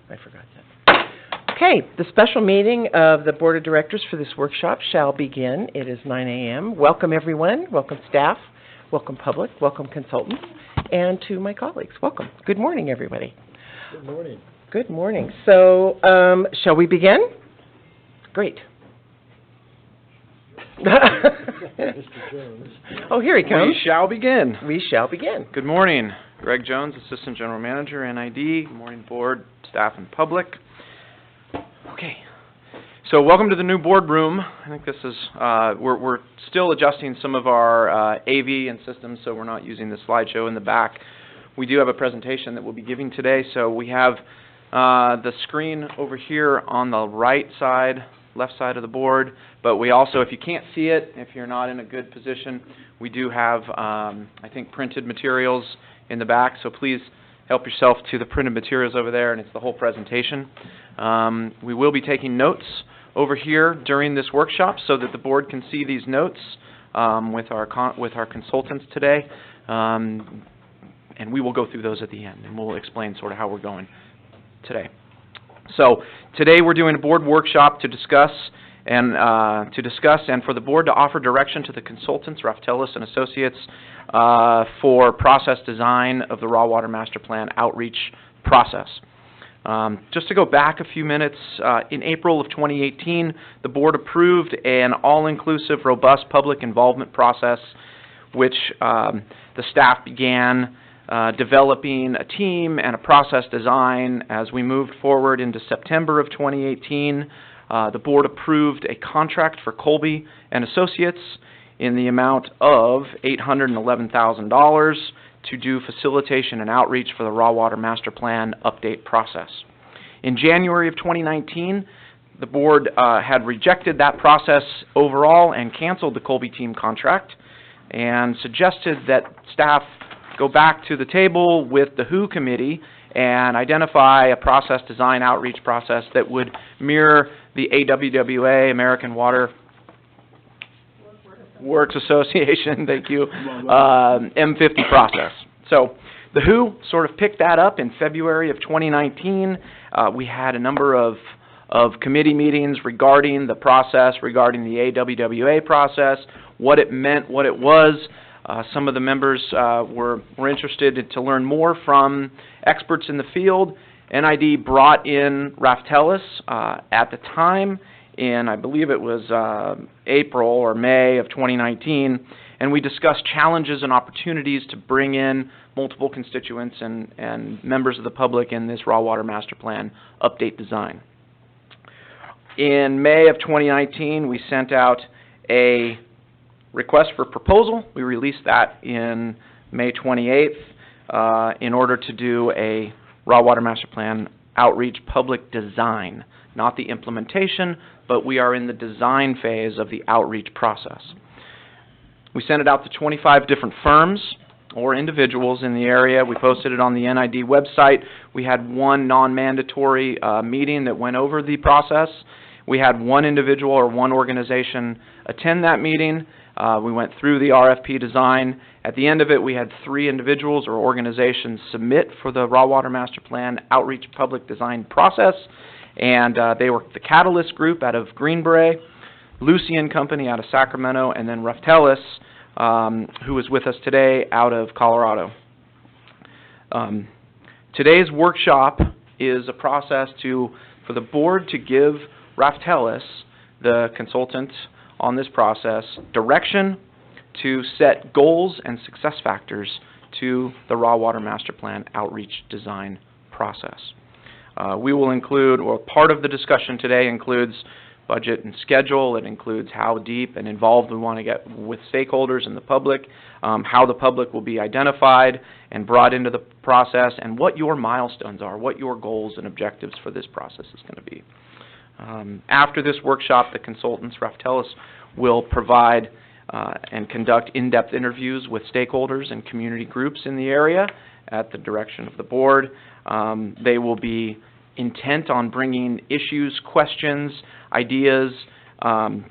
I forgot that. Okay, the special meeting of the Board of Directors for this workshop shall begin. It is 9 a.m. Welcome, everyone. Welcome, staff. Welcome, public. Welcome, consultants. And to my colleagues, welcome. Good morning, everybody. Good morning. Good morning. So, shall we begin? Great. Mr. Jones. Oh, here he comes. We shall begin. We shall begin. Good morning. Greg Jones, Assistant General Manager, NID. Good morning, board, staff, and public. Okay. So welcome to the new boardroom. I think this is, we're still adjusting some of our AV and systems, so we're not using the slideshow in the back. We do have a presentation that we'll be giving today, so we have the screen over here on the right side, left side of the board, but we also, if you can't see it, if you're not in a good position, we do have, I think, printed materials in the back, so please help yourself to the printed materials over there, and it's the whole presentation. We will be taking notes over here during this workshop so that the board can see these notes with our consultants today, and we will go through those at the end, and we'll explain sort of how we're going today. So today we're doing a board workshop to discuss and for the board to offer direction to the consultants, Raftelis and Associates, for process design of the Raw Water Master Plan outreach process. Just to go back a few minutes, in April of 2018, the board approved an all-inclusive, robust public involvement process, which the staff began developing a team and a process design. As we moved forward into September of 2018, the board approved a contract for Colby and Associates in the amount of $811,000 to do facilitation and outreach for the Raw Water Master Plan update process. In January of 2019, the board had rejected that process overall and canceled the Colby team contract and suggested that staff go back to the table with the WHO committee and identify a process design outreach process that would mirror the AWWA, American Water Works Association, thank you, M50 process. So the WHO sort of picked that up in February of 2019. We had a number of committee meetings regarding the process, regarding the AWWA process, what it meant, what it was. Some of the members were interested to learn more from experts in the field. NID brought in Raftelis at the time in, I believe it was April or May of 2019, and we discussed challenges and opportunities to bring in multiple constituents and members of the public in this Raw Water Master Plan update design. In May of 2019, we sent out a request for proposal. We released that in May 28th in order to do a Raw Water Master Plan outreach public design, not the implementation, but we are in the design phase of the outreach process. We sent it out to 25 different firms or individuals in the area. We posted it on the NID website. We had one non-mandatory meeting that went over the process. We had one individual or one organization attend that meeting. We went through the RFP design. At the end of it, we had 3 individuals or organizations submit for the Raw Water Master Plan outreach public design process, and they were the Catalyst Group out of Greenbrae, Lucy & Company out of Sacramento, and then Raftelis, who is with us today out of Colorado. Today's workshop is a process for the board to give Raftelis, the consultant on this process, direction to set goals and success factors to the Raw Water Master Plan outreach design process. We will include, or part of the discussion today includes budget and schedule. It includes how deep and involved we want to get with stakeholders and the public, how the public will be identified and brought into the process, and what your milestones are, what your goals and objectives for this process is going to be. After this workshop, the consultants, Raftelis, will provide and conduct in-depth interviews with stakeholders and community groups in the area at the direction of the board. They will be intent on bringing issues, questions, ideas, and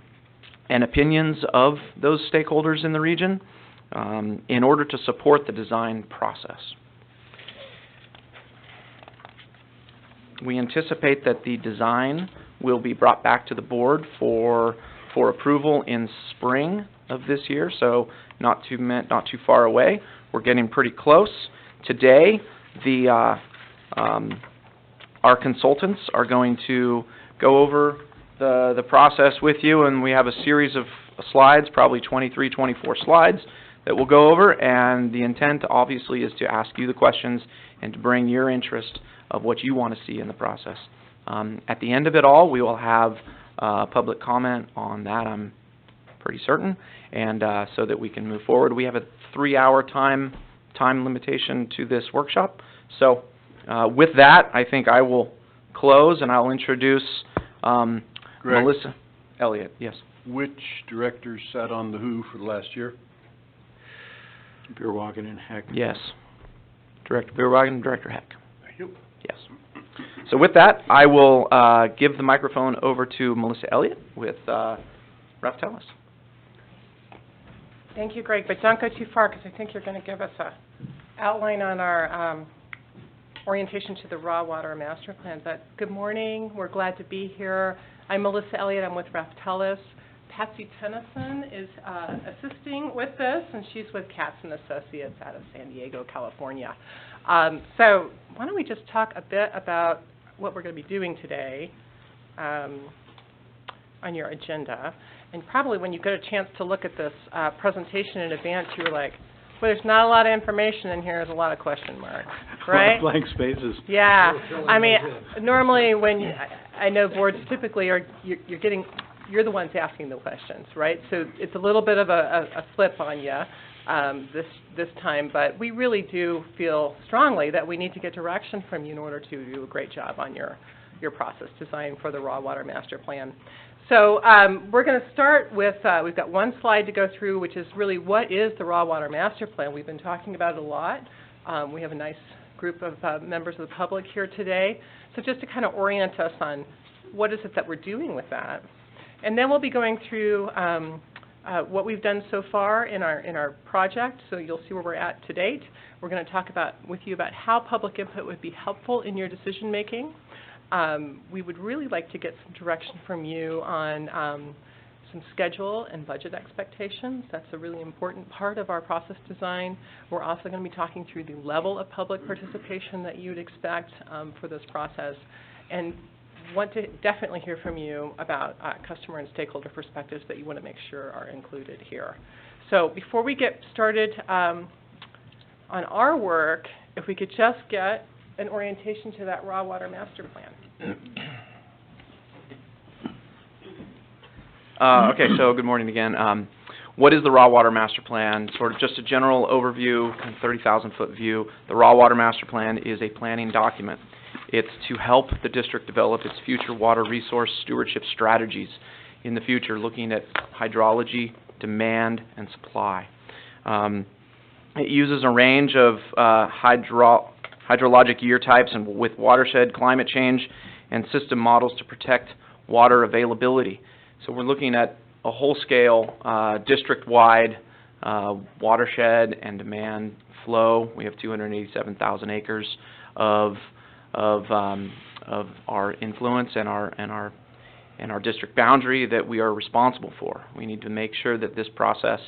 opinions of those stakeholders in the region in order to support the design process. We anticipate that the design will be brought back to the board for approval in spring of this year, so not too far away. We're getting pretty close. Today, our consultants are going to go over the process with you, and we have a series of slides, probably 23, 24 slides that we'll go over, and the intent obviously is to ask you the questions and to bring your interest of what you want to see in the process. At the end of it all, we will have public comment on that, I'm pretty certain, and so that we can move forward. We have a 3-hour time limitation to this workshop. So with that, I think I will close, and I'll introduce Melissa Elliott. Yes. Which directors sat on the WHO for the last year? Beerwagen and Heck. Yes. Director Beerwagen and Director Heck. Thank you. Yes. So with that, I will give the microphone over to Melissa Elliott with Ref Tellis. Thank you, Greg, but don't go too far, because I think you're going to give us a outline on our orientation to the Raw Water Master Plan. But good morning. We're glad to be here. I'm Melissa Elliott. I'm with Ref Tellis. Patsy Tennyson is assisting with this, and she's with Katz & Associates out of San Diego, California. So why don't we just talk a bit about what we're going to be doing today on your agenda. And probably when you get a chance to look at this presentation in advance, you were like, well, there's not a lot of information in here. There's a lot of question marks, right? Blank spaces. Yeah. I mean, normally when I know boards typically are, you're the ones asking the questions, right? So it's a little bit of a flip on you this time, but we really do feel strongly that we need to get direction from you in order to do a great job on your process design for the Raw Water Master Plan. So we're going to start with, we've got one slide to go through, which is really what is the Raw Water Master Plan. We've been talking about it a lot. We have a nice group of members of the public here today. So just to kind of orient us on what is it that we're doing with that. And then we'll be going through what we've done so far in our project, so you'll see where we're at to date. We're going to talk with you about how public input would be helpful in your decision making. We would really like to get some direction from you on some schedule and budget expectations. That's a really important part of our process design. We're also going to be talking through the level of public participation that you would expect for this process, and want to definitely hear from you about customer and stakeholder perspectives that you want to make sure are included here. So before we get started on our work, if we could just get an orientation to that Raw Water Master Plan. Okay, so good morning again. What is the Raw Water Master Plan? Sort of just a general overview, kind of 30,000-foot view. The Raw Water Master Plan is a planning document. It's to help the district develop its future water resource stewardship strategies in the future, looking at hydrology, demand, and supply. It uses a range of hydrologic year types and with watershed, climate change, and system models to protect water availability. So we're looking at a whole-scale, district-wide watershed and demand flow. We have 287,000 acres of our influence and our district boundary that we are responsible for. We need to make sure that this process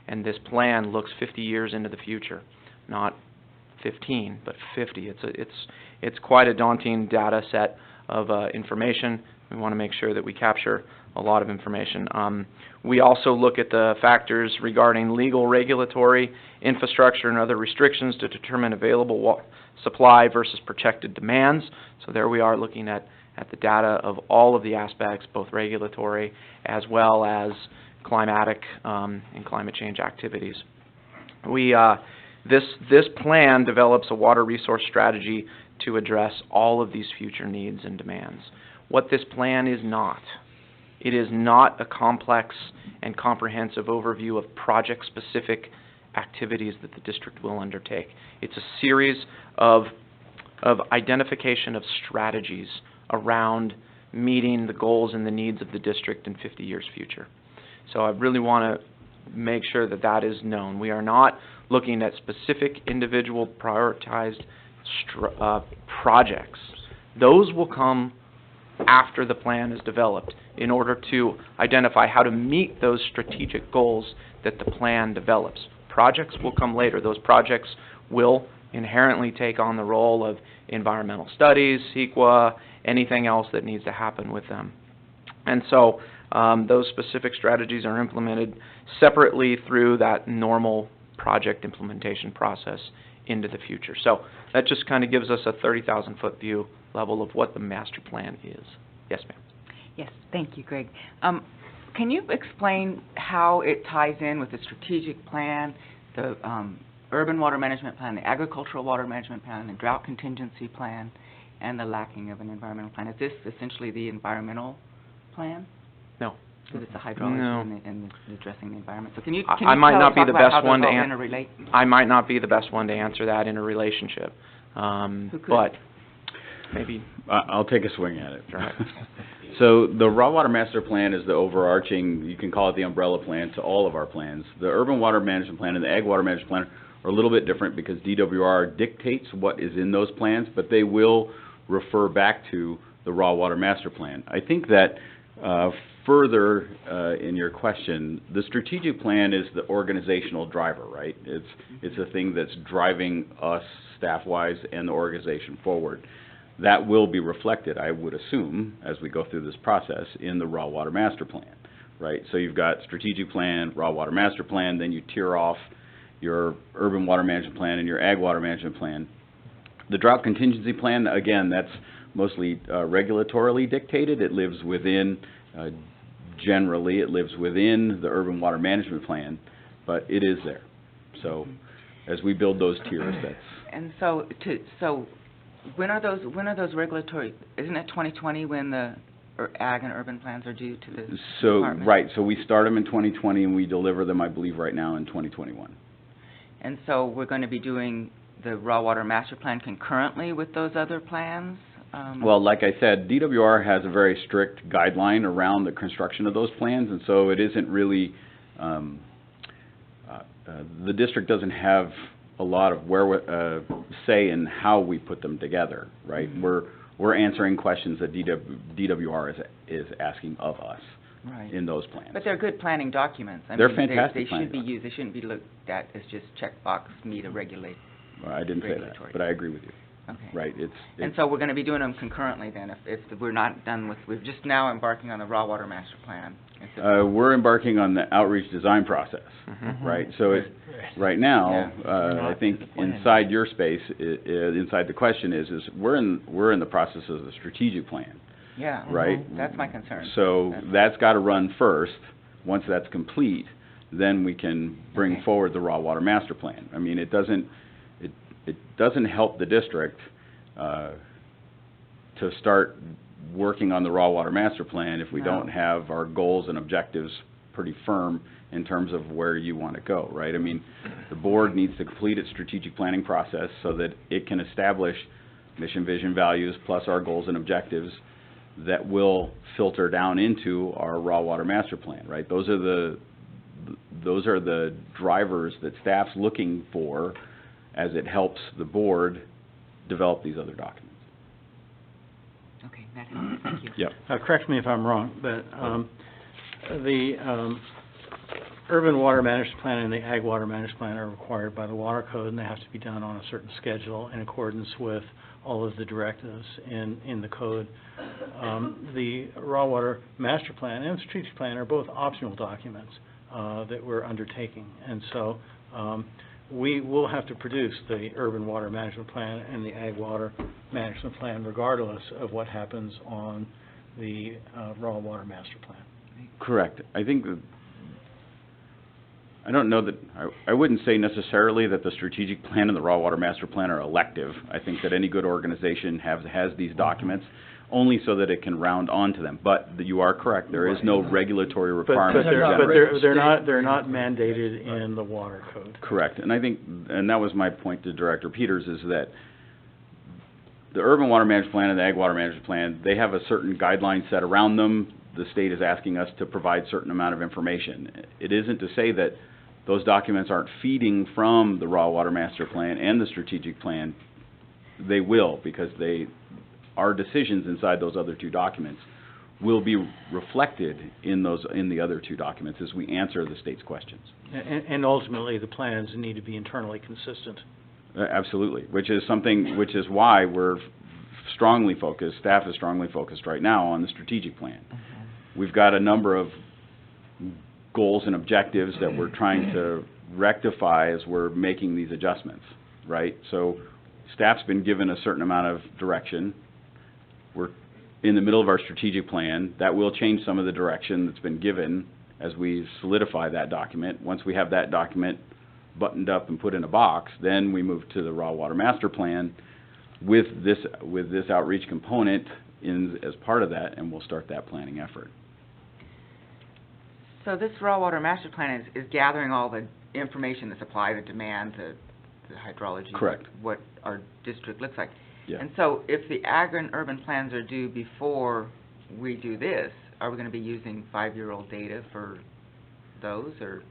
and this plan looks 50 years into the future, not 15, but 50. It's quite a daunting data set of information. We want to make sure that we capture a lot of information. We also look at the factors regarding legal, regulatory, infrastructure, and other restrictions to determine available supply versus projected demands. So there we are looking at the data of all of the aspects, both regulatory as well as climatic and climate change activities. This plan develops a water resource strategy to address all of these future needs and demands. What this plan is not, it is not a complex and comprehensive overview of project-specific activities that the district will undertake. It's a series of identification of strategies around meeting the goals and the needs of the district in 50 years future. So I really want to make sure that that is known. We are not looking at specific individual prioritized projects. Those will come after the plan is developed in order to identify how to meet those strategic goals that the plan develops. Projects will come later. Those projects will inherently take on the role of environmental studies, CEQA, anything else that needs to happen with them. And so those specific strategies are implemented separately through that normal project implementation process into the future. So that just kind of gives us a 30,000-foot view level of what the master plan is. Yes, ma'am. Yes, thank you, Greg. Can you explain how it ties in with the strategic plan, the urban water management plan, the agricultural water management plan, the drought contingency plan, and the lacking of an environmental plan? Is this essentially the environmental plan? No. Because it's the hydrology No. and addressing the environment. So can you I might not be talk the about best how those one to all answer. interrelate? I might not be the best one to answer that in a relationship, Who could? but maybe. I'll take a swing at it. Right. So the raw water master plan is the overarching, you can call it the umbrella plan to all of our plans. The urban water management plan and the ag water management plan are a little bit different because DWR dictates what is in those plans, but they will refer back to the raw water master plan. I think that further in your question, the strategic plan is the organizational driver, right? It's a thing that's driving us staff-wise and the organization forward. That will be reflected, I would assume, as we go through this process in the raw water master plan, right? So you've got strategic plan, raw water master plan, then you tier off your urban water management plan and your ag water management plan. The drought contingency plan, again, that's mostly regulatorily dictated. It lives within, generally, it lives within the urban water management plan, but it is there. So as we build those tiers, that's... And so when are those regulatory, isn't it 2020 when the ag and urban plans are due to the So, department? right, so we start them in 2020 and we deliver them, I believe, right now in 2021. And so we're going to be doing the raw water master plan concurrently with those other plans? Well, like I said, DWR has a very strict guideline around the construction of those plans, and so it isn't really, the district doesn't have a lot of say in how we put them together, right? Mm-hmm. We're answering questions that DWR is asking of us Right. in those plans. But they're good planning documents. I They're mean, fantastic they planning should be used. They shouldn't be looked at as just checkbox, meet a regulate. Well, I didn't say that, regulatory. but I agree with you. Okay. Right, And so we're going to be doing them concurrently then, if we're not done with, we're just now embarking on the raw water master plan. We're embarking on the outreach design process, Mhm. right? So right now, Yeah. I think Not the plan. inside your space, inside the question is we're in the process of the strategic plan, Yeah. right? That's my concern. So that's got to run first. Once that's complete, then we can bring Okay. forward the raw water master plan. I mean, it doesn't help the district to start working on the raw water master plan if we No. don't have our goals and objectives pretty firm in terms of where you want to go, right? I mean, the board needs to complete its strategic planning process so that it can establish mission, vision, values, plus our goals and objectives that will filter down into our raw water master plan, right? Those are the drivers that staff's looking for as it helps the board develop these other documents. Okay, that helps. Thank you. Yep. Correct me if I'm wrong, but the urban water management plan and the ag water management plan are required by the water code, and they have to be done on a certain schedule in accordance with all of the directives in the code. The raw water master plan and strategic plan are both optional documents that we're undertaking, and so we will have to produce the urban water management plan and the ag water management plan regardless of what happens on the raw water master plan. Correct. I think that, I don't know that, I wouldn't say necessarily that the strategic plan and the raw water master plan are elective. I think that any good organization has these documents only so that it can round onto them. But you are correct, there is no regulatory requirement. They're not mandated in the water code. Correct, and I think, and that was my point to Director Peters, is that the urban water management plan and the ag water management plan, they have a certain guideline set around them. The state is asking us to provide certain amount of information. It isn't to say that those documents aren't feeding from the raw water master plan and the strategic plan. They will, because our decisions inside those other two documents will be reflected in the other two documents as we answer the state's questions. And ultimately, the plans need to be internally consistent. Absolutely, which is why we're strongly focused, staff is strongly focused right now on the strategic plan. We've got a number of goals and objectives that we're trying to rectify as we're making these adjustments, right? So staff's been given a certain amount of direction. We're in the middle of our strategic plan. That will change some of the direction that's been given as we solidify that document. Once we have that document buttoned up and put in a box, then we move to the raw water master plan with this outreach component as part of that, and we'll start that planning effort. So this raw water master plan is gathering all the information, the supply, the demand, the hydrology. Correct. What our district looks like. Yeah. And so if the ag and urban plans are due before we do this, are we going to be using 5-year-old data for those, or,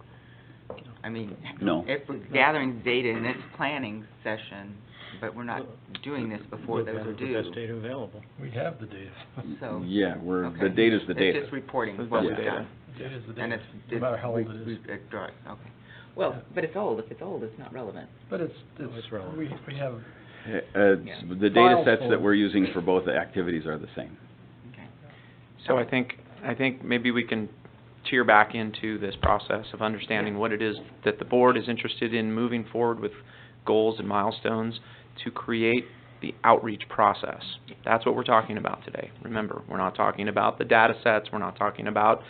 I mean, No. if we're gathering data in this planning session, but we're not doing this before those are The due, best data available. We have the data. so. Yeah, Okay. the data's the data. It's just reporting It's what the we've data. done. Data's the And data, it's, no matter how old it is. right, okay. Well, but it's old. If it's old, it's not relevant. But It's relevant. we have, The data Files sets that full. we're using for both the activities are the same. Okay. So I think maybe we can tear back into this process of understanding what it is that the board is interested in moving forward with goals and milestones to create the outreach process. That's what we're talking about today. Remember, we're not talking about the data sets, we're not talking about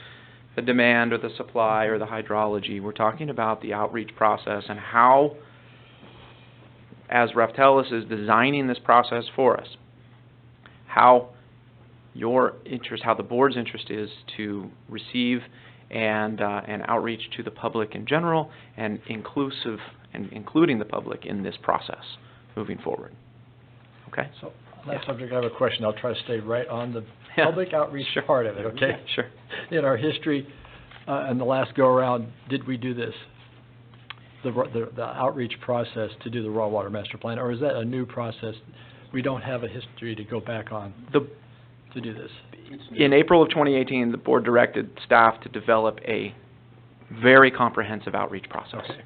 the demand or the supply or the hydrology. We're talking about the outreach process and how, as Raftelis is designing this process for us, how the board's interest is to receive and outreach to the public in general, and including the public in this process moving forward. Okay? so on that subject, I have a question. I'll try to stay right on the Yeah. public outreach Sure. part of it, okay? Sure. In our history, and the last go-around, did we do this? The outreach process to do the raw water master plan, or is that a new process? We don't have a history to go back on to do this. In April of 2018, the board directed staff to develop a very comprehensive outreach process. Okay.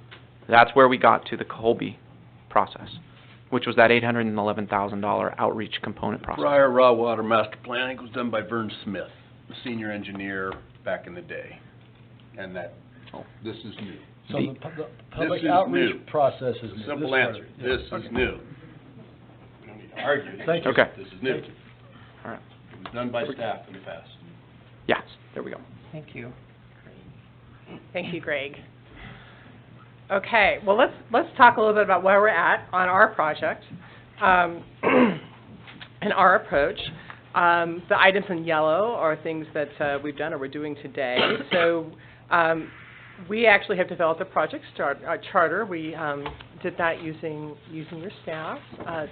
That's where we got to the Colby process, which was that $811,000 outreach component process. Prior raw water master plan, I think, was done by Vern Smith, the senior engineer back in the day. And this is new. So the public is outreach new. process is It's a new. simple This part answer. of it, yeah. This is new. We don't need to argue. Thank you. Okay. This is new. Thank you. All right. It was done by staff in the past. Yes, there we go. Thank you. Thank you, Greg. Okay, well, let's talk a little bit about where we're at on our project, and our approach. The items in yellow are things that we've done or we're doing today. So we actually have developed a project charter. We did that using your staff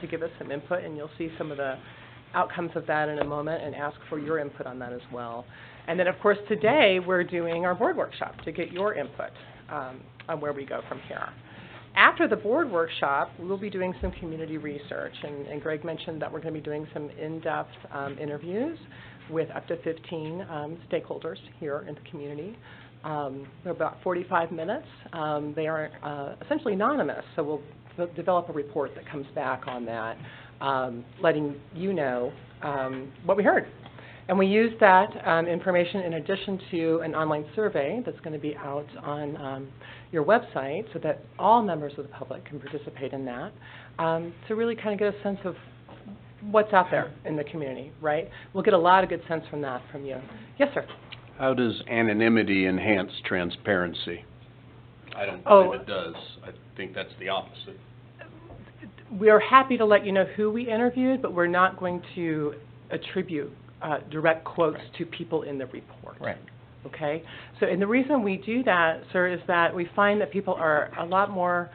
to give us some input, and you'll see some of the outcomes of that in a moment and ask for your input on that as well. And then, of course, today we're doing our board workshop to get your input on where we go from here. After the board workshop, we'll be doing some community research, and Greg mentioned that we're going to be doing some in-depth interviews with up to 15 stakeholders here in the community. They're about 45 minutes. They are essentially anonymous, so we'll develop a report that comes back on that, letting you know what we heard. And we use that information in addition to an online survey that's going to be out on your website so that all members of the public can participate in that, to really kind of get a sense of what's out there in the community, right? We'll get a lot of good sense from that from you. Yes, sir? How does anonymity enhance transparency? I don't Oh. believe it does. I think that's the opposite. We're happy to let you know who we interviewed, but we're not going to attribute direct quotes to people in the report. Right. Okay? So, and the reason we do that, sir, is that we find that people are a lot more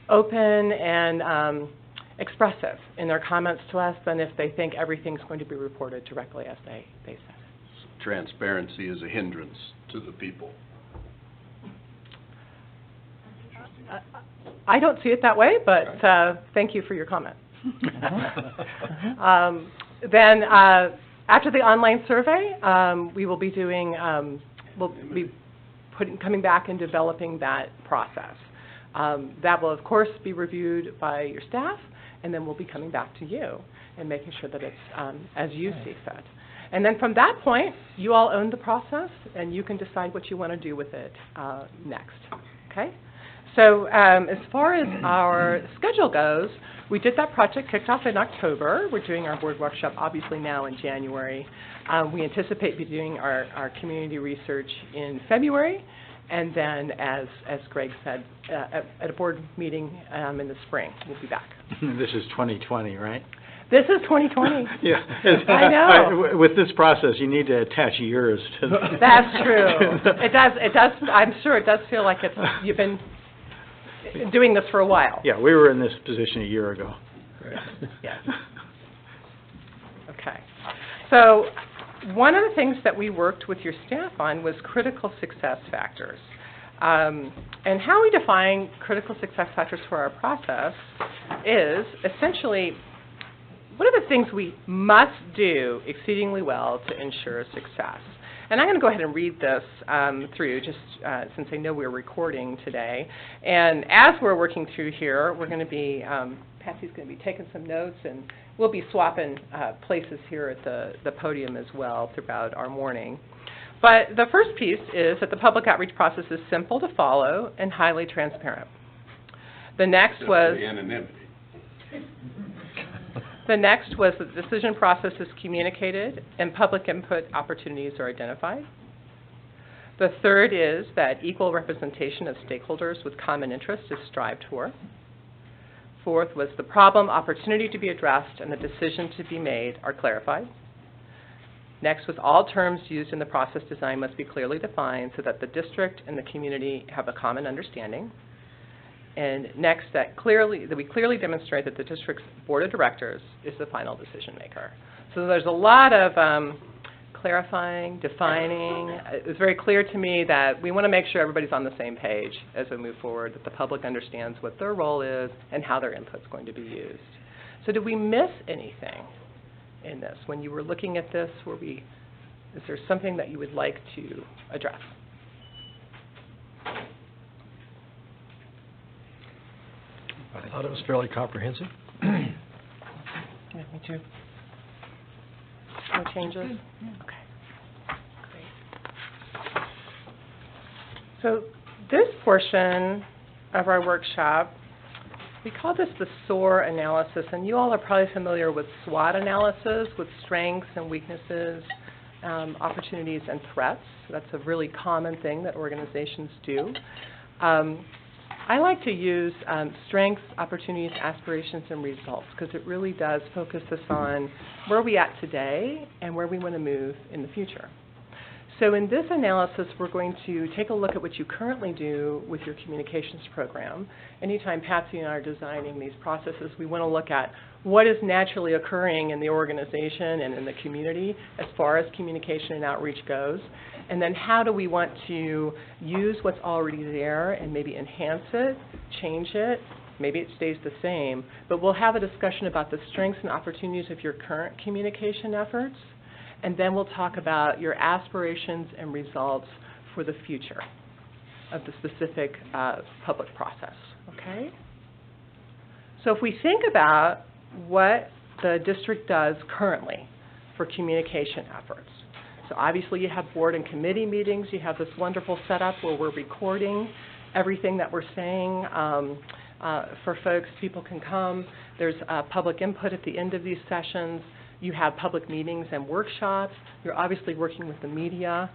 open and expressive in their comments to us than if they think everything's going to be reported directly as they said. Transparency is a hindrance to the people. I don't see it that way, but thank you for your comment. then after the online survey, we will be doing, we'll be coming back and developing that process. That will, of course, be reviewed by your staff, and then we'll be coming back to you and making sure that it's as you see fit. And then from that point, you all own the process, and you can decide what you want to do with it next, okay? So as far as our schedule goes, we did that project, kicked off in October. We're doing our board workshop, obviously, now in January. We anticipate be doing our community research in February, and then, as Greg said, at a board meeting in the spring, we'll be back. This is 2020, right? This is 2020. Yeah. I know. With this process, you need to attach years to That's true. It does, I'm sure it does feel like you've been doing this for a while. Yeah, we were in this position a year ago. Yes. Okay. So one of the things that we worked with your staff on was critical success factors. And how we define critical success factors for our process is essentially, what are the things we must do exceedingly well to ensure success? And I'm going to go ahead and read this through, just since I know we're recording today. And as we're working through here, we're going to be, Patsy's going to be taking some notes, and we'll be swapping places here at the podium as well throughout our morning. But the first piece is that the public outreach process is simple to follow and highly transparent. The next was... The anonymity. The next was that the decision process is communicated and public input opportunities are identified. The third is that equal representation of stakeholders with common interests is strived for. Fourth was the problem, opportunity to be addressed, and the decision to be made are clarified. Next was all terms used in the process design must be clearly defined so that the district and the community have a common understanding. And next, that we clearly demonstrate that the district's board of directors is the final decision maker. So there's a lot of clarifying, defining. It was very clear to me that we want to make sure everybody's on the same page as we move forward, that the public understands what their role is and how their input's going to be used. So did we miss anything in this? When you were looking at this, is there something that you would like to address? I thought it was fairly comprehensive. Yeah, me too. No changes? Okay. Great. So this portion of our workshop, we call this the SOAR analysis, and you all are probably familiar with SWOT analysis, with strengths and weaknesses, opportunities and threats. That's a really common thing that organizations do. I like to use strengths, opportunities, aspirations, and results, because it really does focus us on where we're at today and where we want to move in the future. So in this analysis, we're going to take a look at what you currently do with your communications program. Anytime Patsy and I are designing these processes, we want to look at what is naturally occurring in the organization and in the community as far as communication and outreach goes. And then how do we want to use what's already there and maybe enhance it, change it, maybe it stays the same, but we'll have a discussion about the strengths and opportunities of your current communication efforts, and then we'll talk about your aspirations and results for the future of the specific public process, okay? So if we think about what the district does currently for communication efforts, so obviously you have board and committee meetings, you have this wonderful setup where we're recording everything that we're saying for folks. People can come. There's public input at the end of these sessions. You have public meetings and workshops. You're obviously working with the media.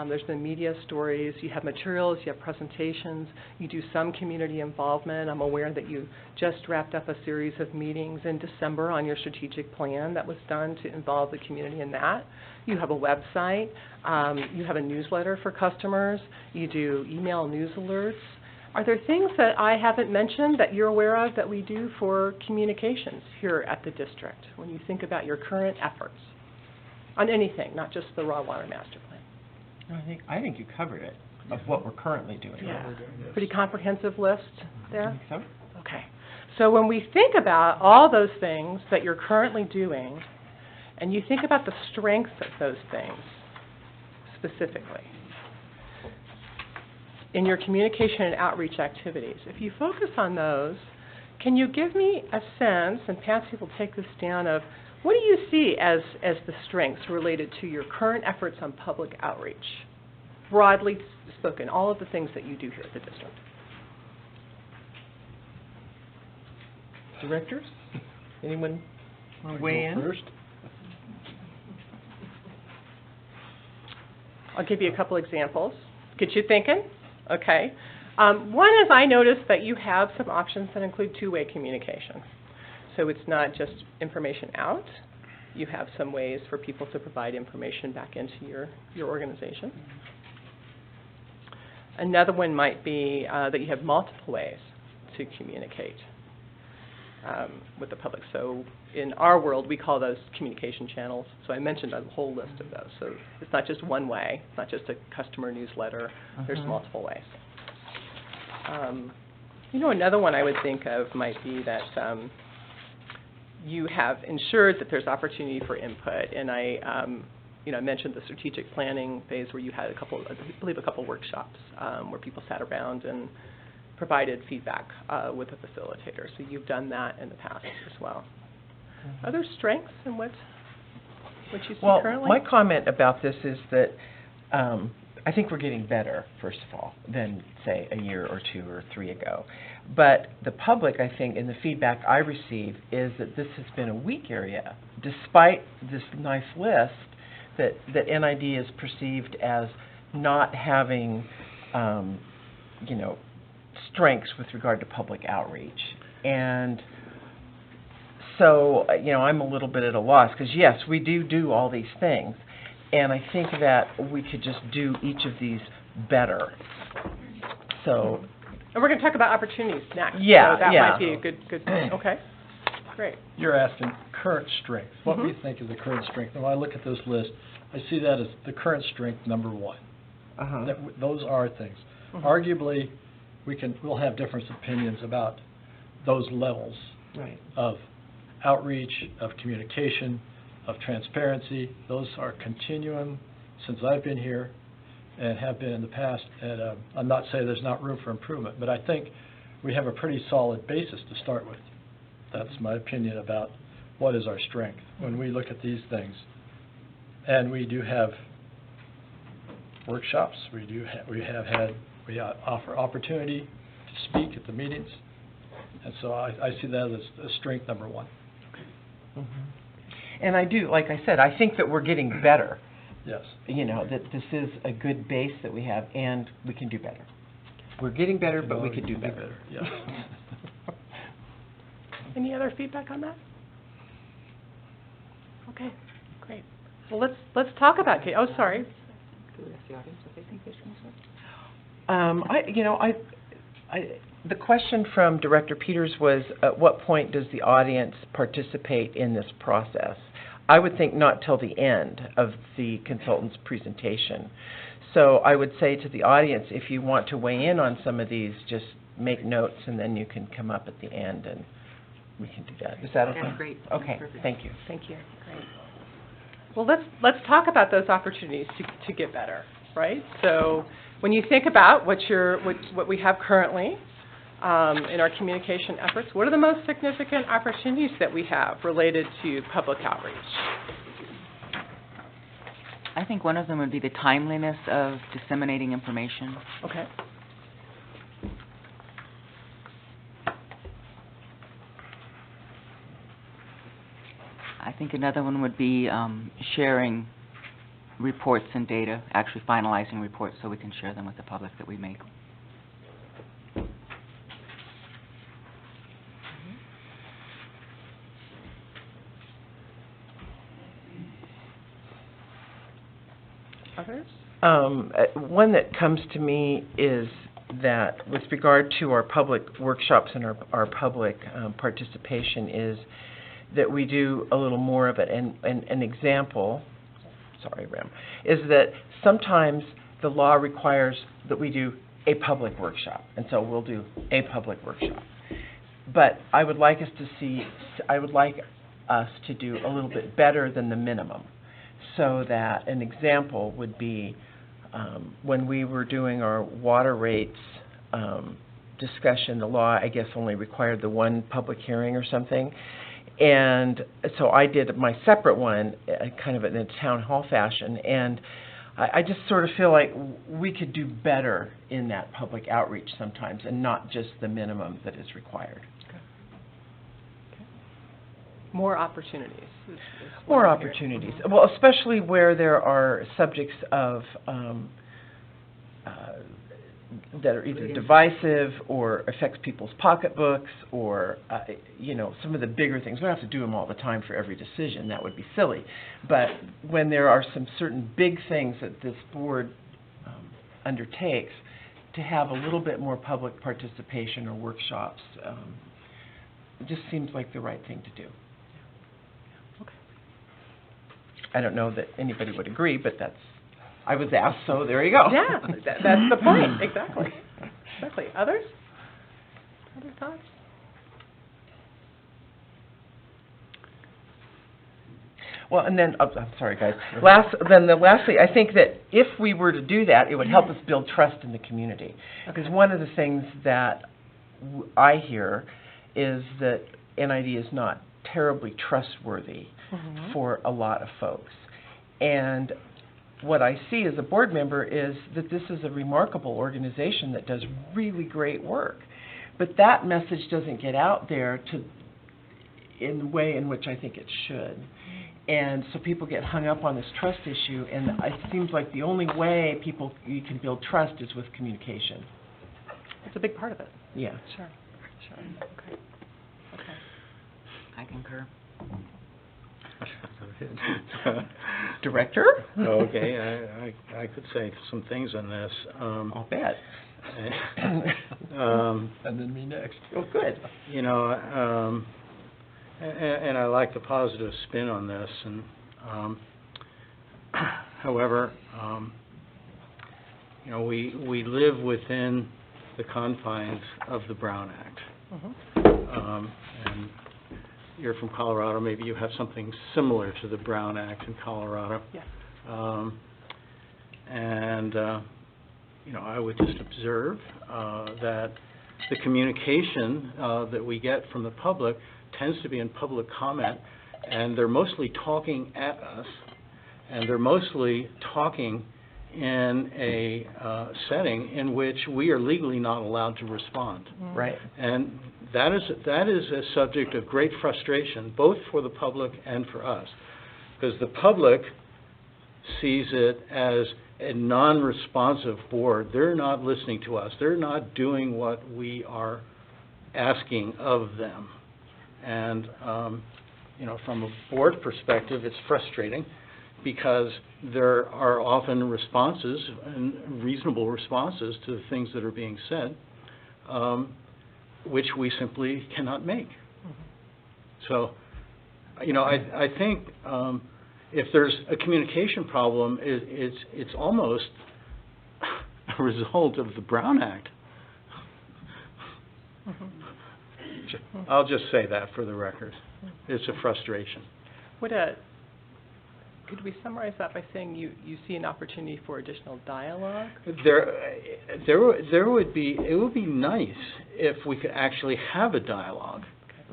There's been media stories. You have materials. You have presentations. You do some community involvement. I'm aware that you just wrapped up a series of meetings in December on your strategic plan that was done to involve the community in that. You have a website. You have a newsletter for customers. You do email news alerts. Are there things that I haven't mentioned that you're aware of that we do for communications here at the district when you think about your current efforts on anything, not just the raw water master plan? I think you covered it, of what we're currently doing. Yeah. Pretty comprehensive list there? I think so. Okay. So when we think about all those things that you're currently doing, and you think about the strengths of those things specifically in your communication and outreach activities, if you focus on those, can you give me a sense, and Patsy will take this down, of what do you see as the strengths related to your current efforts on public outreach? Broadly spoken, all of the things that you do here at the district. Directors? Anyone weigh in? First? I'll give you a couple examples. Get you thinking? Okay. One is I noticed that you have some options that include two-way communication. So it's not just information out. You have some ways for people to provide information back into your organization. Another one might be that you have multiple ways to communicate with the public. So in our world, we call those communication channels. So I mentioned a whole list of those. So it's not just one way. It's not just a customer newsletter. There's multiple ways. Another one I would think of might be that you have ensured that there's opportunity for input. And I mentioned the strategic planning phase where you had a couple workshops where people sat around and provided feedback with a facilitator. So you've done that in the past as well. Are there strengths in what you see currently? Well, my comment about this is that I think we're getting better, first of all, than, say, a year or two or three ago. But the public, I think, and the feedback I receive is that this has been a weak area, despite this nice list that NID is perceived as not having, strengths with regard to public outreach. And so, I'm a little bit at a loss, because yes, we do all these things. And I think that we could just do each of these better. So, and we're going to talk about opportunities next. Yeah, so that yeah. might be a good thing. Okay, great. You're asking current strength. What we think is the current strength. And when I look at this list, I see that as the current strength number one. Those are things. Arguably, we'll have different opinions about those levels of outreach, of communication, of transparency. Those are continuum since I've been here and have been in the past. And I'm not saying there's not room for improvement, but I think we have a pretty solid basis to start with. That's my opinion about what is our strength when we look at these things. And we do have workshops. We offer opportunity to speak at the meetings. And so I see that as a strength number one. And I do, like I said, I think that we're getting better. Yes. That this is a good base that we have, and we can do better. We're getting better, but we could do better. Yes. Any other feedback on that? Okay, great. Well, let's talk about Kate. Oh, sorry. The question from Director Peters was, at what point does the audience participate in this process? I would think not till the end of the consultant's presentation. So I would say to the audience, if you want to weigh in on some of these, just make notes, and then you can come up at the end, and we can do that. Is that okay? That's great. Okay, Perfect. thank you. Thank you. Great. Well, let's talk about those opportunities to get better, right? So when you think about what we have currently in our communication efforts, what are the most significant opportunities that we have related to public outreach? I think one of them would be the timeliness of disseminating information. Okay. I think another one would be sharing reports and data, actually finalizing reports so we can share them with the public that we make. Others? One that comes to me is that with regard to our public workshops and our public participation is that we do a little more of it. And an example, sorry, Ram, is that sometimes the law requires that we do a public workshop, and so we'll do a public workshop. But I would like us to see, us to do a little bit better than the minimum. So that an example would be when we were doing our water rates discussion, the law, I guess, only required the one public hearing or something. And so I did my separate one, kind of in a town hall fashion, and I just sort of feel like we could do better in that public outreach sometimes, and not just the minimum that is required. More opportunities. More opportunities. Well, especially where there are subjects of that are either divisive or affects people's pocketbooks, or some of the bigger things. We don't have to do them all the time for every decision. That would be silly. But when there are some certain big things that this board undertakes, to have a little bit more public participation or workshops, it just seems like the right thing to do. I don't know that anybody would agree, but I was asked, so there you go. Yeah, that's the point, exactly. Exactly. Others? Other thoughts? Well, and then, I'm sorry, guys. Lastly, I think that if we were to do that, it would help us build trust in the community. Because one of the things that I hear is that NID is not terribly trustworthy for a lot of folks. And what I see as a board member is that this is a remarkable organization that does really great work. But that message doesn't get out there in the way in which I think it should. And so people get hung up on this trust issue, and it seems like the only way you can build trust is with communication. It's a big part of it. Yeah. Sure. Okay. I concur. Director? Okay, I could say some things on this. I'll bet. And then me next. Oh, good. And I like the positive spin on this. And however, we live within the confines of the Brown Act. And you're from Colorado, maybe you have something similar to the Brown Act in Colorado. Yes. I would just observe that the communication that we get from the public tends to be in public comment, and they're mostly talking at us, and they're mostly talking in a setting in which we are legally not allowed to respond. Right. And that is a subject of great frustration, both for the public and for us, because the public sees it as a non-responsive board. They're not listening to us. They're not doing what we are asking of them. And, from a board perspective, it's frustrating because there are often responses, and reasonable responses to the things that are being said, which we simply cannot make. So, I think if there's a communication problem, it's almost a result of the Brown Act. I'll just say that for the record. It's a frustration. Could we summarize that by saying you see an opportunity for additional dialogue? It would be nice if we could actually have a dialogue.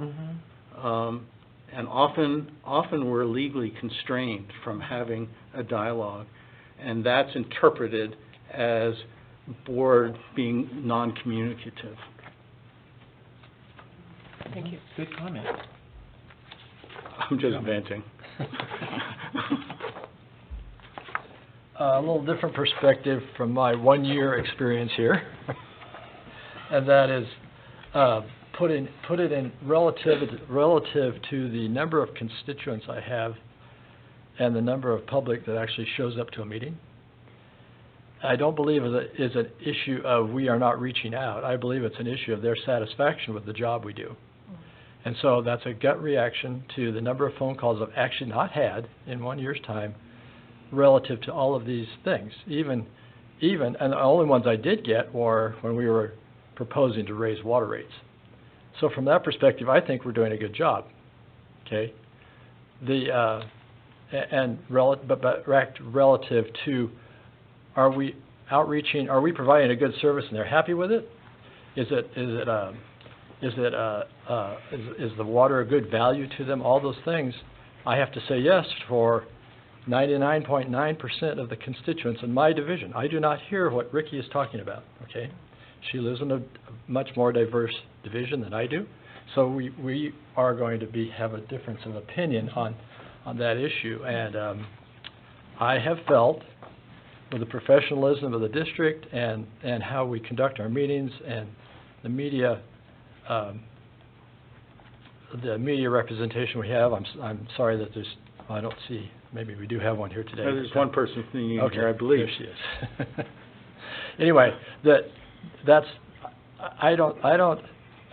Mm-hmm. And often we're legally constrained from having a dialogue, and that's interpreted as board being non-communicative. Thank you. Good comment. I'm just venting. A little different perspective from my 1-year experience here, and that is put it in relative to the number of constituents I have and the number of public that actually shows up to a meeting. I don't believe it is an issue of we are not reaching out. I believe it's an issue of their satisfaction with the job we do. And so that's a gut reaction to the number of phone calls I've actually not had in 1 year's time relative to all of these things. Even, and the only ones I did get were when we were proposing to raise water rates. So from that perspective, I think we're doing a good job, okay? relative to, are we outreaching, are we providing a good service and they're happy with it? Is the water a good value to them? All those things, I have to say yes for 99.9% of the constituents in my division. I do not hear what Ricky is talking about, okay? She lives in a much more diverse division than I do, so we are going to have a difference of opinion on that issue. And I have felt, with the professionalism of the district and how we conduct our meetings and the media representation we have, I'm sorry that I don't see, maybe we do have one here today. There's one person sitting in Okay, here, I believe. there she is. Anyway,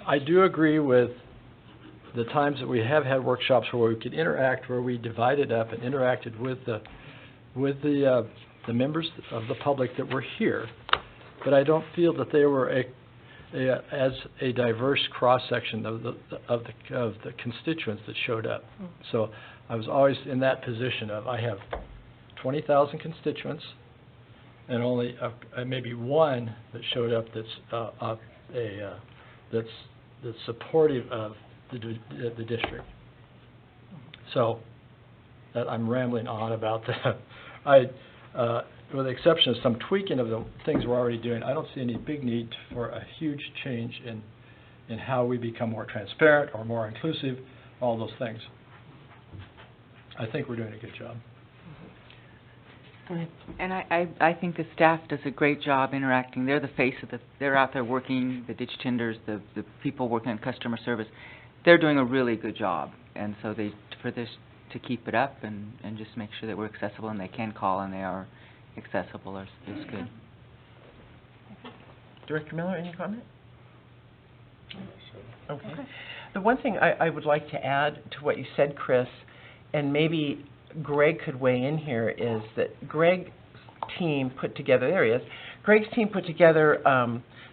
I do agree with the times that we have had workshops where we could interact, where we divided up and interacted with the members of the public that were here, but I don't feel that they were as a diverse cross-section of the constituents that showed up. So I was always in that position of, I have 20,000 constituents and only maybe one that showed up that's supportive of the district. So I'm rambling on about that. With the exception of some tweaking of the things we're already doing, I don't see any big need for a huge change in how we become more transparent or more inclusive, all those things. I think we're doing a good job. And I think the staff does a great job interacting. They're the face of they're out there working, the ditch tenders, the people working on customer service. They're doing a really good job. And so for this to keep it up and just make sure that we're accessible and they can call and they are accessible is good. Director Miller, any comment? Okay. The one thing I would like to add to what you said, Chris, and maybe Greg could weigh in here, is that Greg's team put together,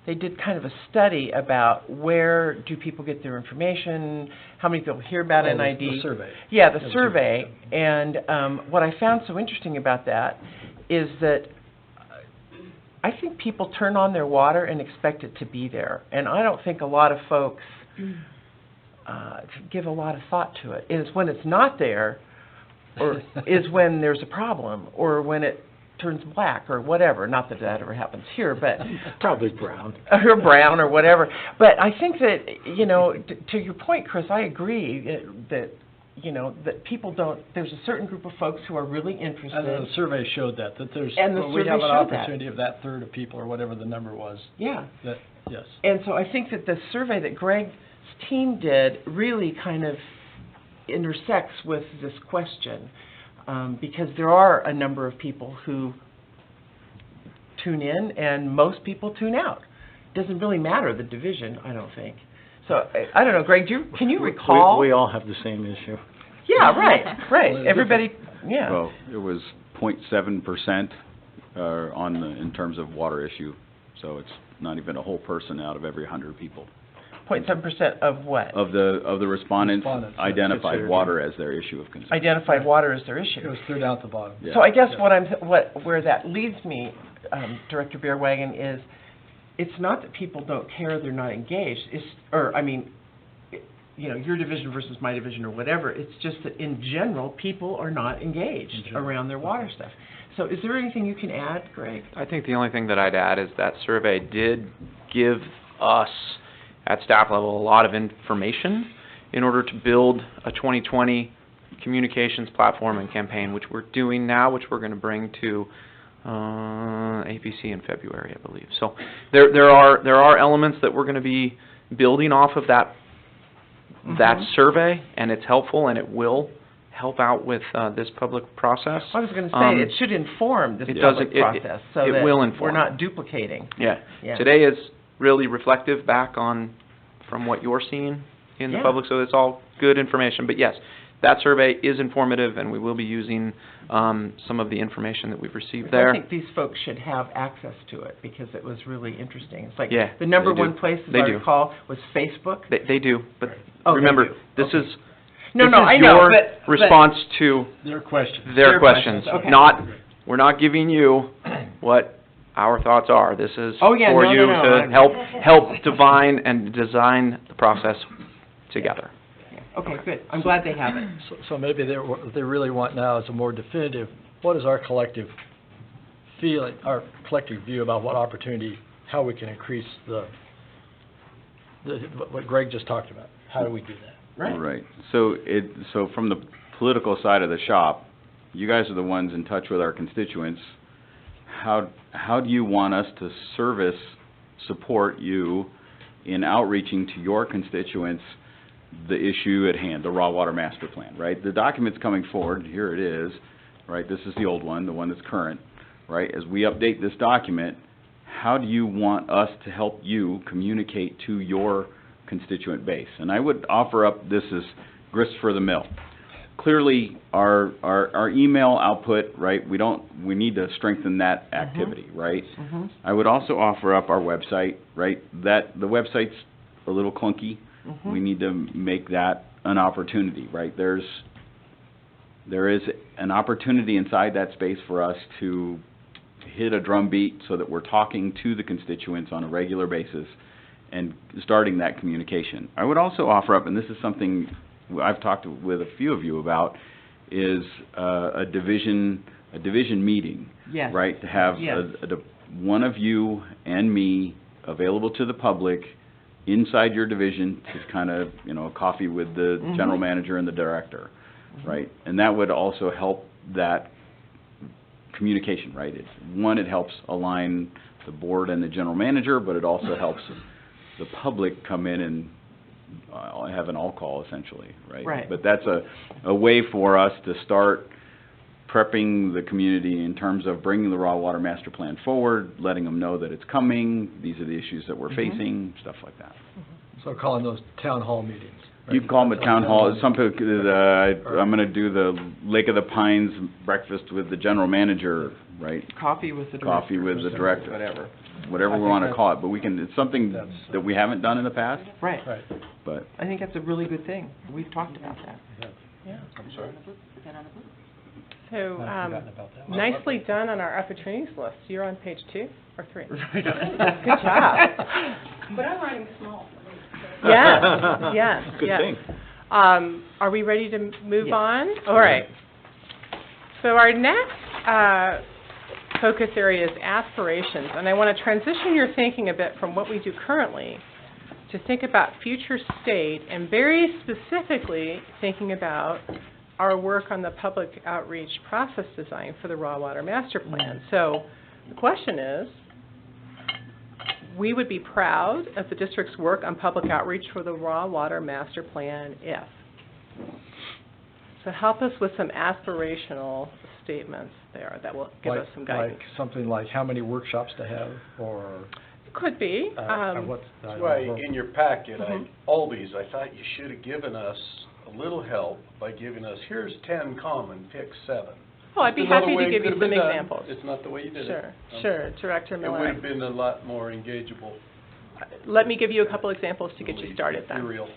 they did kind of a study about where do people get their information, how many people hear about NID. The survey. Yeah, the survey. And what I found so interesting about that is that I think people turn on their water and expect it to be there. And I don't think a lot of folks give a lot of thought to it. It's when it's not there, or is when there's a problem, or when it turns black, or whatever. Not that that ever happens here, but Probably brown. or brown, or whatever. But I think that, to your point, Chris, I agree that people don't. There's a certain group of folks who are really interested. And the survey showed that there's. And the we survey have an showed opportunity of that third of people, or whatever the number was. Yeah. Yes. And so I think that the survey that Greg's team did really kind of intersects with this question, because there are a number of people who tune in and most people tune out. It doesn't really matter the division, I don't think. So I don't know, Greg, can you recall? We all have the same issue. Yeah, right. Everybody, yeah. Well, it was 0.7% in terms of water issue, so it's not even a whole person out of every 100 people. 0.7% of what? Of the respondents identified Considered. water as their issue of concern. Identified water as their issue. It was third out the bottom. Yeah. So I guess where that leads me, Director Beerwagen, is it's not that people don't care, they're not engaged. Your division versus my division or whatever. It's just that in general, people are not engaged around their water stuff. So is there anything you can add, Greg? I think the only thing that I'd add is that survey did give us, at staff level, a lot of information in order to build a 2020 communications platform and campaign, which we're doing now, which we're going to bring to APC in February, I believe. So there are elements that we're going to be building off of that survey, and it's helpful, and it will help out with this public process. I was going to say, it should inform this public process, so it that will inform. we're not duplicating. Yeah. Yeah. Today is really reflective back from what you're seeing in the public, so it's all good information. But yes, that survey is informative, and we will be using some of the information that we've received there. I think these folks should have access to it, because it was really interesting. It's like Yeah, the number they do. one place, as They I do. recall, was Facebook. They do, but Oh, they remember, do. this Okay. is No, This no, is I know, your but- response to Their question. their Their questions, questions, okay. not, we're not giving you what our thoughts are. This is Oh, yeah, for no, you no, no, to help divine and design the process together. Okay, good. I'm glad they have it. So maybe what they really want now is a more definitive, what is our collective feeling, our collective view about what opportunity, how we can increase what Greg just talked about? How do we do that? Right. So from the political side of the shop, you guys are the ones in touch with our constituents. How do you want us to support you in outreaching to your constituents the issue at hand, the raw water master plan, right? The document's coming forward, here it is, right? This is the old one, the one that's current, right? As we update this document, how do you want us to help you communicate to your constituent base? And I would offer up this as grist for the mill. Clearly, our email output, right, we need to strengthen that activity, right? I would also offer up our website, right? That the website's a little clunky. We need to make that an opportunity, right? There is an opportunity inside that space for us to hit a drumbeat so that we're talking to the constituents on a regular basis and starting that communication. I would also offer up, and this is something I've talked with a few of you about, is a division meeting, Yes. right? To have Yes. one of you and me available to the public inside your division, just kind of, a coffee with the general manager and the director, right? And that would also help that communication, right? It helps align the board and the general manager, but it also helps the public come in and have an all-call, essentially, right? Right. But that's a way for us to start prepping the community in terms of bringing the raw water master plan forward, letting them know that it's coming, these are the issues that we're facing, stuff like that. So calling those town hall meetings. right? You can call them a town hall, some people, I'm gonna do the Lake of the Pines breakfast with the general manager, right? Coffee with the director. Coffee with the director. Whatever I we think wanna that's- call it, but it's something That's- that we haven't done in the past, Right. Right. but I think that's a really good thing. We've talked about that. Yeah. I'm sorry? So, I've forgotten about that one. nicely done on our opportunities list. You're on page 2 or 3? Good job. But I'm writing small. Yes, yes, Good yes. thing. Are we ready to move Yes. on? All right. So our next focus area is aspirations, and I want to transition your thinking a bit from what we do currently to think about future state, and very specifically thinking about our work on the public outreach process design for the raw water master plan. So the question is, we would be proud of the district's work on public outreach for the raw water master plan if. So help us with some aspirational statements there that will give us some guidance. Like something like how many workshops to have, or, Could be. what's, I That's don't why know. in your packet, Mhm. Aldi's, I thought you should have given us a little help by giving us, here's 10 common, pick 7. Oh, I'd be Another happy way to it give you could some have been done. examples. It's not the way you did it. Sure, sure, Director It would Miller. have been a lot more engageable. Let me give you a couple examples to get you started Be then. real.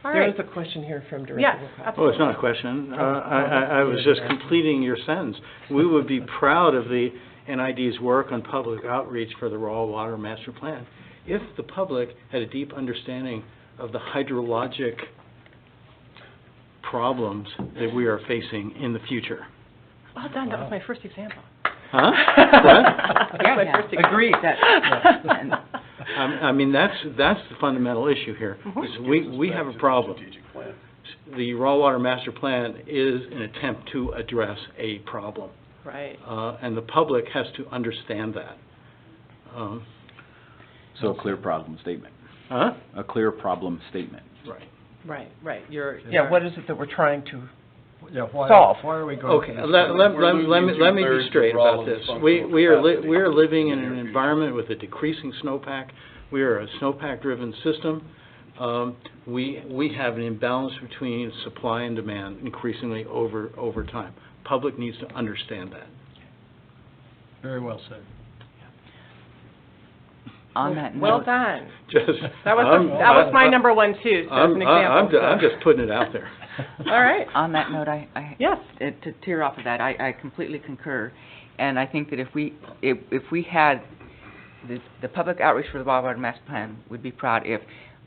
All There right. is a question here from Director Yes, Wilcox. Oh, absolutely. it's not a question. I was just completing your sentence. We would be proud of the NID's work on public outreach for the raw water master plan if the public had a deep understanding of the hydrologic problems that we are facing in the future. Well done, that was my first example. Huh? What? That was Yeah, my yeah. first example. Agreed. And- I mean, that's the fundamental issue here. Mhm. Is we have a problem. Strategic plan. The raw water master plan is an attempt to address a problem. Right. And the public has to understand that. So a clear problem statement, Huh? a clear problem statement. Right. Right. You're. Yeah, what is it that we're trying to, Yeah, solve. why are we going Okay, for this? let We're me losing be two-thirds straight of about Rollins' this. functional We capacity are living in in the an near future. environment with a decreasing snowpack. We are a snowpack-driven system. We have an imbalance between supply and demand increasingly over time. Public needs to understand that. Very well said. On that Well note, done. Just. That was my number one too, so as an example. I'm just putting it out there. All right. On that note, Yes. to tear off of that, I completely concur. And I think that if we had the public outreach for the water master plan, would be proud if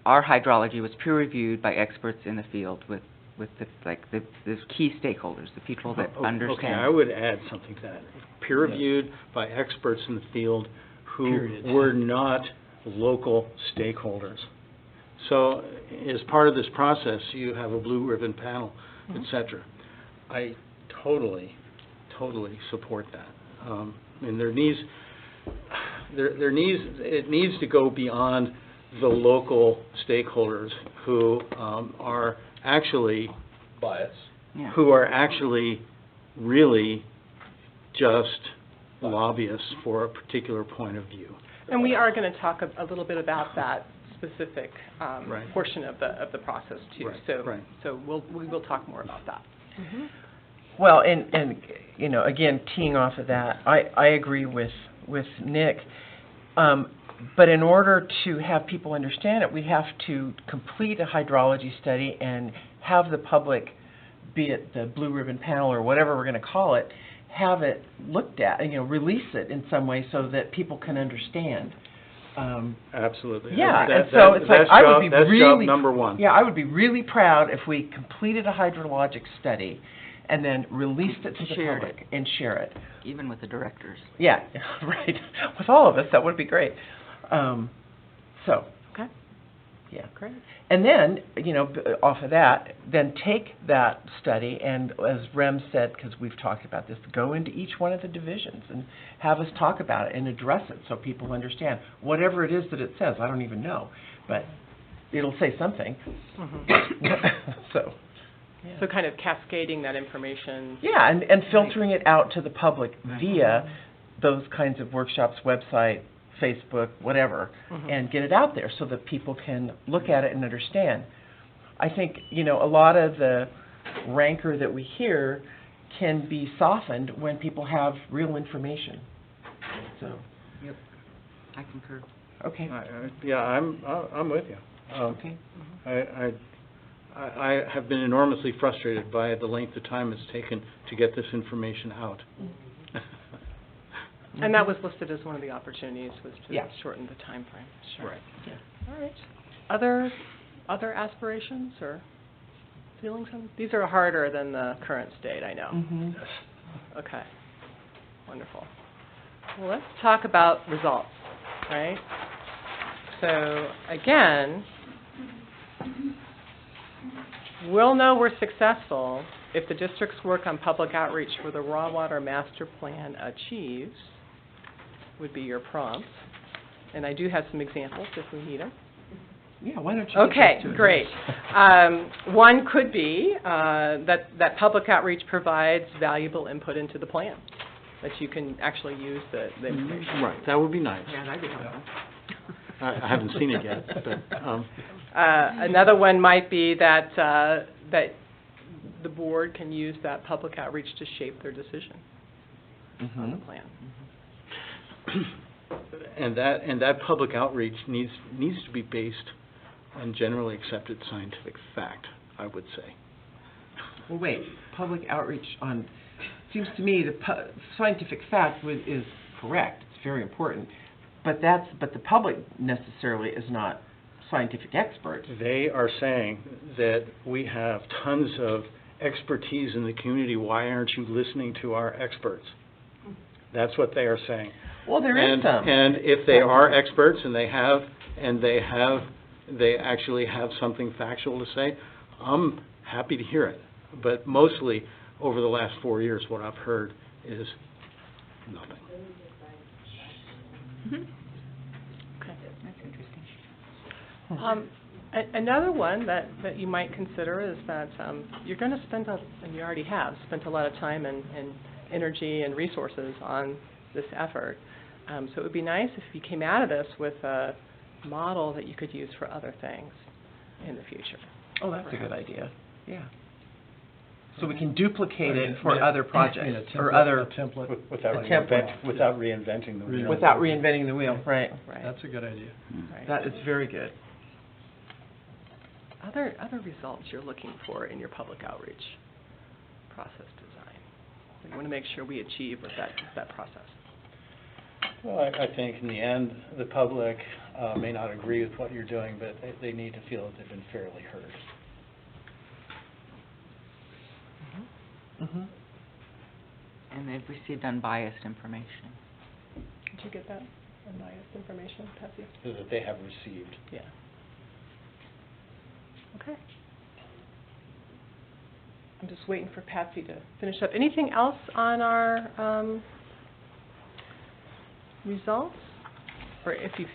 our hydrology was peer reviewed by experts in the field with the key stakeholders, the people that understand. Okay, I would add something to that. Peer reviewed by experts in the field who were not local stakeholders. So as part of this process, you have a blue ribbon panel, et cetera. I totally support that. And it needs to go beyond the local stakeholders who are actually Bias. Yeah. who are actually really just lobbyists for a particular point of view. And we are going to talk a little bit about that specific Right. portion of the process too. Right, So right. so we will talk more about that. Well, and you know, again, teeing off of that, I agree with Nick. But in order to have people understand it, we have to complete a hydrology study and have the public, be it the blue ribbon panel or whatever we're going to call it, have it looked at, you know, release it in some way so that people can understand. Absolutely. Yeah, That- and so it's like, that's I job- would be that's really... job number one. Yeah, I would be really proud if we completed a hydrologic study and then released it to the Shared public and share it. Even with the directors. Yeah, right. With all of us, that would be great. So, Okay. yeah. Great. And then, you know, off of that, then take that study and, as Rem said, because we've talked about this, go into each one of the divisions and have us talk about it and address it so people understand. Whatever it is that it says, I don't even know, but it'll say something. So, yeah. So kind of cascading that information. Yeah, and filtering it out to the public via those kinds of workshops, website, Facebook, whatever, and get it out there so that people can look at it and understand. I think, you know, a lot of the rancor that we hear can be softened when people have real information. So, Yep. I concur. okay. Yeah, I'm with you. Okay. I have been enormously frustrated by the length of time it's taken to get this information out. And that was listed as one of the opportunities, was to Yeah. shorten the time frame. Sure. Right. All right. Other aspirations or feelings on? These are harder than the current state, I know. Mm-hmm. Okay. Wonderful. Well, let's talk about results, right? So, again, we'll know we're successful if the district's work on public outreach for the raw water master plan achieves, would be your prompts. And I do have some examples if we need them. Yeah, why don't you Okay, get to it? great. One could be that public outreach provides valuable input into the plan, that you can actually use the information. Right, that would be nice. Yeah, that'd be helpful. I haven't seen it yet, but, Another one might be that the board can use that public outreach to shape their decision on the plan. and that public outreach needs to be based on generally accepted scientific fact, I would say. Well, wait, public outreach on, seems to me the scientific fact is correct, it's very important, but the public necessarily is not scientific experts. They are saying that we have tons of expertise in the community, why aren't you listening to our experts? That's what they are saying. Well, there is some. And if they are experts and they actually have something factual to say, I'm happy to hear it. But mostly, over the last 4 years, what I've heard is nothing. That's interesting. Another one that you might consider is that you're going to spend, and you already have, spent a lot of time and energy and resources on this effort. So it would be nice if you came out of this with a model that you could use for other things in the future. Oh, that's a good idea, yeah. So we can duplicate it for other projects, or other, template. Without reinventing the wheel. without reinventing the wheel, right. Right. That's a good idea. Right. That is very good. other results you're looking for in your public outreach process design? We want to make sure we achieve with that process. Well, I think in the end, the public may not agree with what you're doing, but they need to feel that they've been fairly heard. Mm-hmm. And they've received unbiased information. Did you get that? Unbiased information, Patsy? So that they have received. Yeah. Okay. I'm just waiting for Patsy to finish up. Anything else on our results? Or if you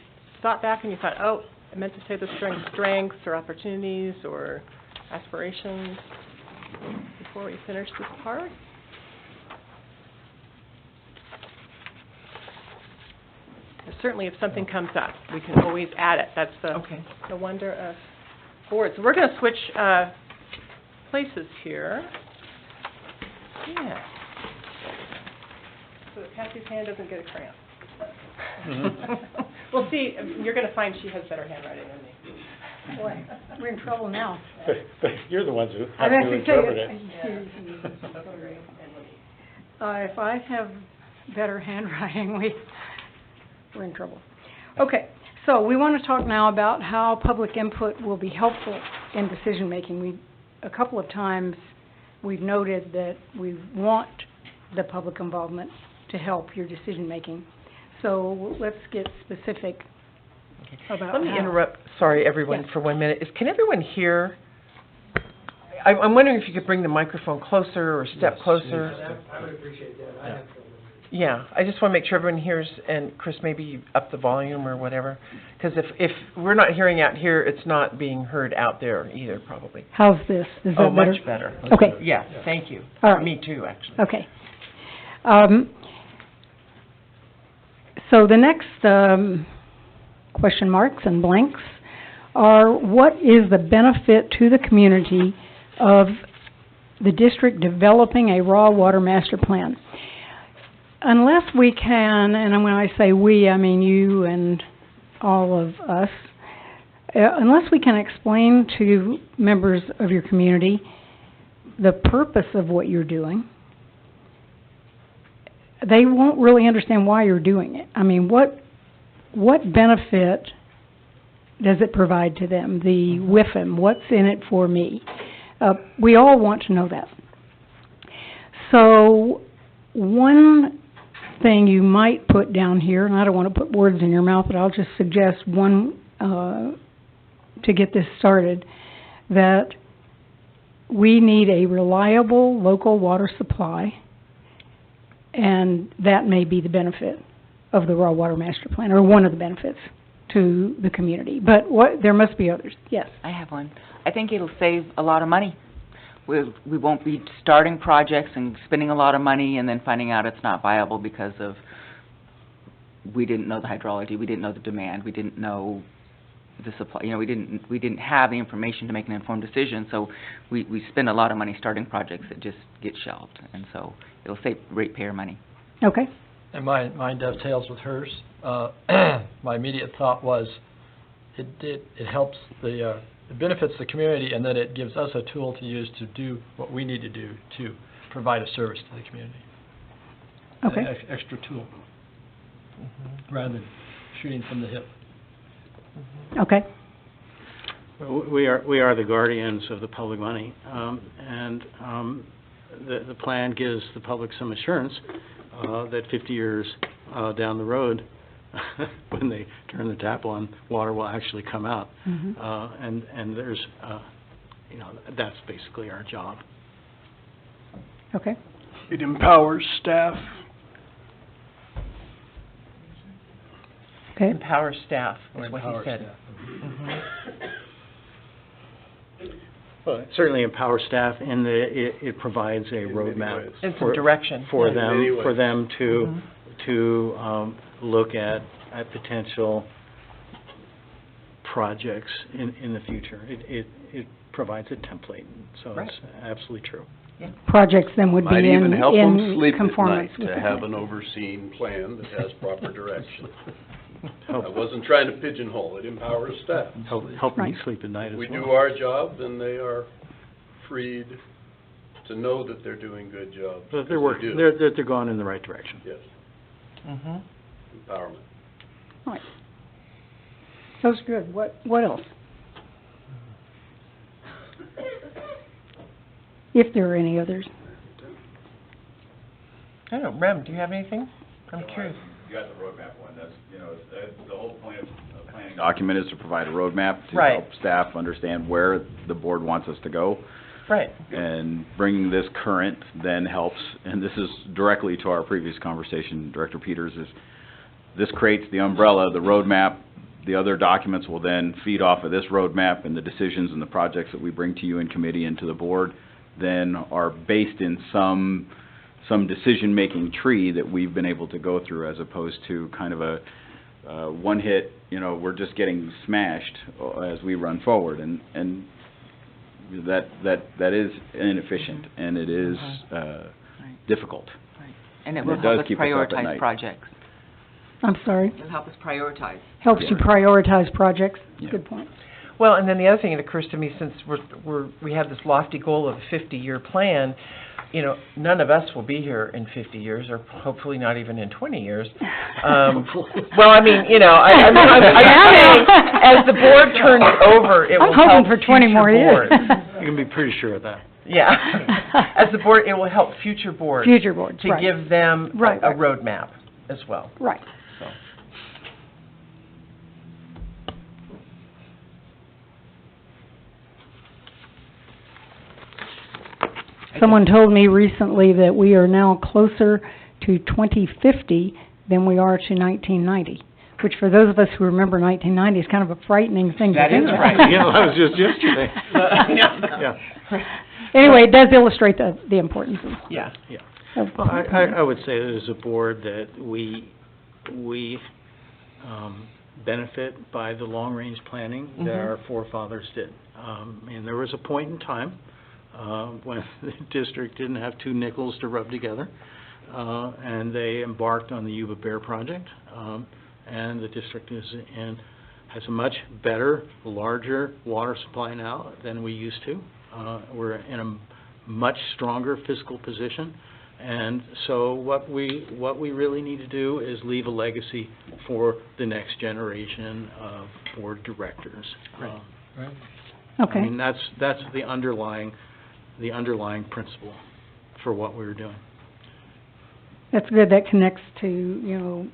thought back and you thought, oh, I meant to say the strengths or opportunities or aspirations before we finish this part? Certainly, if something comes up, we can always add it. That's the wonder of boards. We're going to switch places here. Yeah. So that Patsy's hand doesn't get a cramp. We'll see. You're going to find she has better handwriting than me. Boy, we're in trouble now. But you're the ones who I have have to to tell interpret you, it. if I have better handwriting, we're in trouble. Okay, so we want to talk now about how public input will be helpful in decision-making. A couple of times, we've noted that we want the public involvement to help your decision-making. So let's get specific about Let me how. interrupt, sorry, everyone, Yes. for 1 minute. Can everyone hear? I'm wondering if you could bring the microphone closer or step closer. I would appreciate that. I have trouble. Yeah, I just want to make sure everyone hears, and Chris, maybe you up the volume or whatever. Because if we're not hearing out here, it's not being heard out there either, probably. How's this? Is that Oh, better? much better. Okay. Yeah, thank you. All right. Me too, actually. Okay. So the next question marks and blanks are, what is the benefit to the community of the district developing a raw water master plan? Unless we can, and when I say we, I mean you and all of us, unless we can explain to members of your community the purpose of what you're doing, they won't really understand why you're doing it. I mean, what benefit does it provide to them? The WIFM, what's in it for me? We all want to know that. So one thing you might put down here, and I don't want to put words in your mouth, but I'll just suggest one to get this started, that we need a reliable local water supply, and that may be the benefit of the raw water master plan, or one of the benefits to the community. But there must be others. Yes. I have one. I think it'll save a lot of money. We won't be starting projects and spending a lot of money and then finding out it's not viable because of we didn't know the hydrology, we didn't know the demand, we didn't know the supply. You know, we didn't have the information to make an informed decision. So we spend a lot of money starting projects that just get shelved, and so it'll save ratepayer money. Okay. And mine dovetails with hers. My immediate thought was, it helps it benefits the community, and that it gives us a tool to use to do what we need to do to provide a service to the community. Okay. An extra tool, rather than shooting from the hip. Okay. We are the guardians of the public money, and the plan gives the public some assurance that 50 years down the road, when they turn the tap on, water will actually come out. And there's, that's basically our job. Okay. It empowers staff. Okay. Empower staff, is what he Empower said. staff. Well, it certainly empowers staff in that it provides a roadmap And some direction. for Yeah. them to look at potential projects in the future. It provides a template, so Right. it's absolutely true. Projects then would be Might even help them in sleep at conformance night with to the have plan. an overseen plan that has proper direction. I wasn't trying to pigeonhole, it empowers staff. Help me Right. sleep at night as We well. do our job, then they are freed to know that they're doing good jobs. But they're 'cause working, they do. they're going in the right direction. Yes, Mm-hmm. empowerment. Right. That's good. What else? If there are any others. I don't know, Rem, do you have anything? I'm curious. You got the roadmap one, that's, the whole point of a planning document is to provide a roadmap to Right. help staff understand where the board wants us to go. Right. And bringing this current then helps, and this is directly to our previous conversation, Director Peters, is this creates the umbrella, the roadmap. The other documents will then feed off of this roadmap, and the decisions and the projects that we bring to you in committee and to the board then are based in some decision-making tree that we've been able to go through, as opposed to kind of a one hit, we're just getting smashed as we run forward, and that is inefficient, and it is difficult. Right. And it And will it help does us keep us up at prioritize night. projects. I'm sorry? It'll help us prioritize. Helps you Yeah. prioritize projects. Yeah. Good point. Well, and then the other thing that occurs to me, since we have this lofty goal of a 50-year plan, none of us will be here in 50 years, or hopefully not even in 20 years. Well, I mean, I'm saying, as the board turns over, it will I'm hoping help for 20 future more years. boards. You can be pretty sure of that. Yeah. As the board, it will help future boards. Future boards, To right. give them Right, a right. roadmap as well, Right. so. Someone told me recently that we are now closer to 2050 than we are to 1990, which for those of us who remember 1990 is kind of a frightening thing to That think is about. right. That was just yesterday. Yeah. Anyway, it does illustrate the importance Yeah. of Well, I would say that as a board that we benefit by the long-range planning that Mhm. our forefathers did. And there was a point in time when the district didn't have two nickels to rub together, and they embarked on the Yuba Bear project, and the district has a much better, larger water supply now than we used to. We're in a much stronger fiscal position, and so what we really need to do is leave a legacy for the next generation of board directors. Right. I Okay. mean, that's the underlying principle for what we were doing. That's good. That connects to,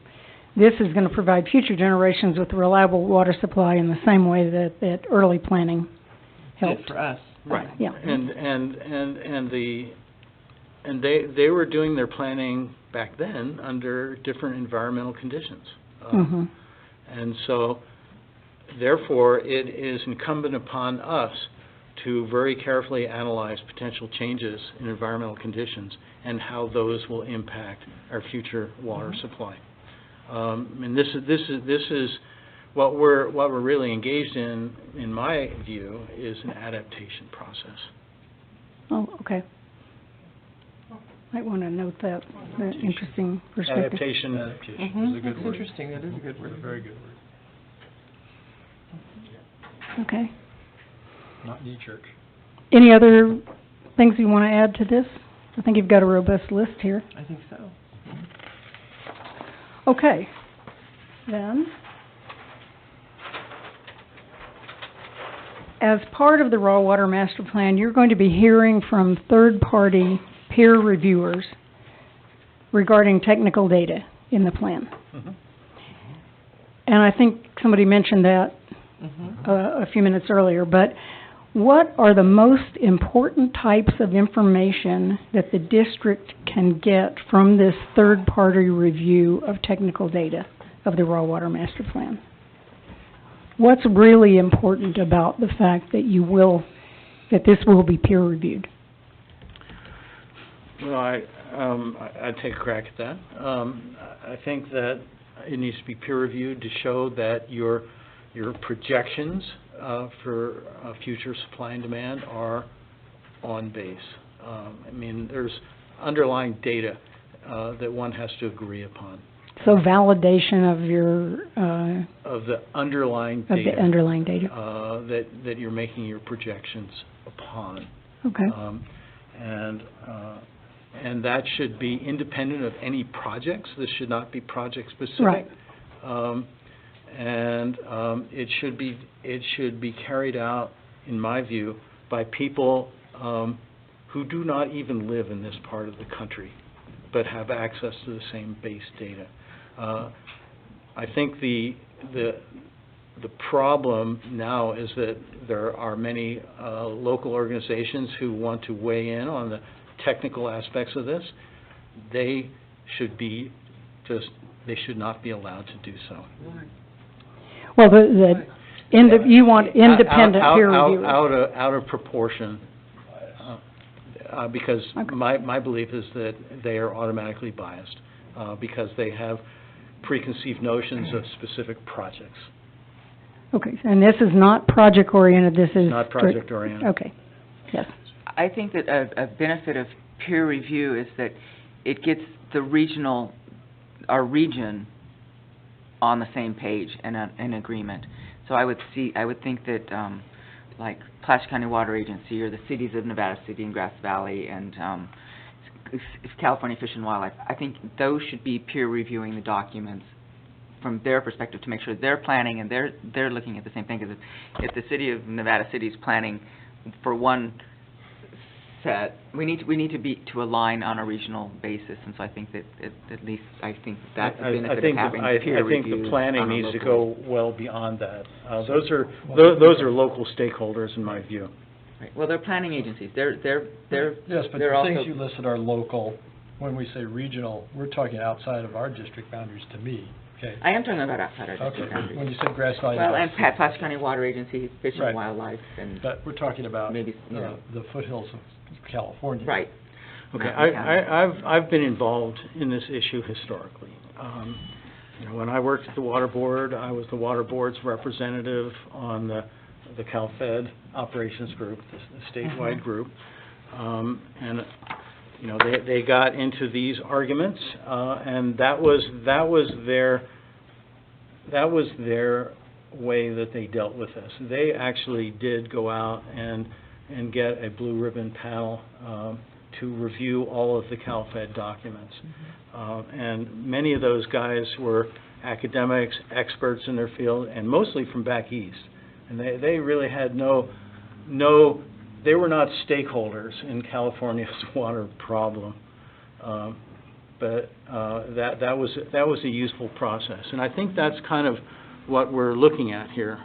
this is going to provide future generations with a reliable water supply in the same way that early planning Good helped. for us. Right. Yeah. And they were doing their planning back then under different environmental conditions. Mm-hmm. And so, therefore, it is incumbent upon us to very carefully analyze potential changes in environmental conditions and how those will impact our future water supply. And this is what we're really engaged in my view, is an adaptation process. Oh, okay. Might want to note that. Interesting perspective. Adaptation. Mhm. That's interesting, that is a good word. Very good word. Okay. Not knee-jerk. Any other things you want to add to this? I think you've got a robust list here. I think so. Okay. Then, as part of the Raw Water Master Plan, you're going to be hearing from third-party peer reviewers regarding technical data in the plan. Mhm. And I think somebody mentioned that Mhm. a few minutes earlier, but what are the most important types of information that the district can get from this third-party review of technical data of the Raw Water Master Plan? What's really important about the fact that this will be peer-reviewed? Well, I'd take a crack at that. I think that it needs to be peer-reviewed to show that your projections for future supply and demand are on base. I mean, there's underlying data that one has to agree upon. So validation of your, of the underlying of data. the underlying data. That you're making your projections upon. Okay. And that should be independent of any projects. This should not be project specific. Right. It should be carried out, in my view, by people who do not even live in this part of the country, but have access to the same base data. I think the problem now is that there are many local organizations who want to weigh in on the technical aspects of this. They should not be allowed to do so. Well, you want independent peer reviewers. Out of proportion, because Okay. my belief is that they are automatically biased, because they have preconceived notions of specific projects. Okay, and this is not project-oriented, this is... Not project-oriented. Okay, yes. I think that a benefit of peer review is that it gets our region on the same page and in agreement. So I would think that like Placer County Water Agency or the cities of Nevada City and Grass Valley and California Fish and Wildlife, I think those should be peer reviewing the documents from their perspective to make sure they're planning and they're looking at the same thing. Because if the city of Nevada City is planning for one set, we need to align on a regional basis, and so I think that at least that's the benefit of having peer reviews. I think the planning needs to go well beyond that. Those are local stakeholders in my view. Right. Well, they're planning agencies. They're Yes, but they're the also things you listed are local. When we say regional, we're talking outside of our district boundaries to me, okay? I am talking about outside our district Okay, boundaries. when you said Grass Valley... Well, and Placer County Water Agency, Fish Right. and Wildlife, and But we're talking about maybe, the foothills of California. right. Okay, Mountain County. I've been involved in this issue historically. When I worked at the Water Board, I was the Water Board's representative on the CalFed Operations Group, the statewide group. They got into these arguments, and that was their way that they dealt with this. They actually did go out and get a blue ribbon panel to review all of the CalFed documents. And many of those guys were academics, experts in their field, and mostly from back east. And they really had they were not stakeholders in California's water problem. But that was a useful process. And I think that's kind of what we're looking at here.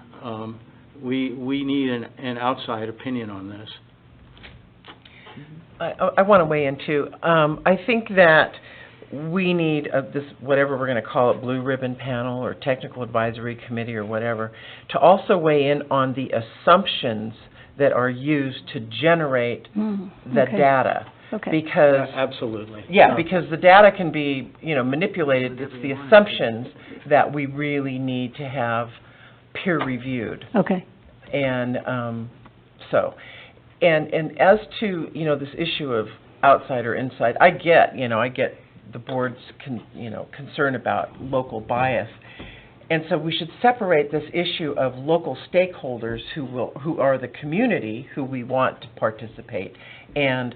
We need an outside opinion on this. I want to weigh in too. I think that we need this, whatever we're going to call it, blue ribbon panel or technical advisory committee or whatever, to also weigh in on the assumptions that are used to generate the data. Okay. Because absolutely. Yeah, because the data can be, manipulated. It's the assumptions that we really need to have peer reviewed. Okay. And and as to, this issue of outside or inside, I get the board's concern about local bias. And so we should separate this issue of local stakeholders who are the community who we want to participate, and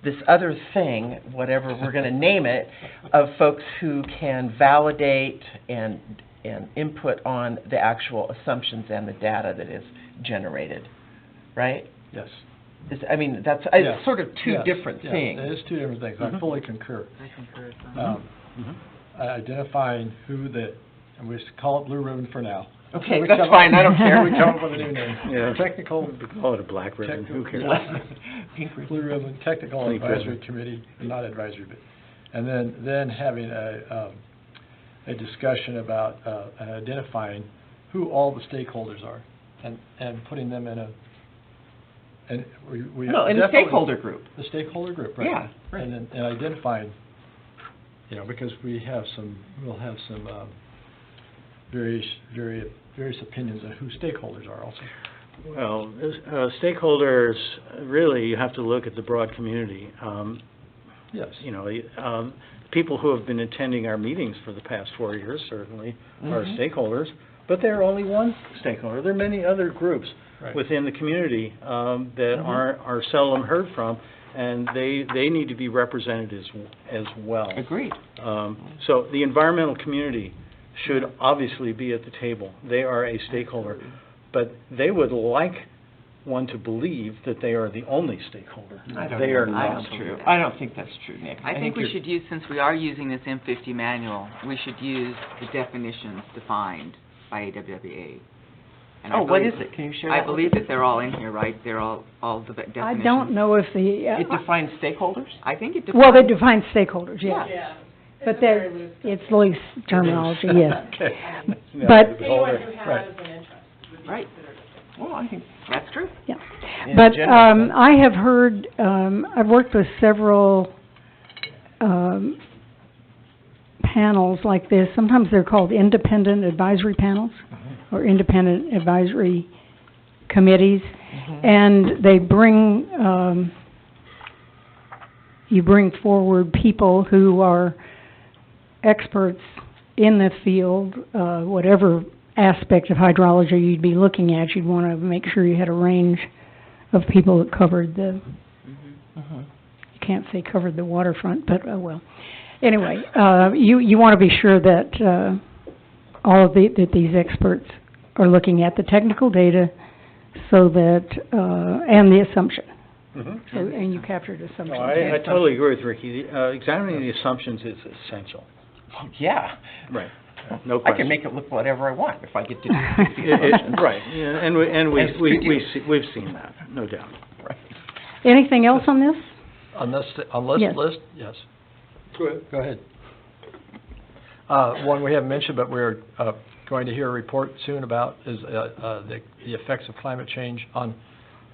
this other thing, whatever we're going to name it, of folks who can validate and input on the actual assumptions and the data that is generated, right? Yes. That's Yes. it's sort of two Yes. different Yeah, things. it is two different things. I fully concur. I concur as well. Identifying and we just call it blue ribbon for now. Okay, that's fine. I don't care. We come up with a new name. Yeah. Technical. We call it a black ribbon. Who cares? Blue ribbon, technical Pink advisory ribbon. committee, not advisory, but, and then having a discussion about identifying who all the stakeholders are, and putting them in in the stakeholder group. The stakeholder group, right? Yeah, right. And identifying, because we'll have some various opinions on who stakeholders are also. Well, stakeholders, really, you have to look at the broad community. Yes. people who have been attending our meetings for the past 4 years certainly are Mhm. stakeholders, but they're only one stakeholder. There are many other groups Right. within the community that Mhm. are seldom heard from, and they need to be represented as well. Agreed. So the environmental community should obviously be at the table. They are a stakeholder, but they would like one to believe that they are the only stakeholder. I don't They know are if not. that's true. I don't think that's true, Nick. I think we you're- should use, since we are using this M50 manual, we should use the definitions defined by AWWA. And I Oh, what believe- is it? Can you share I that with believe us? that they're all in here, right? They're all the definitions. I don't know if the, It defines stakeholders? I think it well, they defines. define stakeholders, yes. Yeah. But they're, it's loose terminology, yes. Okay. But- Anyone who has Right. an interest would be Right. considered a Well, I think That's true. Yeah. in But, general, I have heard, I've worked with several, panels like this. Sometimes they're called independent advisory panels or independent advisory committees. And they bring, you bring forward people who are experts in the field, whatever aspect of hydrology you'd be looking at, you'd want to make sure you had a range of people that covered the, you can't say covered the waterfront, but, well. Anyway, you want to be sure that, all of that these experts are looking at the technical data so that, and the assumption. Mhm. So, and you captured assumptions. No, I totally agree with Ricky. Examining the assumptions is essential. yeah. Right. No I question. can make it look whatever I want if I get to do the assumptions. Right, yeah, and As we do. we've seen that, no doubt. Right. Anything else on this? On this Yes. list, yes. Go ahead. Go ahead. One we haven't mentioned, but we're going to hear a report soon about is the effects of climate change on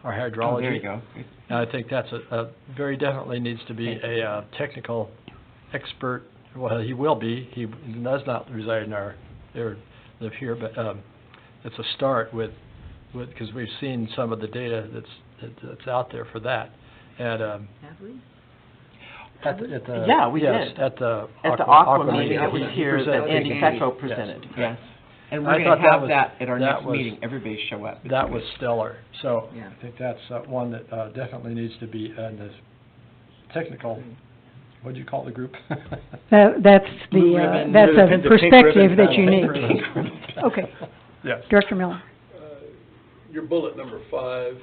our hydrology. Oh, there you go. And I think that's very definitely needs to be a technical expert. Well, he will be. He does not reside in live here, but it's a start with because we've seen some of the data that's out there for that. And Have we? at the Yeah, we yes, did. at the At the Aqua Aqua meeting that was he here, that presented. Andy Andy. Petro presented, yes. And I we're going thought to that have was- that at our that next was- meeting. Everybody show up. That was stellar. So Yeah. I think that's one that definitely needs to be in this technical, what do you call the group? That's Blue the, ribbon. that's The a pink perspective ribbon that you panel. need. Pink ribbon. Okay, Yes. Director Miller. Your bullet number 5,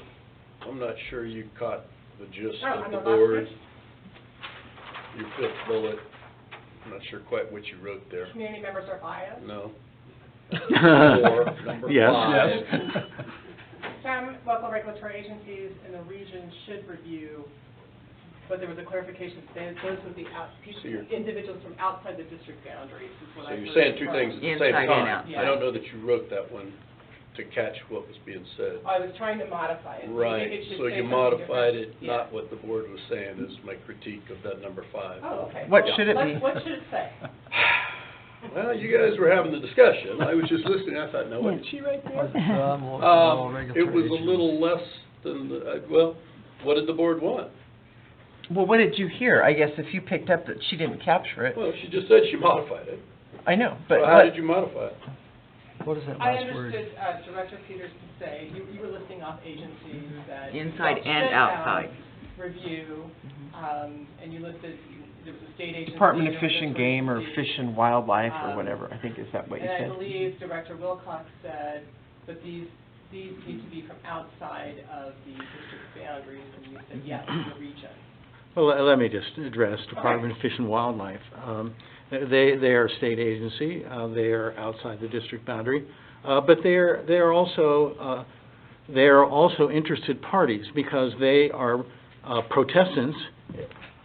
I'm not sure you caught the gist Oh, of on the the last board. page? Your 5th bullet, I'm not sure quite what you wrote there. Community members are biased. No. Number Yes. 5. Some local regulatory agencies in the region should review, but there was a clarification, those would be So you're- individuals from outside the district boundaries, is what So I you're heard saying two from- things at the same Inside and time. outside. I don't know that you wrote that one to catch what was being said. I was trying to modify it. I think Right, it should so say you something modified different. it, not what the board was saying, is my critique of that number 5. Oh, okay. What Well, should it be? What should it say? Well, you guys were having the discussion, I was just listening, I thought, now, what did she write there? It was a little less than, well, what did the board want? Well, what did you hear? I guess if you picked up that she didn't capture it. Well, she just said she modified it. I know, but So how did you modify it? What is that I last word? understood Director Peters to say, you were listing off agencies that. Inside should and have outside. Review, and you listed, there was a state agency. Department of there Fish was a and Game or agency, Fish and Wildlife or Um, whatever, I think is that what you And I said? believe Director Wilcox said, but these need to be from outside of the district boundaries, and you said, yes, the region. Well, let me just address Department of Fish and Wildlife. They are a state agency, they are outside the district boundary, but they are also interested parties because they are protestants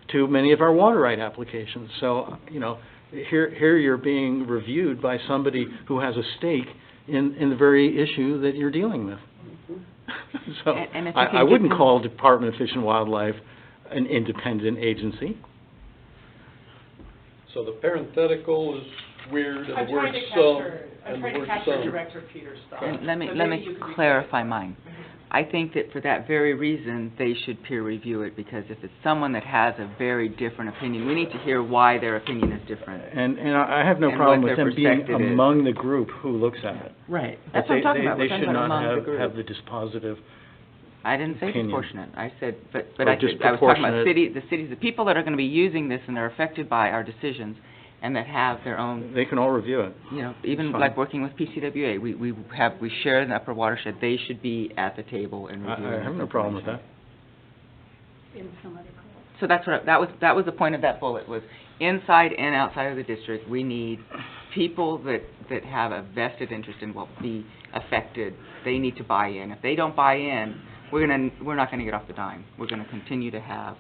to many of our water right applications. So, you know, here you're being reviewed by somebody who has a stake in the very issue that you're dealing with. So And if you can I wouldn't get- call Department of Fish and Wildlife an independent agency. So the parenthetical is weird, and I'm the word trying to some, capture, I'm and the trying to word capture some. Director Peters' thoughts. And let So me maybe you could clarify rephrase. mine. I think that for that very reason, they should peer review it, because if it's someone that has a very different opinion, we need to hear why their opinion is different. And I have no And problem what with their them being perspective is. among the group who looks at it. Right. But That's what I'm talking about. We're They talking should about not among the group. have the dispositive. I didn't say opinion. disproportionate. I said, but Or I was talking about disproportionate. the cities, the people that are gonna be using this and are affected by our decisions, and that have their own, They can all review it. you know, even Fine. like working with PCWA, we share in the upper watershed, they should be at the table and reviewing I have this no problem with that. information. So that's what, that was the point of that bullet, was inside and outside of the district, we need people that have a vested interest in what will be affected. They need to buy in. If they don't buy in, we're not gonna get off the dime. We're gonna continue to have,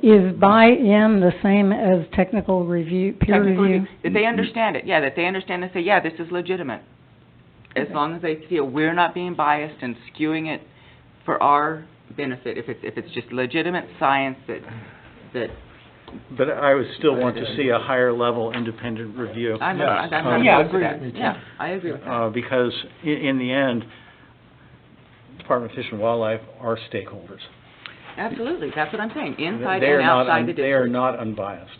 Is buy-in the same as technical review, peer technical review? that they understand it, yeah, that they understand and say, yeah, this is legitimate. As long as they feel we're not being biased and skewing it for our benefit, if it's just legitimate science that But I would still want to see a higher level independent review. I'm Yes. not Yeah, opposed to agree. that. Me too. Yeah, I agree with that. Because in the end, Department of Fish and Wildlife are stakeholders. Absolutely, that's what I'm saying, inside They are and not outside the district. They are not unbiased.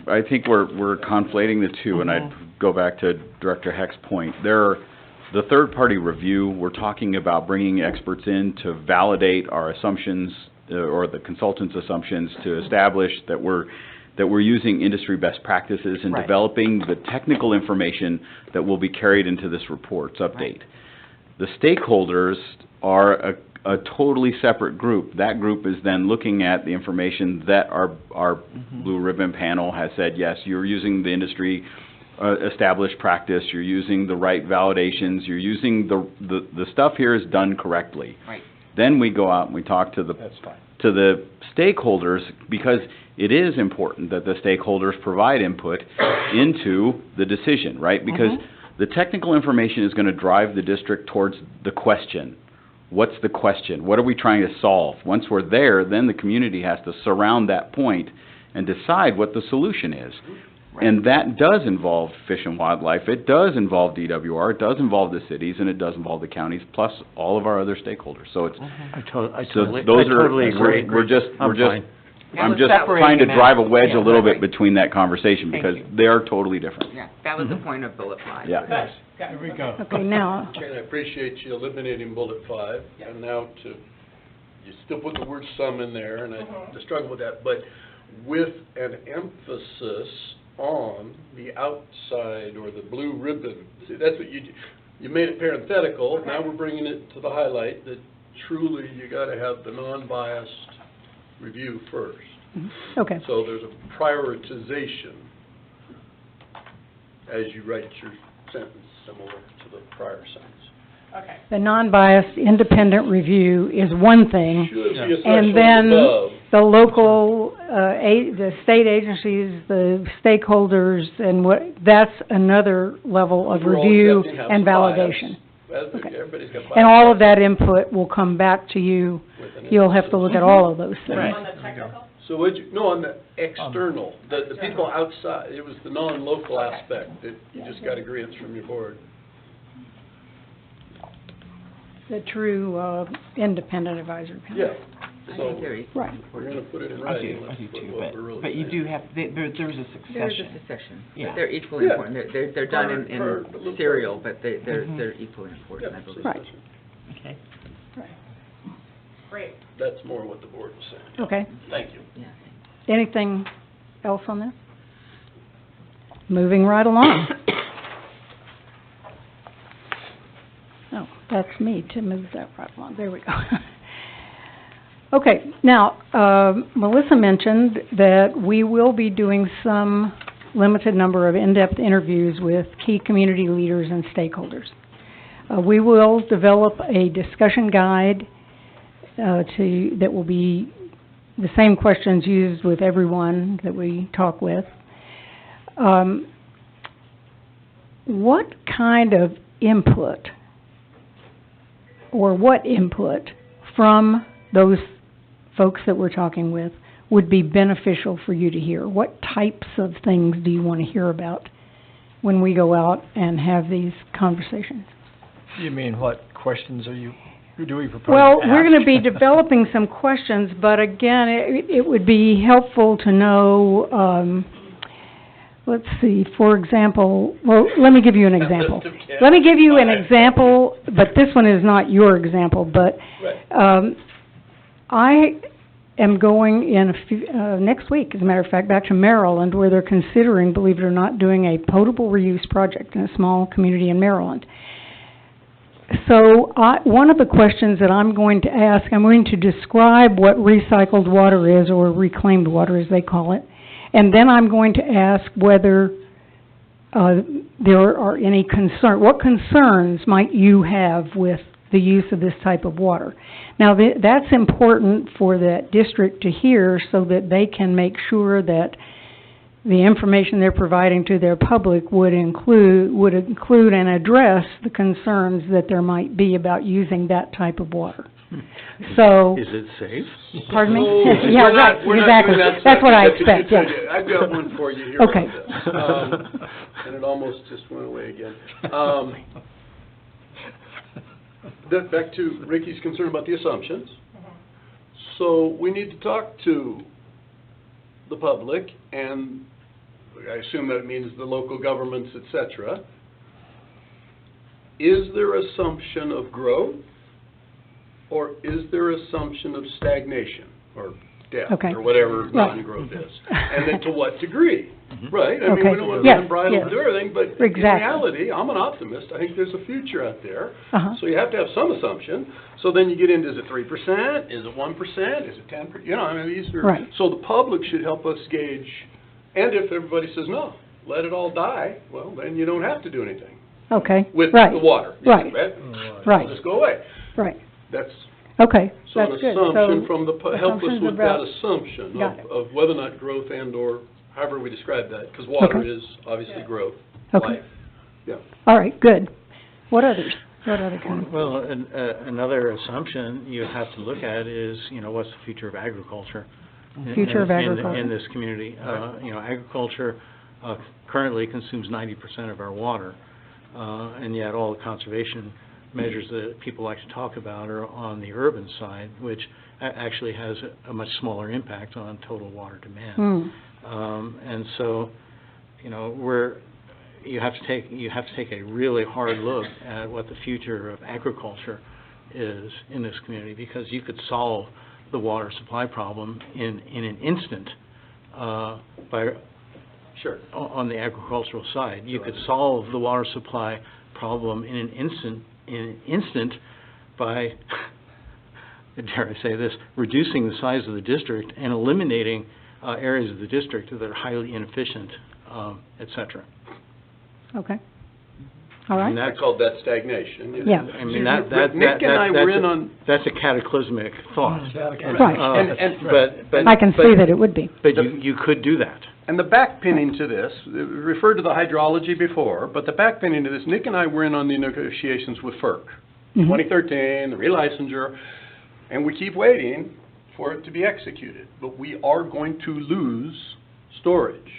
I think we're conflating the two, and I'd go back to Director Heck's point. The third-party review, we're talking about bringing experts in to validate our assumptions, or the consultant's assumptions, to establish that we're using industry best practices in Right. developing the technical information that will be carried into this report's update. The stakeholders are a totally separate group. That group is then looking at the information that our Blue Ribbon panel has said, yes, you're using the industry established practice, you're using the right validations, you're using the stuff here is done correctly. Right. Then we go out and we talk to That's fine. the stakeholders, because it is important that the stakeholders provide input into the decision, right? Because the technical information is going to drive the district towards the question. What's the question? What are we trying to solve? Once we're there, then the community has to surround that point and decide what the solution is. And that does involve Fish and Wildlife, it does involve DWR, it does involve the cities, and it does involve the counties, plus all of our other stakeholders. So it's, I so totally agree. we're just, I'm fine. I'm was just separating trying to them drive a out. wedge Yeah, a little right. bit between that conversation, Thank because you. they are totally different. Yeah, that was the point of bullet 5. Yeah. There we go. Okay, now, And I appreciate you eliminating bullet 5, and now you still put the word some in there, and I struggle with that, but with an emphasis on the outside or the blue ribbon. See, that's what you made it parenthetical, now we're bringing it to the highlight that truly you gotta have the non-biased review first. okay. So there's a prioritization as you write your sentence similar to the prior sentence. Okay. The non-biased independent review is one thing, Should be a and threshold then above. the local, the state agencies, the stakeholders, and that's another level of We're all review accepting house and bias. validation. Okay. Everybody's got bias. And all of that input will come back to you. With an You'll have to look at all of those things. On the technical? So on the external, the people outside, it was the non-local aspect that you just got agreement from your board. The true, independent advisory panel. Yeah. I So think there is. Right. we're gonna put it in I writing. do Let's put too, what we're really but you saying. do have, there's a There's a succession. succession, Yeah. but they're equally Yeah. important. They're done Part- a little in serial, part. but they're Mhm. equally important, I Yeah, believe. Right. Okay. Great. That's more what the board was saying. Okay. Thank you. Yeah. Anything else on this? Moving right along. Oh, that's me to move that right along. There we go. Okay, now, Melissa mentioned that we will be doing some limited number of in-depth interviews with key community leaders and stakeholders. We will develop a discussion guide that will be the same questions used with everyone that we talk with. What kind of input, or what input from those folks that we're talking with would be beneficial for you to hear? What types of things do you want to hear about when we go out and have these conversations? You mean what questions do we propose Well, to we're ask? gonna be developing some questions, but again, it would be helpful to know, let's see, for example, well, let me give you an example. Let me give you an example, but this one is not your example, but, I am going in next week, as a matter of fact, back to Maryland, where they're considering, believe it or not, doing a potable reuse project in a small community in Maryland. So, one of the questions that I'm going to ask, I'm going to describe what recycled water is, or reclaimed water as they call it, and then I'm going to ask whether there are any what concerns might you have with the use of this type of water. Now, that's important for that district to hear so that they can make sure that the information they're providing to their public would include and address the concerns that there might be about using that type of water. So. Is it safe? Pardon me? Oh, Yeah, right, exactly. That's what I expect, yeah. I've got one for you here Okay. on this. And it almost just went away again. Back to Ricky's concern about the assumptions. So we need to talk to the public, and I assume that means the local governments, et cetera. Is there assumption of growth, or is there assumption of stagnation, or death, Okay. or whatever Right. non-growth is? And then to what degree, right? I mean, Okay. we don't want to Yes, run bridle yes. and do everything, but in Exactly. reality, I'm an optimist. I think there's a future out there. Uh-huh. So you have to have some assumption. So then you get into, is it 3%? Is it 1%? Is it 10%? You know, I mean, these are... Right. So the public should help us gauge, and if everybody says, no, let it all die, well, then you don't have to do anything Okay, with right, the water. right. It'll right, just go away. right. That's, Okay, so that's an good. assumption So, from the, help us assumptions with that about- assumption Got it. of whether or not growth and or however we describe that, because water Okay. is obviously growth, Okay. life. Yeah. All right, good. What others? What other kind of? Well, another assumption you have to look at is, what's the future of agriculture? Future of agriculture. In this community. Agriculture currently consumes 90% of our water, and yet all the conservation measures that people like to talk about are on the urban side, which actually has a much smaller impact on total water demand. And so, you have to take a really hard look at what the future of agriculture is in this community, because you could solve the water supply problem in an instant by Sure. on the agricultural side. You could solve the water supply problem in an instant by, dare I say this, reducing the size of the district and eliminating areas of the district that are highly inefficient, et cetera. Okay. All right. And I that's, called that stagnation. Yeah. I mean, that Nick and I were in on, that's a cataclysmic thought. Right. But I can see that it would be. But you could do that. and the backpinning to this, we referred to the hydrology before, but the backpinning to this, Nick and I were in on the negotiations with FERC. 2013, the relicensure, and we keep waiting for it to be executed. But we are going to lose storage.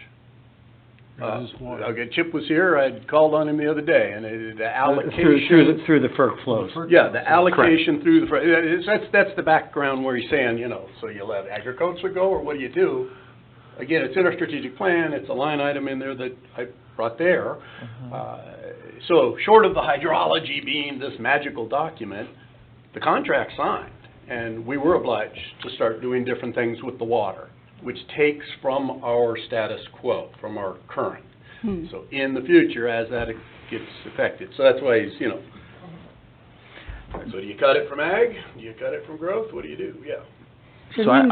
Okay, Chip was here, I called on him the other day, and the allocation... Through the FERC flows. Yeah, the allocation through the, that's the background where he's saying, so you let agriculture go, or what do you do? Again, it's in our strategic plan, it's a line item in there that I brought there. So short of the hydrology being this magical document, the contract's signed, and we were obliged to start doing different things with the water, which takes from our status quo, from our current. So in the future, as that gets affected. So that's why he's, So do you cut it from ag? Do you cut it from growth? What do you do? Yeah. Should So we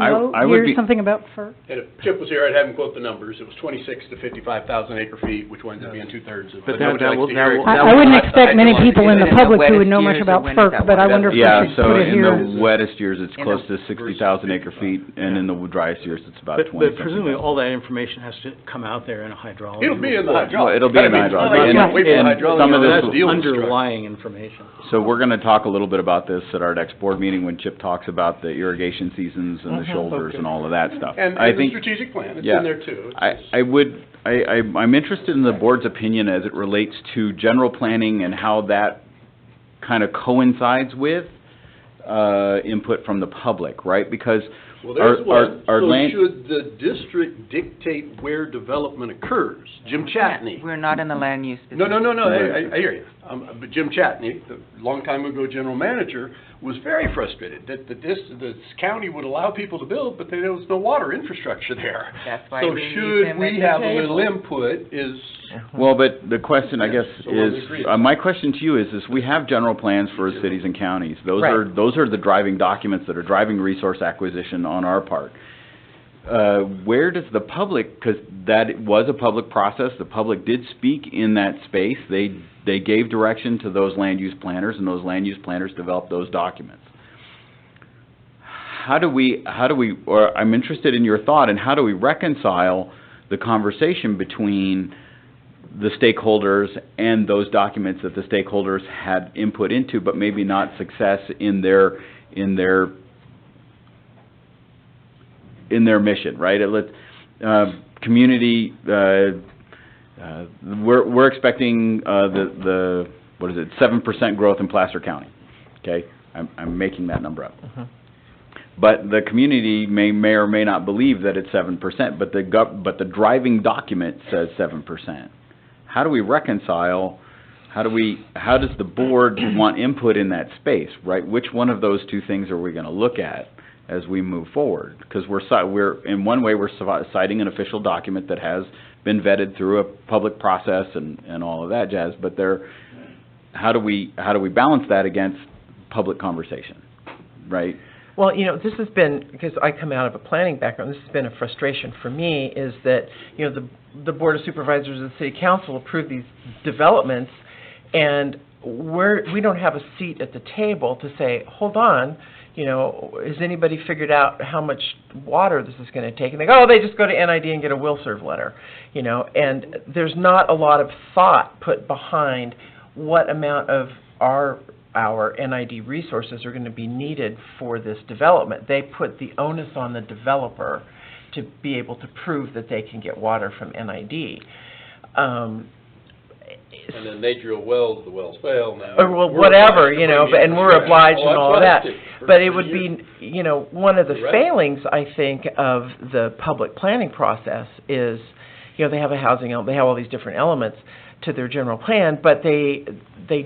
hear something about FERC? And if Chip was here, I'd have him quote the numbers. It was 26 to 55,000 acre feet, which winds up being 2/3 of. But nobody likes to hear it. I wouldn't expect many people in the public who would know much about FERC, but I wonder if we Yeah, should so put it in here. the wettest years, it's In close the- to 60,000 acre feet, and in the driest years, it's about 20. But presumably, all that information has to come out there in a hydrology. It'll be in the report. hydraulic. Well, it'll be in the I mean, hydraulic. I can't wait for the And hydraulic. some of this That's will- the deal struck. Underlying information. So we're gonna talk a little bit about this at our next board meeting when Chip talks about the irrigation seasons and the shoulders and all of that stuff. And I the think, strategic plan, it's yeah. in there too. I'm interested in the board's opinion as it relates to general planning and how that kind of coincides with, input from the public, right? Because Well, there's one. our So land- should the district dictate where development occurs? Jim Chatney. We're not in the land use business. No, I hear you. But Jim Chatney, the long time ago general manager, was very frustrated that the county would allow people to build, but there was no water infrastructure there. That's why So we need should them we at the have a table. little input is, Well, but the question, I guess, So we're is, agreed. my question to you is we have general plans for cities and counties. Those Right. are the driving documents that are driving resource acquisition on our part. Where does the public, because that was a public process, the public did speak in that space. They gave direction to those land use planners, and those land use planners developed those documents. How do we, or I'm interested in your thought, and how do we reconcile the conversation between the stakeholders and those documents that the stakeholders had input into, but maybe not success in their mission, right? Community, we're expecting the 7% growth in Placer County. Okay, I'm making that number up. But the community may or may not believe that it's 7%, but the driving document says 7%. How do we reconcile? How does the board want input in that space, right? Which one of those two things are we going to look at as we move forward? Because we're in one way we're citing an official document that has been vetted through a public process and all of that jazz. But how do we balance that against public conversation, right? Well, this has been, because I come out of a planning background, this has been a frustration for me, is that, the Board of Supervisors of the City Council approve these developments, and we don't have a seat at the table to say, hold on, has anybody figured out how much water this is going to take? And they go, they just go to NID and get a will serve letter, and there's not a lot of thought put behind what amount of our NID resources are going to be needed for this development. They put the onus on the developer to be able to prove that they can get water from NID. and then they drill wells, the wells fail now. Or well, We're whatever, obliged to bring in and we're scratch. obliged and that's all what of that. I did for But it would years. be, one of the You're right. failings, I think, of the public planning process is, they have a housing element, they have all these different elements to their general plan, but they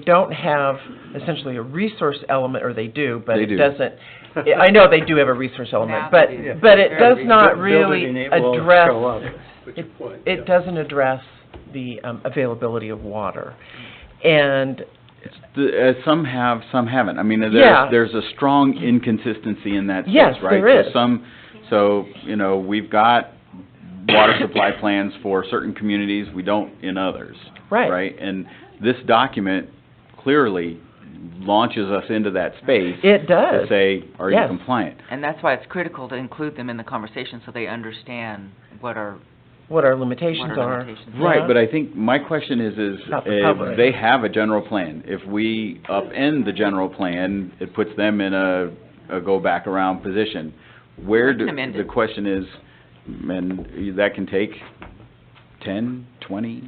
don't have essentially a resource element, or they do, but They it do. doesn't. I know they do have a resource element, Now but they do. but it does not Build it really and it will address. show up. But your point, It yeah. doesn't address the availability of water, and Some have, some haven't. I mean, Yeah. there's a strong inconsistency in that space, Yes, right? there is. So we've got water supply plans for certain communities, we don't in others. Right. Right? And this document clearly launches us into that space. It does. To say, are you Yes. compliant? And that's why it's critical to include them in the conversation so they understand what our limitations are. limitations Right, Yeah. but I think my question is Not the public. if they have a general plan, if we upend the general plan, it puts them in a go back around position. We can amend The it. question is, and that can take 10, 20,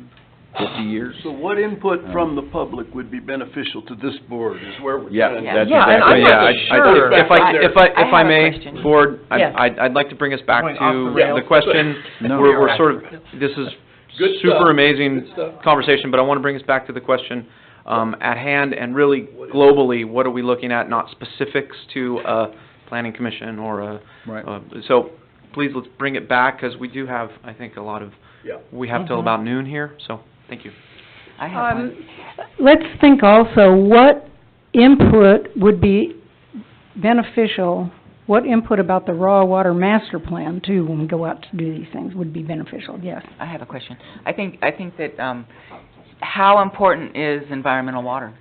50 years? So what input from the public would be beneficial to this board is where we're Yeah, trying to- that's Yeah, and exactly. I'm not sure. If I have a may, question. Board, Yes. I'd like to bring us back Going off to the rails. the question. No. We're sort of, this is Good super stuff. amazing Good stuff. conversation, but I want to bring us back to the question at hand, and really globally, what are we looking at, not specifics to a planning commission or a, Right. so please, let's bring it back, because we do have, I think, a lot of, Yeah. we have till Mhm. about noon here, so, thank you. I have one. Let's think also, what input would be beneficial, what input about the raw water master plan too, when we go out to do these things, would be beneficial, yes. I have a question. I think that, how important is environmental water?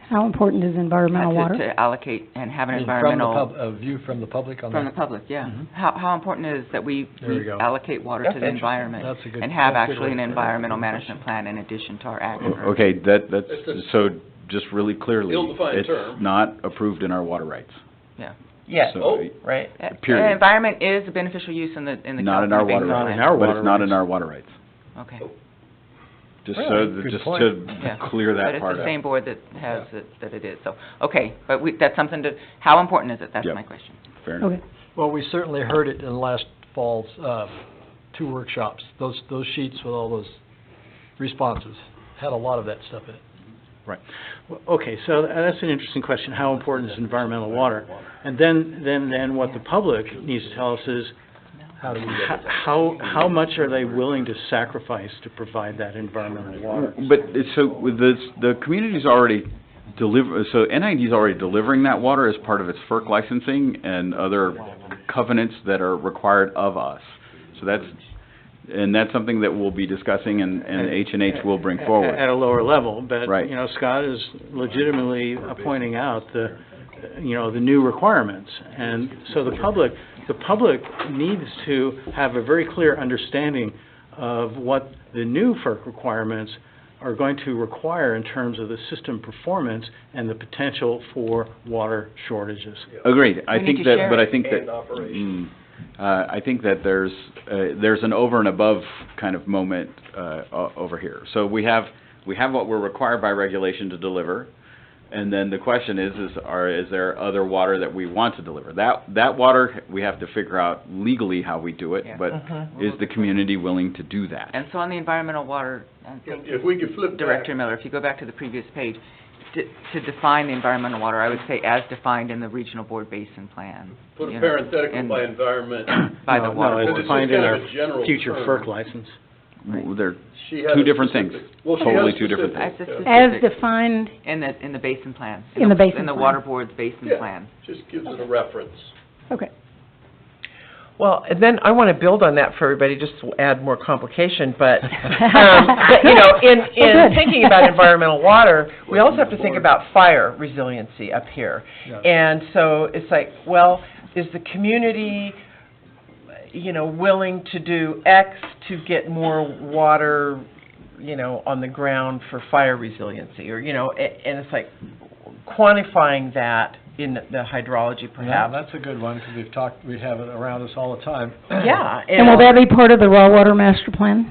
How important is environmental water? To allocate and have an I mean, environmental, a view from the public on from the that? public, yeah. Mhm. How important is that we There we go. allocate water That's to the interesting. environment? That's a good- And have that's a good actually an way to- environmental management plan in addition to our ag. Okay, It's that's, so just really clearly, Ill-defined term. it's not approved in our water rights. Yeah. Yes, So, right. Period. Environment is a beneficial use in the Not in our California water Basin rights. Plan. But it's not in our water rights. Okay. Just Really? Good just point. to Yeah. clear But that it's part the out. same board that has it, that it is, so, okay, but that's something to, how important is it? That's Yep. my question. Fair enough. Okay. Well, we certainly heard it in last fall's, 2 workshops. Those sheets with all those responses had a lot of that stuff in it. Right. Well, okay, so that's an interesting question. How important is environmental water? And then what the public needs to tell us is, How do we get it? how much are they willing to sacrifice to provide that environmental water? But, so, with the community's already so NID's already delivering that water as part of its FERC licensing and other covenants that are required of us. So that's something that we'll be discussing and H&H will bring forward. At a lower level, but, Right. Scott is legitimately pointing out the new requirements. And so the public needs to have a very clear understanding of what the new FERC requirements are going to require in terms of the system performance and the potential for water shortages. Agreed. I We think need to that, share but I it. think that, I think that there's an over and above kind of moment, over here. So we have what we're required by regulation to deliver, and then the question is there other water that we want to deliver? That water, we have to figure out legally how we do it, Yeah. but is the community willing to do that? And so on the environmental water, If we could flip back. Director Miller, if you go back to the previous page, to define the environmental water, I would say as defined in the regional board basin plan. Put a you know, parenthetical and by environment. By the No, water it's Because board. it's defined in kind our of a general future term. FERC license. Well, they're She had two a different things. specific- Well, she had Totally a two different specific, things. yeah. As Specific. defined, In the basin plan. In the basin In the plan. water board's basin Yeah. plan. Just gives it a reference. okay. Well, and then I want to build on that for everybody, just to add more complication, but, but, in good. thinking about environmental water, we also have to think about fire resiliency up here. Yeah. And so it's like, well, is the community, willing to do X to get more water, on the ground for fire resiliency? Or, and it's like quantifying that in the hydrology Yeah, perhaps. that's a good one, because we have it around us all the time. Yeah. And will that be part of the raw water master plan?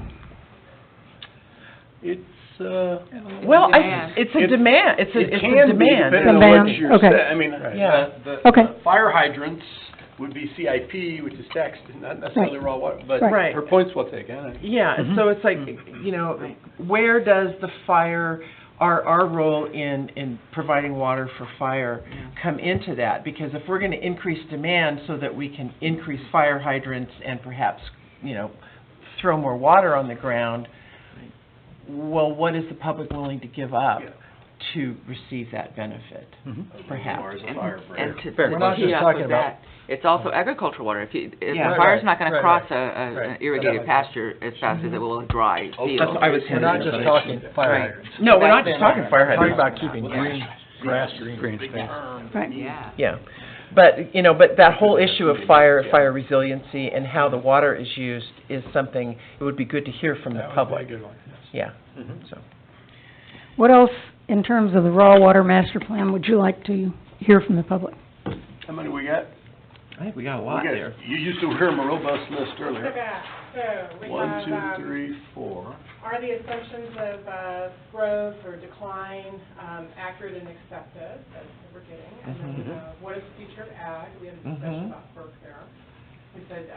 It's, Well, Demand. it's a demand, it's a it can be, demand. depending on what Demand, you're okay. saying. I mean, Yeah. Okay. the fire hydrants would be CIP, which is taxed, not necessarily raw water, but Right. her point's well taken. Yeah, and so it's like, where does the fire, our role in providing water for fire come into that? Because if we're gonna increase demand so that we can increase fire hydrants and perhaps, throw more water on the ground, well, what is the public willing to give up to receive that benefit, perhaps? And to We're not just tee up talking with about- that, it's also agricultural water. If Yeah. the fire's not Right, gonna right, cross an right. irrigated pasture as fast as it will a dry field. That's what I was We're not just talking fire Right. hydrants. No, we're not just talking fire We're talking hydrants. about keeping green, grass green. space. Right. Yeah. Yeah, but that whole issue of fire resiliency and how the water is used is something, it would be good to hear from the That would be a public. good one, yes. Yeah, so. What else, in terms of the raw water master plan, would you like to hear from the public? How many we got? I think we got a We lot got- there. You used to hear them a robust list earlier. So, we One, have, two, three, four. are the assumptions of growth or decline accurate and accepted? That's what we're getting. And then, what is the future of ag? We had a discussion about FERC there. We said,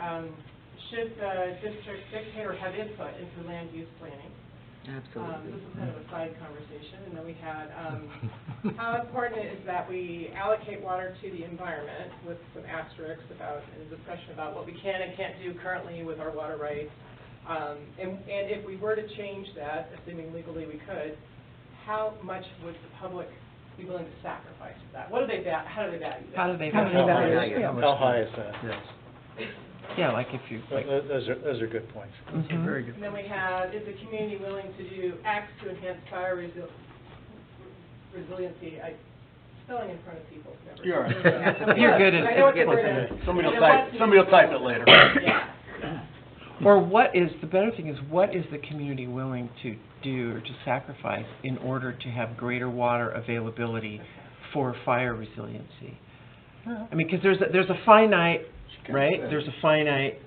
should the district dictate or have input into land use planning? Absolutely. This was kind of a side conversation. And then we had, how important it is that we allocate water to the environment with some asterisks about, and a discussion about what we can and can't do currently with our water rights. And if we were to change that, assuming legally we could, how much would the public be willing to sacrifice for that? What do they how do they value that? How do they How do they value it? Yeah. How high is that? Yes. Yeah, like if you, like, Those are good points. Very good. And then we have, is the community willing to do X to enhance fire resiliency? Spelling in front of people is never. You're all right. You're good at- I know what the good word at is. Somebody will And then type it later. Yeah. or the better thing is, what is the community willing to do or to sacrifice in order to have greater water availability for fire resiliency? I mean, because there's a finite, right? There's a finite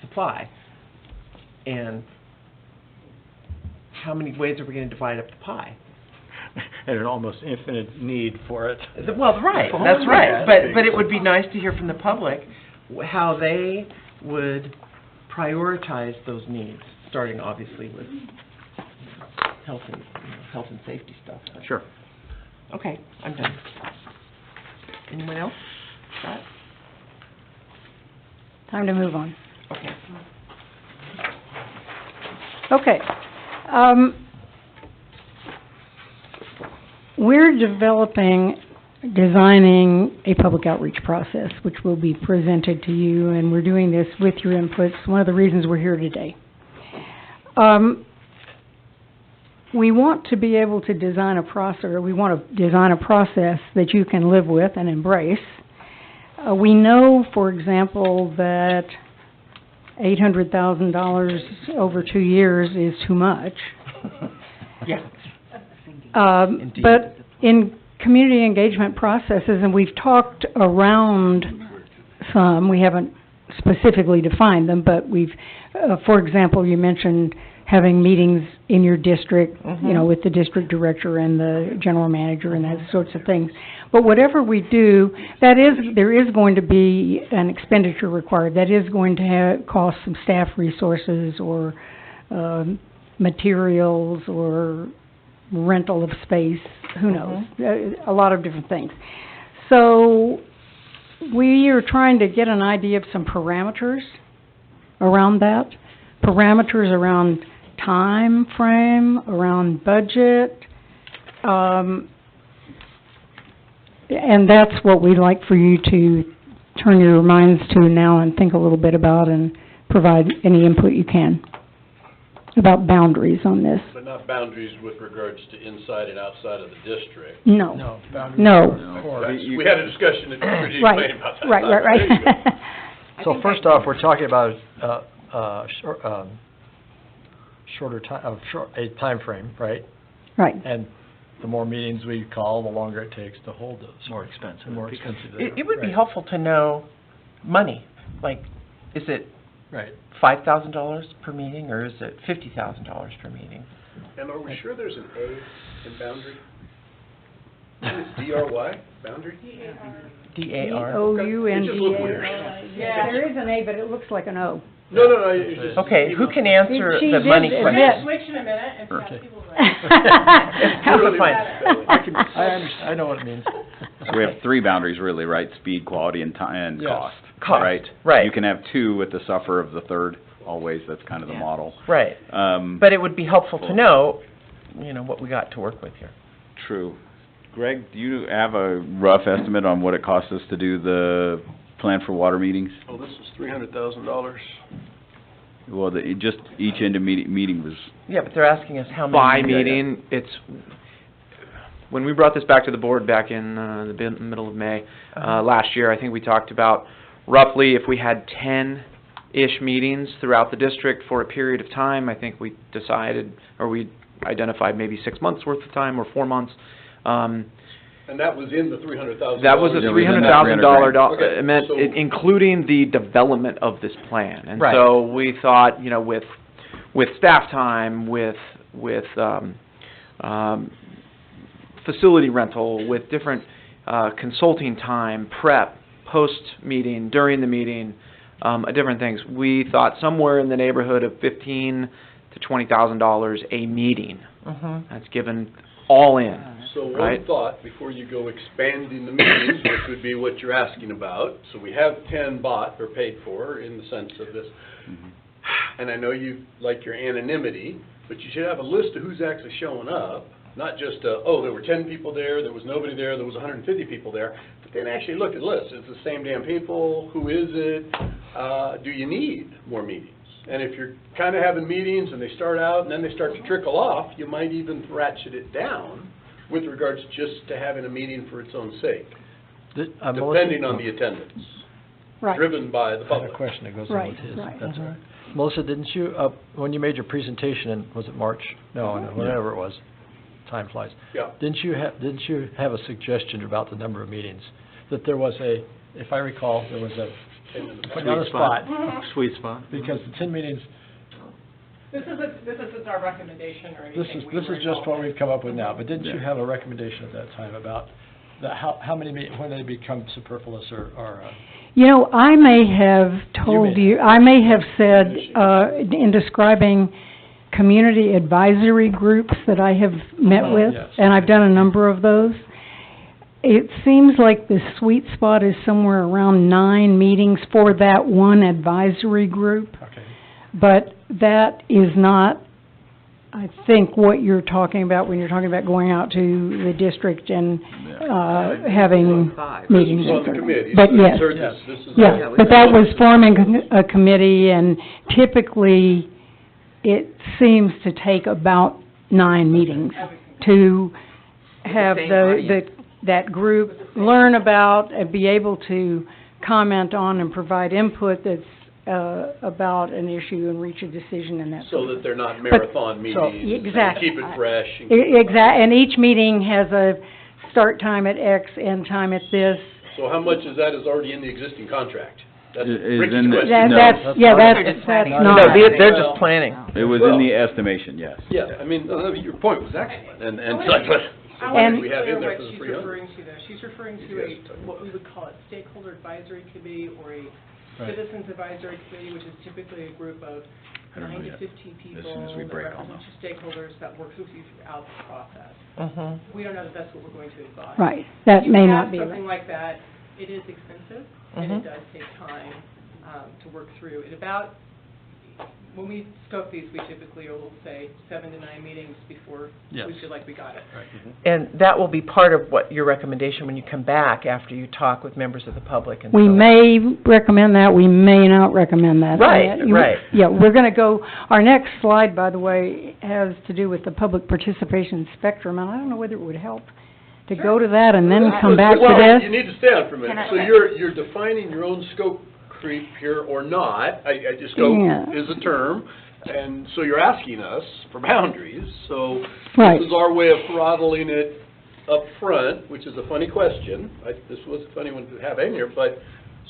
supply. And how many ways are we gonna divide up the pie? And an almost infinite need for it. Well, right, that's right, but it would be nice to hear from the public how they would prioritize those needs, starting obviously with health and safety stuff. Sure. Okay, I'm done. Anyone else? Scott? Time to move on. Okay. Okay. We're designing a public outreach process, which will be presented to you, and we're doing this with your inputs. One of the reasons we're here today. We want to be able to design a process, or we want to design a process that you can live with and embrace. We know, for example, that $800,000 over 2 years is too much. Yeah. But in community engagement processes, and we've talked around some, we haven't specifically defined them, but we've, for example, you mentioned having meetings in your district, you know, with the district director and the general manager and that sorts of things. But whatever we do, there is going to be an expenditure required. That is going to cost some staff resources or materials or rental of space, who knows, a lot of different things. So we are trying to get an idea of some parameters around that, parameters around time frame, around budget, and that's what we'd like for you to turn your minds to now and think a little bit about and provide any input you can about boundaries on this. But not boundaries with regards to inside and outside of the district. No. No. No. We had a discussion at Pretty Right. Plain about that. Right. There you go. So first off, we're talking about a time frame, right? Right. And the more meetings we call, the longer it takes to hold those. More expensive. More expensive. It would be Right. helpful to know money, like, is it Right. $5,000 per meeting, or is it $50,000 per meeting? And are we sure there's an A in boundary? D-R-Y, boundary? D-A-R? D-O-U-N-D-A. It just looked weird. Yeah, there is an A, but it looks like an O. No, it's just. Okay, who can answer She the did money admit- question? Switch in a minute and Okay. people Totally fine. I know what it means. So we have three boundaries really, right? Speed, quality, and time, and Yes. cost. Cost, Right? right. You can have two with the suffer of the third, always, that's kind of the model. Right, but it would be helpful to know, you know, what we got to work with here. True. Greg, do you have a rough estimate on what it costs us to do the plan for water meetings? Oh, this is $300,000. Well, just each meeting was, Yeah, but they're asking us how many. By meeting, when we brought this back to the board back in the middle of May last year, I think we talked about roughly if we had 10-ish meetings throughout the district for a period of time. I think we decided, or we identified maybe 6 months worth of time or 4 months. And that was in the $300,000? That was a Yeah, within that $300,000 Okay, amount, so- including the development of this plan. And Right. so we thought, you know, with staff time, with facility rental, with different consulting time, prep, post-meeting, during the meeting, different things, we thought somewhere in the neighborhood of $15,000 to $20,000 a meeting. That's given all in. So one Right. thought, before you go expanding the meetings, which would be what you're asking about, so we have 10 bought or paid for in the sense of this. And I know you like your anonymity, but you should have a list of who's actually showing up, not just, oh, there were 10 people there was nobody there was 150 people there, but then actually look at the list. It's the same damn people, who is it, do you need more meetings? And if you're kind of having meetings and they start out and then they start to trickle off, you might even ratchet it down with regards just to having a meeting for its own sake, depending on the attendance, Right. driven by the I have a public. question that goes on Right, with his. right. That's all right. Melissa, didn't you, when you made your presentation in, was it March? No, whatever it was. Time flies. Yeah. Didn't you have a suggestion about the number of meetings? That there was if I recall, there was put you on the spot. Sweet spot. Because the 10 meetings, This isn't our recommendation or anything. This is just what we've come up with now, but didn't you have a recommendation at that time about how many, when they become superfluous or You know, I may have told may you, I may have said, in describing community advisory groups that I have met with, yes. and I've done a number of those, it seems like the sweet spot is somewhere around 9 meetings for that one advisory group. Okay. But that is not, I think, what you're talking about when you're talking about going out to the district and, having meetings. This is on the committee, But so you yes, heard this is. yeah, but that was forming a committee, and typically, it seems to take about 9 meetings to have same the, audience. that group learn about and be able to comment on and provide input that's, about an issue and reach a decision and that So sort of that thing. they're not marathon meetings, and exactly. keep it fresh. And And each meeting has a start time at X, end time at this. So how much of that is already in the existing contract? That's Is Ricky's in the- question. That, No, that's, yeah, They're that's just planning. not. No, they're just planning. It was in the estimation, yes. Yeah, I mean, your point was excellent, and so I I want And- to we be have clear in there what for the she's 300. referring to there. She's referring to what we would call a stakeholder advisory committee or a Right. citizens advisory committee, which is typically a group of I don't know 9 to yet. 15 people soon as we that break, I'll represent your stakeholders that works with you throughout the process. Mhm. We don't know that that's what we're going to advise. Right, that may not be. If you have something like that, it is expensive, and Mhm. it does take time to work through. When we scope these, we typically will say 7 to 9 meetings before Yes. we feel like we got it. And that will be part of what your recommendation when you come back after you talk with members of the public and so We on. may recommend that, we may not recommend that. Right, right. Yeah, we're gonna go, our next slide, by the way, has to do with the public participation spectrum, and I don't know whether it would help to go to that and then come back to Well, this. you need to stay on for a minute. Can I- So you're defining your own scope creep here or not. Scope Yeah. is a term, and so you're asking us for boundaries. So Right. this is our way of throttling it up front, which is a funny question. This was a funny one to have in here, but,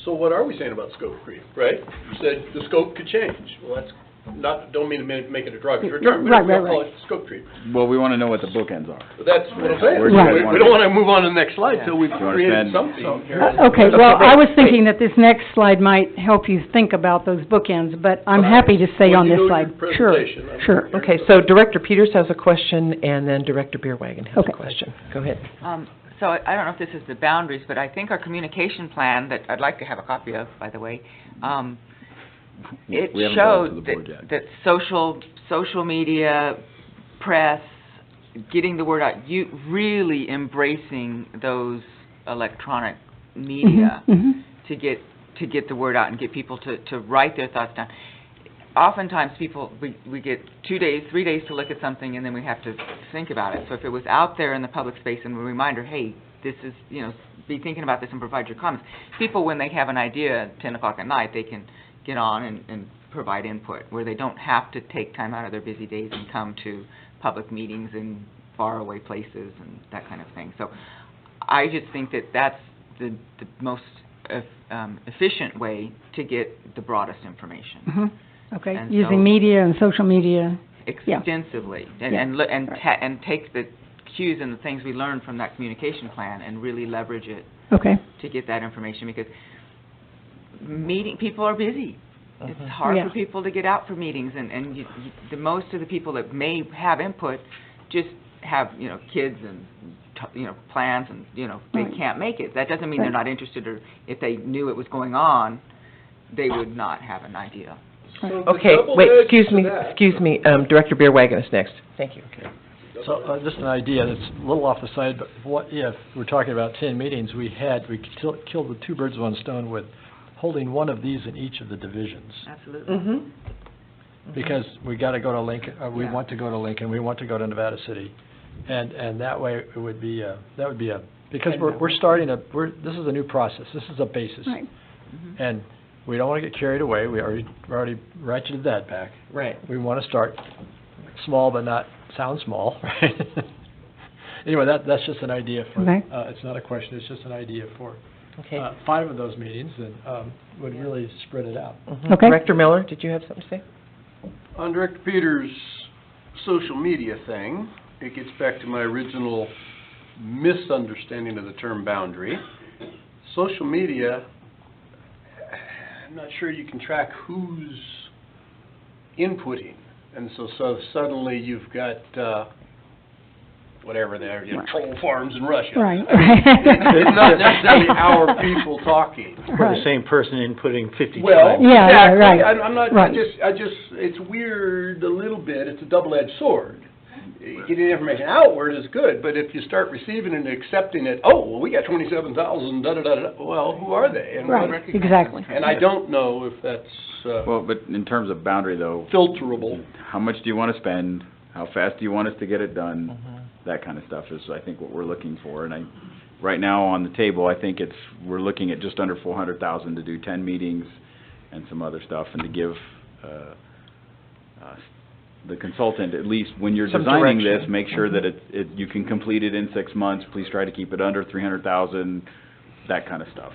so what are we saying about scope creep, right? You said the scope could change. Well, that's not, don't mean to make it a derogatory term, but Right, we'll right, call right. it scope creep. Well, we want to know what the bookends are. But that's what I'm saying. Where do you guys We wanna don't be? want to move on to the next slide till we've You created understand? something here. Okay, well, I was thinking that this next slide might help you think about those bookends, but I'm happy to stay Well, on you this know slide. your Sure, presentation. I'm sure. here. Okay, so Director Peters has a question, and then Director Bierwagen has a Okay. question. Go ahead. So I don't know if this is the boundaries, but I think our communication plan, that I'd like to have a copy of, by the way, it We haven't gone to the showed board yet. that social media, press, getting the word out, you really embracing those electronic media Mhm. to get the word out and get people to write their thoughts down. Oftentimes people, we get 2 days, 3 days to look at something, and then we have to think about it. So if it was out there in the public space and a reminder, hey, this is, be thinking about this and provide your comments. People, when they have an idea at 10 o'clock at night, they can get on and provide input, where they don't have to take time out of their busy days and come to public meetings in faraway places and that kind of thing. So I just think that that's the most efficient way to get the broadest information. Mhm. Okay, And using so- media and social media. Extensively, Yeah, and take the cues and the things we learned from that communication plan and really leverage it Okay, to get that information, because people are busy. It's hard Yeah. for people to get out for meetings, and the most of the people that may have input just have, kids and, plans, and, they Right. can't make it. That doesn't mean they're Right. not interested, or if they knew it was going on, they would not have an idea. So the Okay, double wait, edge excuse to me, that- Director Bierwagen is next. Thank you. So, just an idea that's a little off the side, but what if, we're talking about 10 meetings, we killed the 2 birds with 1 stone with holding one of these in each of the divisions? Absolutely. Mm-hmm. Because we gotta go to Lincoln, we Yeah. want to go to Lincoln, we want to go to Nevada City. And that way, it would be, because this is a new process, this is a basis. right. And we don't wanna get carried away, we're already ratcheted that back. Right. We wanna start small but not sound small, right? Anyway, that's just an idea for, Okay. it's not a question, it's just an idea for, Okay. 5 of those meetings, and, would really spread it out. Mhm. Okay. Director Miller, did you have something to say? On Director Peters' social media thing, it gets back to my original misunderstanding of the term boundary. Social media, I'm not sure you can track who's inputting. And so suddenly you've got, whatever they're, troll farms in Russia. Right. It's not necessarily our people talking. Or the same person inputting 50 Well, times. Yeah, exactly. right. I'm not, Right. I just, it's weird a little bit. It's a double-edged sword. Getting information outward is good, but if you start receiving and accepting it, oh, well, we got 27,000, da-da-da-da, well, who are they? And what- Right, exactly. And I don't know if that's Well, but in terms of boundary though, filterable. how much do you want to spend? How fast do you want us to get it done? That kind of stuff is, I think, what we're looking for. And right now on the table, I think we're looking at just under 400,000 to do 10 meetings and some other stuff, and to give, the consultant, at least when you're Some designing this, direction. make sure that you can complete it in 6 months. Please try to keep it under 300,000, that kind of stuff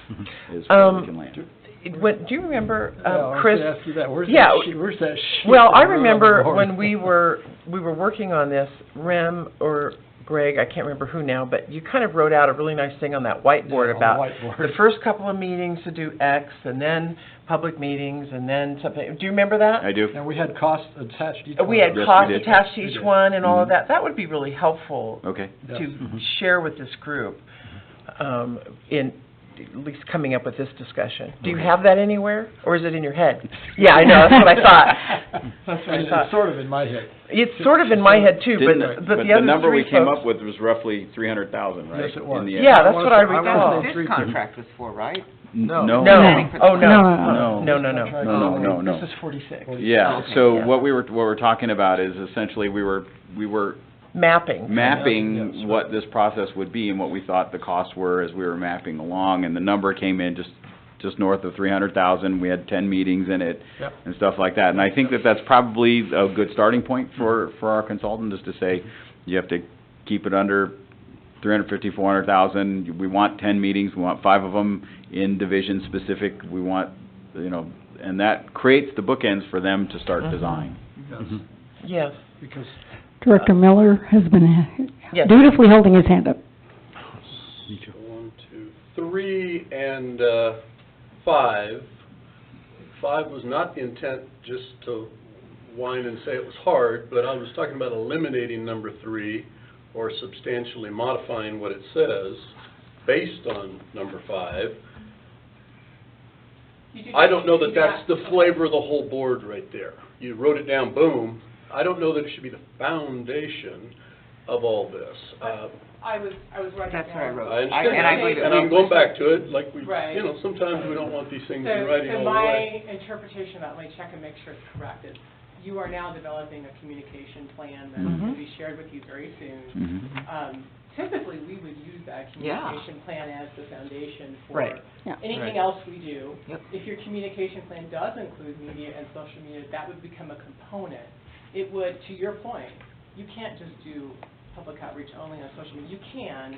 is where we can land. Do you remember, Yeah, I was Chris? gonna ask you that. Where's Yeah. where's that sheet? Well, that I we wrote on the remember board? when we were working on this, Rem or Greg, I can't remember who now, but you kind of wrote out a really nice thing on that whiteboard Yeah, on the about whiteboard. the first couple of meetings to do X, and then public meetings, and then something. Do you remember that? I do. And we had costs attached to each We one. had Yes, we costs did. attached to We each did. one and all of Mhm. that. That would be really helpful Okay. Yes. to Mhm. share with this group, in at least coming up with this discussion. Do you have that anywhere, or is it in your head? Yeah, I know, that's what I thought. That's what I It's thought. sort of in my head. It's sort of in my head too, Didn't- but the other number we three came folks- up with was roughly 300,000, right? Yes, it was. In the end. Yeah, that's what I wanna say- recall. That's what three- this contract was for, right? No. No, No. oh, no, No. no, no, no. No. This is 46. Yeah, Okay. so Yeah. what we're talking about is essentially we were Mapping. mapping Yes. what this process would be and what we thought the costs were as we were mapping along, and the number came in just north of 300,000. We had 10 meetings in it Yep. and stuff like that. And I think that that's probably a good starting point for our consultant, is to say, you have to keep it under 350, 400,000. We want 10 meetings. We want 5 of them in division specific. We want, and that creates the bookends for them to start design. Yes. Yes. Because Director Miller has been Yes. dutifully holding his hand up. 1, 2, 3, and 5. 5 was not the intent just to whine and say it was hard, but I was talking about eliminating number 3 or substantially modifying what it says based on number 5. I don't know that that's the flavor of the whole board right there. You wrote it down, boom. I don't know that it should be the foundation of all this. I was writing That's what I down. wrote. I understand, and I believe it. and I'm going back to it, like we, Right. sometimes we don't want these things So, in writing so all the way. my interpretation of that, let me check and make sure it's correct, is you are now developing a communication plan that Mhm. will be shared with you very soon. Mhm. Typically, we would use that communication plan as the foundation for Right. Yeah. anything Right. else we do. Yep. If your communication plan does include media and social media, that would become a component. It would, to your point, you can't just do public outreach only on social media. You can,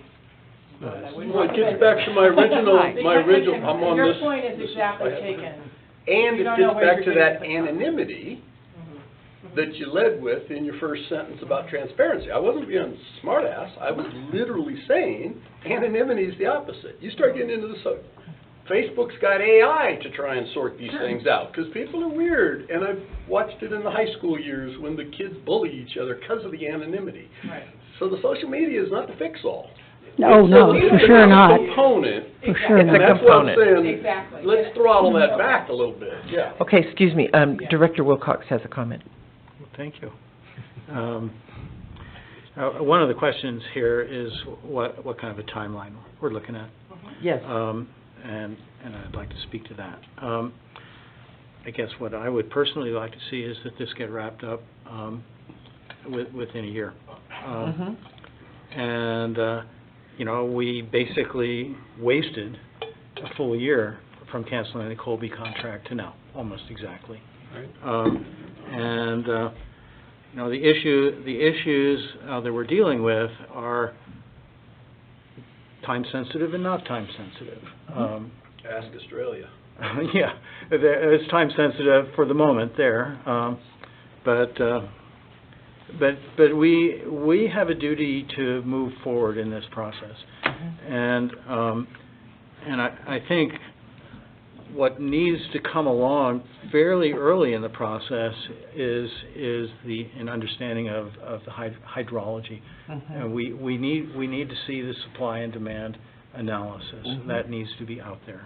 but I wouldn't. Well, it gets back to my original, Because I'm on your this. point is this exactly I have- taken. And You it don't know gets where back you're to getting that the from. anonymity Mhm. that you led with in your first sentence about transparency. I wasn't being smartass, I was literally saying anonymity is the opposite. You start getting into the Facebook's got AI to try and sort these things out, because people are weird, and I've watched it in the high school years when the kids bully each other because of the anonymity. Right. So the social media is not the fix-all. No, It's no, a for sure not. component, For Exactly. sure It's a and not. that's what I'm component. saying. Exactly. Let's throttle that back a little bit, yeah. Okay, excuse me, Yeah. Director Wilcox has a comment. Well, thank you. One of the questions here is what kind of a timeline we're looking at. Yes. And I'd like to speak to that. I guess what I would personally like to see is that this get wrapped up within a year. Mhm. And, we basically wasted a full year from canceling the Colby contract to now, almost exactly. The issues that we're dealing with are time sensitive and not time sensitive. Ask Australia. Yeah, it's time sensitive for the moment there, But we have a duty to move forward in this process. And I think what needs to come along fairly early in the process is an understanding of the hydrology. And we need to see the supply and demand analysis. That needs to be out there.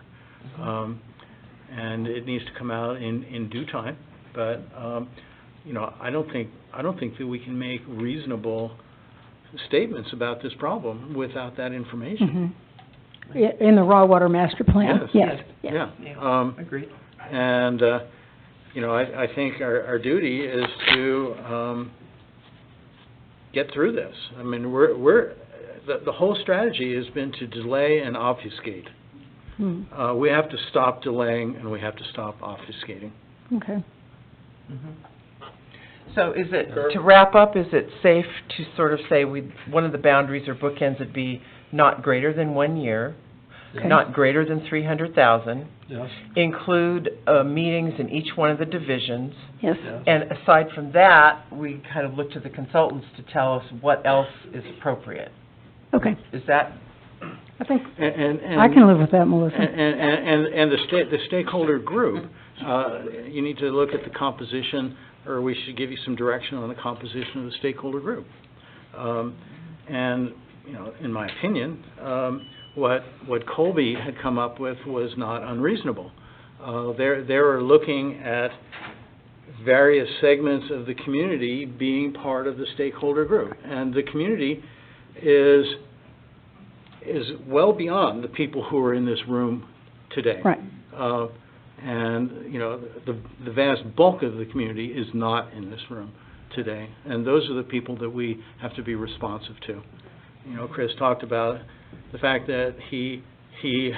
And it needs to come out in due time. But you know, I don't think that we can make reasonable statements about this problem without that information. In the raw water master plan? Yes. Yes. Yeah. Agreed. And you know, I think our duty is to get through this. I mean, the whole strategy has been to delay and obfuscate. We have to stop delaying and we have to stop obfuscating. Okay. So is it, to wrap up, is it safe to sort of say one of the boundaries or bookends would be not greater than 1 year, not greater than 300,000, include meetings in each one of the divisions, and aside from that, we kind of look to the consultants to tell us what else is appropriate. Okay. Is that? I think And I can live with that, Melissa. And the stakeholder group, you need to look at the composition, or we should give you some direction on the composition of the stakeholder group. And you know, in my opinion, what Colby had come up with was not unreasonable. They were looking at various segments of the community being part of the stakeholder group, and the community is well beyond the people who are in this room today. Right. And you know, the vast bulk of the community is not in this room today, and those are the people that we have to be responsive to. You know, Chris talked about the fact that he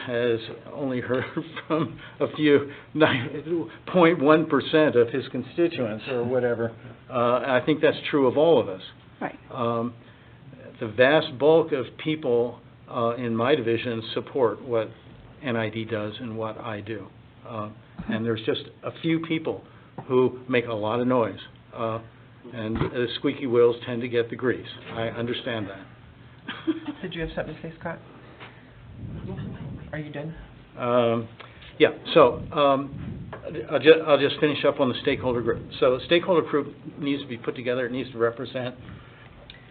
has only heard from a few 0.1% of his constituents or whatever. I think that's true of all of us. Right. The vast bulk of people in my division support what NID does and what I do. And there's just a few people who make a lot of noise. And the squeaky wheels tend to get the grease. I understand that. Did you have something to say, Scott? Are you done? Yeah, so I'll just finish up on the stakeholder group. So the stakeholder group needs to be put together. It needs to represent,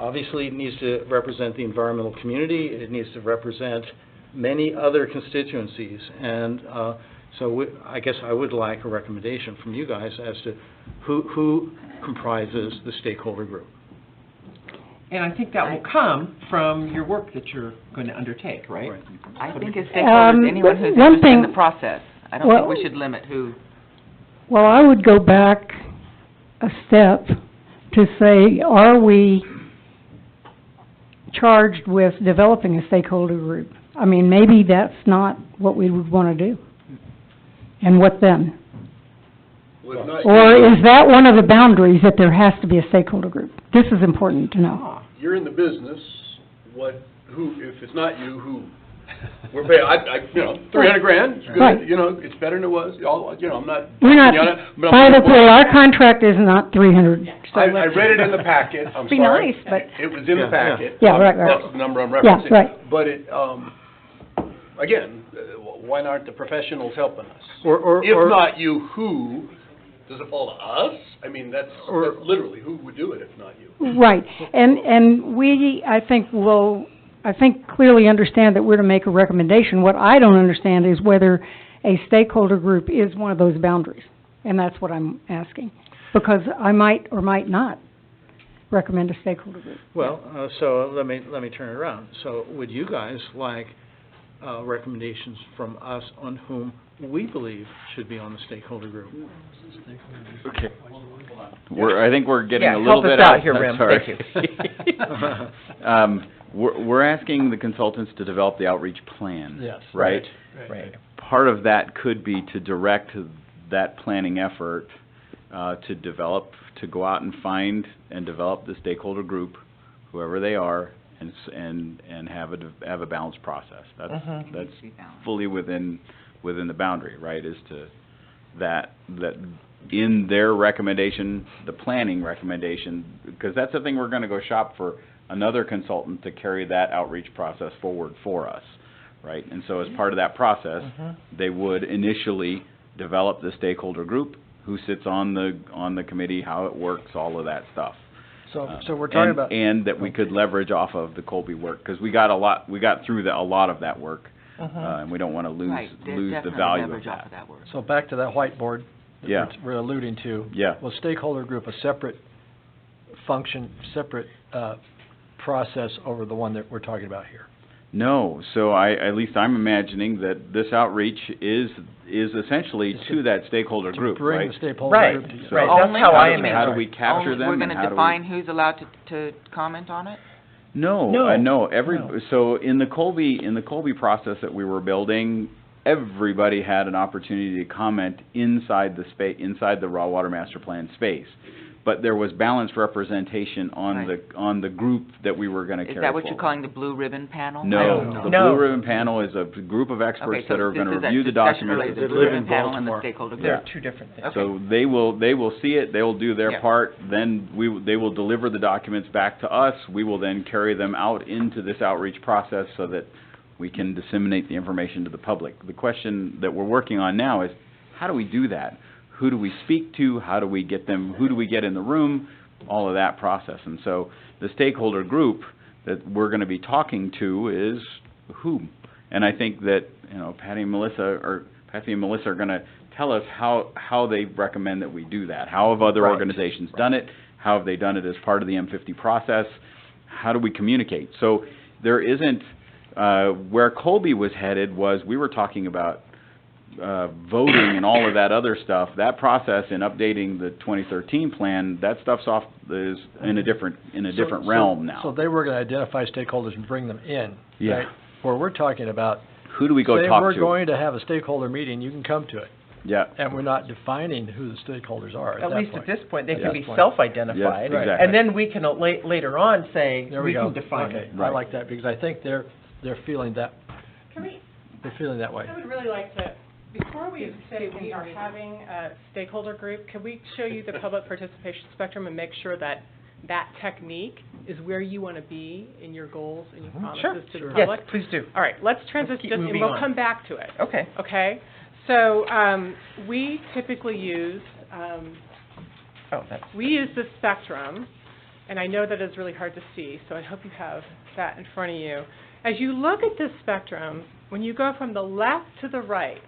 obviously it needs to represent the environmental community. It needs to represent many other constituencies. And so I guess I would like a recommendation from you guys as to who comprises the stakeholder group. And I think that will come from your work that you're going to undertake, right? I think as stakeholders, anyone who's interested in the process. I don't think we should limit who. Well, I would go back a step to say, are we charged with developing a stakeholder group? I mean, maybe that's not what we would want to do. And what then? Or is that one of the boundaries, that there has to be a stakeholder group? This is important to know. You're in the business, who, if it's not you, who? We're paying, you know, 300 grand, it's good, Right. you know, it's better than it was, you know, I'm not. We're not, but by the way, our contract is not 300. So I read it in the packet, I'm Be sorry. nice, but- It was in the packet. Yeah, right. That's the number I'm Yeah, referencing. right. But it, again, why aren't the professionals helping us? Or If not you, who? Does it fall to us? I mean, that's literally, who would do it if not you? Right, and we, I think, clearly understand that we're to make a recommendation. What I don't understand is whether a stakeholder group is one of those boundaries, and that's what I'm asking. Because I might or might not recommend a stakeholder group. Well, so let me turn it around. So would you guys like recommendations from us on whom we believe should be on the stakeholder group? Okay. I think we're getting a help little bit us out here, Rim. Sorry. Thank you. We're asking the consultants to develop the outreach plan. Yes. Right? Right. Part of that could be to direct that planning effort to go out and find and develop the stakeholder group, whoever they are, and have a balanced process. That's fully within the boundary, right? Is to that in their recommendation, the planning recommendation, because that's the thing, we're gonna go shop for another consultant to carry that outreach process forward for us, right? And so as part of that process, they would initially develop the stakeholder group, who sits on the committee, how it works, all of that stuff. So we're talking about... And that we could leverage off of the Colby work, because we got through a lot of that work, and we don't want to lose the value of that. So back to that whiteboard Yeah. that we're alluding to. Yeah. Was stakeholder group a separate function, separate process over the one that we're talking about here? No, so at least I'm imagining that this outreach is essentially to that stakeholder group, To bring right? the stakeholder Right, group together. right, that's how I How imagine do we it. capture them? We're and gonna how do we- define who's allowed to comment on it? No, No, no. no. So in the Colby process that we were building, everybody had an opportunity to comment inside the raw water master plan space. But there was balanced representation on the group that we were going to carry Is that what forward. you're calling the blue ribbon panel? I No, don't know. the No. blue ribbon panel is a group of experts Okay, so that are going to this is that review the discussion document. related to the They blue live ribbon in panel and the Baltimore. stakeholder group. They're two different things. So they will see it, they will do their Yeah. part, then they will deliver the documents back to us. We will then carry them out into this outreach process so that we can disseminate the information to the public. The question that we're working on now is, how do we do that? Who do we speak to? How do we get them? Who do we get in the room? All of that process. And so the stakeholder group that we're going to be talking to is whom? And I think that, Patty and Melissa are going to tell us how they recommend that we do that. How have other Right. organizations done it? How have they done it as part of the M50 process? How do we communicate? So there isn't, where Colby was headed was, we were talking about voting and all of that other stuff. That process in updating the 2013 plan, that stuff's is in a different realm now. So they were going to identify stakeholders and bring them in, Yeah. right? Where we're talking about, Who do we go say talk we're to? going to have a stakeholder meeting, you can come to it. Yeah. And we're not defining who the stakeholders are at At that least point. at this point, they At can this be point. self-identified. Yes, exactly. And then we can later on say, There we we go. can define Okay, it. I like that, because I think they're feeling that, Can we, they're feeling that way. I would really like to, before we say we are having a stakeholder group, can we show you the public participation spectrum and make sure that that technique is where you want to be in your goals and your promises to the Yes, public? please do. All right, let's keep transition, and moving we'll on. come back to it. Okay. Okay? So, we typically use, Oh, that's, we use the spectrum, and I know that is really hard to see, so I hope you have that in front of you. As you look at this spectrum, when you go from the left to the right,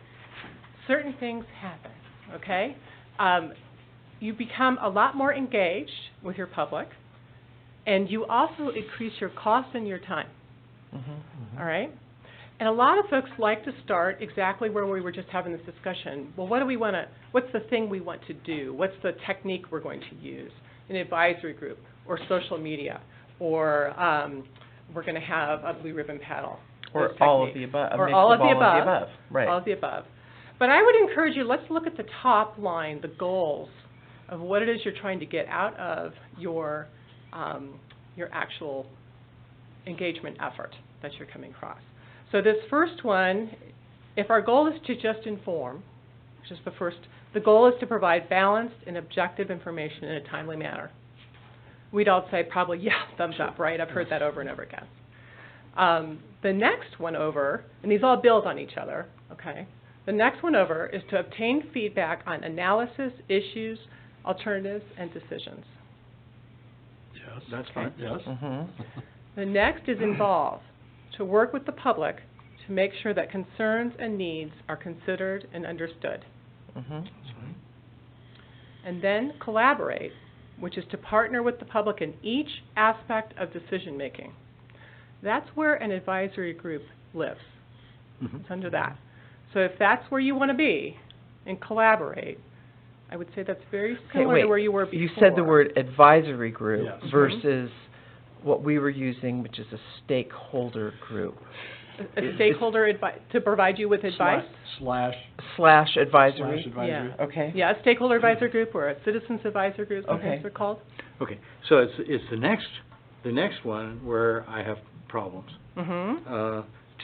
certain things happen, okay? You become a lot more engaged with your public, and you also increase your cost and your time, all right? And a lot of folks like to start exactly where we were just having this discussion. Well, what's the thing we want to do? What's the technique we're going to use? An advisory group, or social media, or we're going to have a blue ribbon panel. or those all of techniques. the above. a Or mix all of the above. above. Right. All of the above. But I would encourage you, let's look at the top line, the goals of what it is you're trying to get out of your actual engagement effort that you're coming across. So this first one, if our goal is to just inform, which is the goal is to provide balanced and objective information in a timely manner. We'd all say probably, yeah, thumbs up, right? I've heard that over and over again. The next one over, and these all build on each other, okay? The next one over is to obtain feedback on analysis, issues, alternatives, and decisions. Yes. That's fine. Yes. The next is involve, to work with the public to make sure that concerns and needs are considered and understood. And then collaborate, which is to partner with the public in each aspect of decision-making. That's where an advisory group lives. It's under that. So if that's where you want to be and collaborate, I would say that's very similar to where you were before. You said the word advisory group Yes. versus what we were using, which is a stakeholder group. A stakeholder to provide you with advice? Slash Advisory. advisory. Yeah. Okay. Yeah, a stakeholder advisory group or a citizens advisory group, sometimes Okay. they're called. Okay, so it's the next one where I have problems.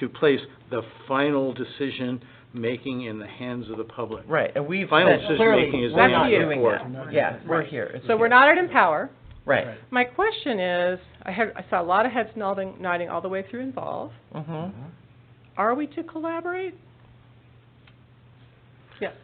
To place the final decision, making in the hands of the public. Right, and we've Final said decision clearly, making is we're in not the doing board. that. Yeah, we're here. It's So we're here. not at Empower. Right. My question is, I saw a lot of heads nodding all the way through Involve. Mhm. Are we to collaborate? Yes.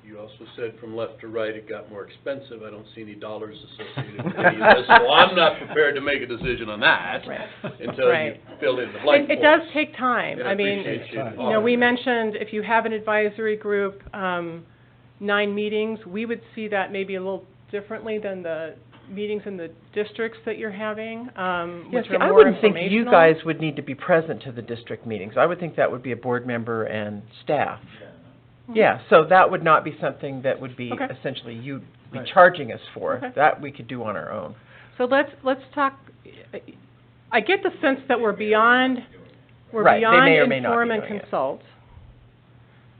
You also said from left to right it got more expensive. I don't see any dollars associated with any of this, so I'm not prepared to make a decision on that Right. until you Right. fill in the blank It forms. does take time. And I mean, appreciate you know, we mentioned if you have an advisory group, 9 meetings, we would see that maybe a little differently than the meetings in the districts that you're having, Yes, which are I more wouldn't think you informational. guys would need to be present to the district meetings. I would think that would be a board member and staff. Yeah, so that would not be something that would be Okay. essentially you'd be Right. charging us for. Okay. That we could do on our own. So let's talk, I get the sense that we're beyond Right, they may or may not be inform and doing it. consult.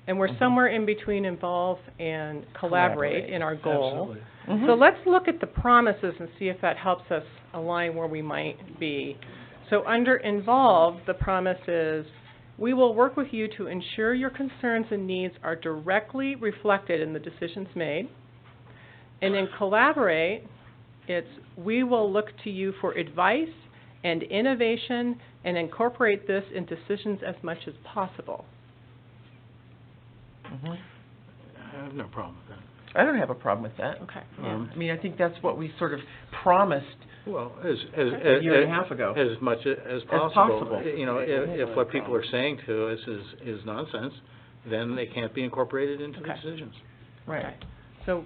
And we're somewhere in between involve and collaborate in our goal. Absolutely. So let's look at the promises and see if that helps us align where we might be. So under involve, the promise is, we will work with you to ensure your concerns and needs are directly reflected in the decisions made. And in collaborate, it's, we will look to you for advice and innovation and incorporate this in decisions as much as possible. Mhm. I have no problem with that. I don't have a problem with that. Okay. I mean, I think that's what we sort of promised. Well, A year and a half ago. as much as possible. possible. You know, if what people are saying to us is nonsense, then they can't be incorporated into the Okay. decisions. Right. So,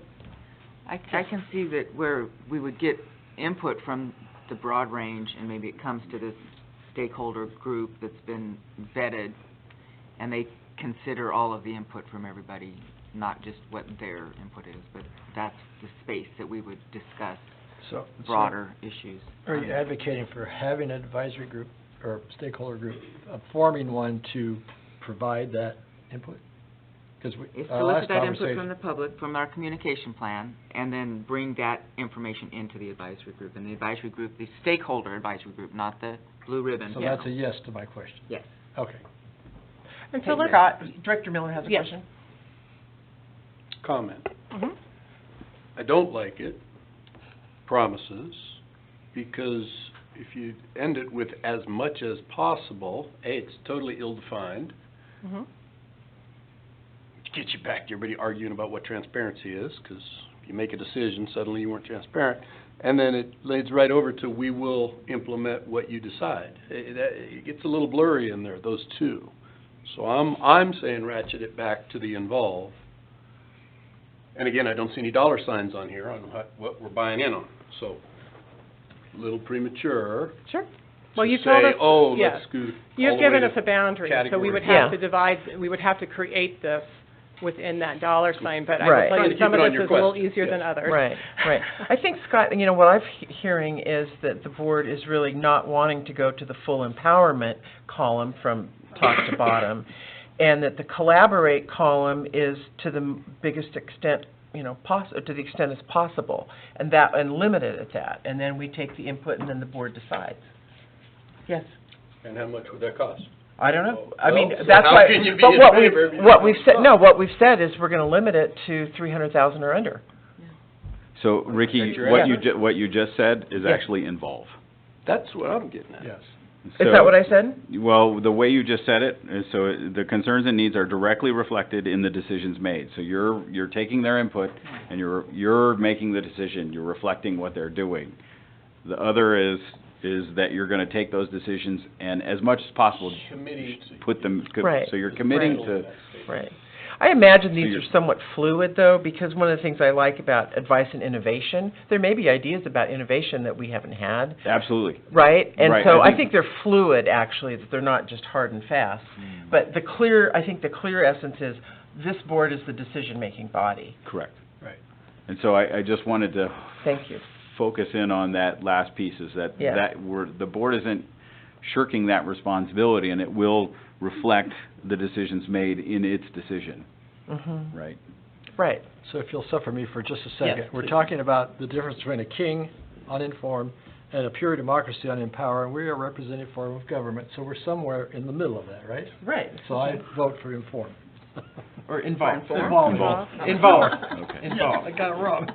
I can see that where we would get input from the broad range, and maybe it comes to this stakeholder group that's been vetted, and they consider all of the input from everybody, not just what their input is, but that's the space that we would discuss So broader issues. are you advocating for having an advisory group or stakeholder group, forming one to provide that input? Because Is our to last solicit that input conversation. from the public, from our communication plan, and then bring that information into the advisory group. And the advisory group, the stakeholder advisory group, not the blue ribbon. So that's a yes to my question. Yes. Okay. and so let's, Scott, Director Miller has a Yes. question. Comment. Mhm. I don't like it, promises, because if you end it with as much as possible, A, it's totally ill-defined. Mhm. Gets you back to everybody arguing about what transparency is, because if you make a decision, suddenly you weren't transparent. And then it leads right over to, we will implement what you decide. It gets a little blurry in there, those two. So I'm saying ratchet it back to the involve. And again, I don't see any dollar signs on here on what we're buying in on, so a little premature. Sure. Well, to you told say, us, oh, yes. let's go all You've the given way us to a boundary, so we category. would Yeah. have to divide, we would have to create this within that dollar sign, but I Right. will tell Trying you, to some keep of it on this your is a little question, easier than yes. others. Right, right. I think, Scott, you know, what I'm hearing is that the board is really not wanting to go to the full empowerment column from top to bottom, and that the collaborate column is to the biggest extent, you know, to the extent as possible, and limit it at that, and then we take the input and then the board decides. Yes? And how much would that cost? I don't know. I mean, Well, so that's how why, can you be but in what favor if you what don't we've know said, the no, cost? what we've said is we're gonna limit it to 300,000 or under. So, Ricky, Protect your what you assets. what you just said is Yeah. actually involve. That's what I'm getting at. Yes. Is that what I said? Well, the way you just said it, is the concerns and needs are directly reflected in the decisions made. So you're taking their input and you're making the decision, you're reflecting what they're doing. The other is that you're gonna take those decisions and as much as possible, Committee. put them, Right. so you're committing Right. to, Right. I imagine So these you're- are somewhat fluid, though, because one of the things I like about advice and innovation, there may be ideas about innovation that we haven't had, absolutely. right? And Right, so I I think- think they're fluid, actually, that they're not just hard and fast. But I think the clear essence is, this board is the decision-making body. Correct. Right. And so I just wanted to Thank you. focus in on that last piece, is that, Yeah. the board isn't shirking that responsibility, and it will reflect the decisions made in its decision, Mm-hmm. right? Right. So if you'll suffer me for just a second. Yes, We're please. talking about the difference between a king, uninformed, and a pure democracy, unempowered, and we are a representative form of government, so we're somewhere in the middle of that, right? Right. So I vote for informed. Or involved? Involved. Involved. Okay. Involved. I got it wrong.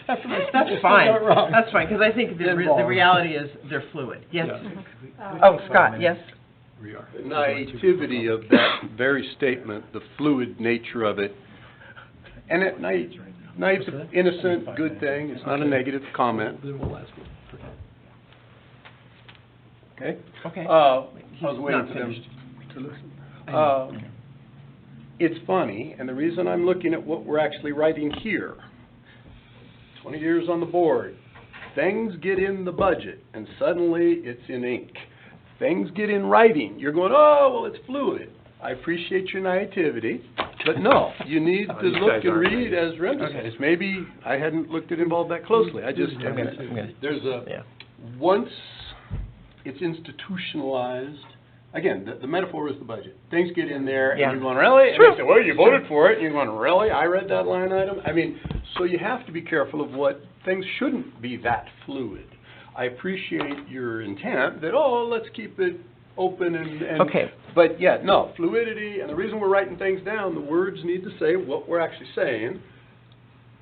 That's fine, that's fine, because I think the Involved. reality is they're fluid. Yes? Yeah. Oh, Scott, yes? We are. The naivety of that very statement, the fluid nature of it, and it, naive's an innocent, good thing, it's not a negative comment, Then we'll ask him. okay? Okay. I was Not waiting for them finished. to listen. It's funny, and the reason I'm looking at what we're actually writing here, 20 years on the board, things get in the budget, and suddenly it's in ink. Things get in writing, you're going, oh, well, it's fluid. I appreciate your naivety, but no, you need to look and read as Rhonda says. Maybe I hadn't looked at involved that closely, I just, I'm gonna- there's a, yeah. once it's institutionalized, again, the metaphor is the budget. Things get in there, Yeah. and you're going, really? And True. they say, well, you voted for it, and you're going, really? I read that line item? I mean, so you have to be careful of what, things shouldn't be that fluid. I appreciate your intent that, oh, let's keep it open and Okay. but yeah, no, fluidity, and the reason we're writing things down, the words need to say what we're actually saying.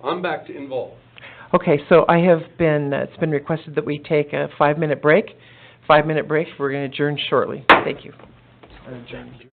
I'm back to involved. Okay, so I have been, it's been requested that we take a 5-minute break. 5-minute break, we're going to adjourn shortly. Thank you. Adjourn.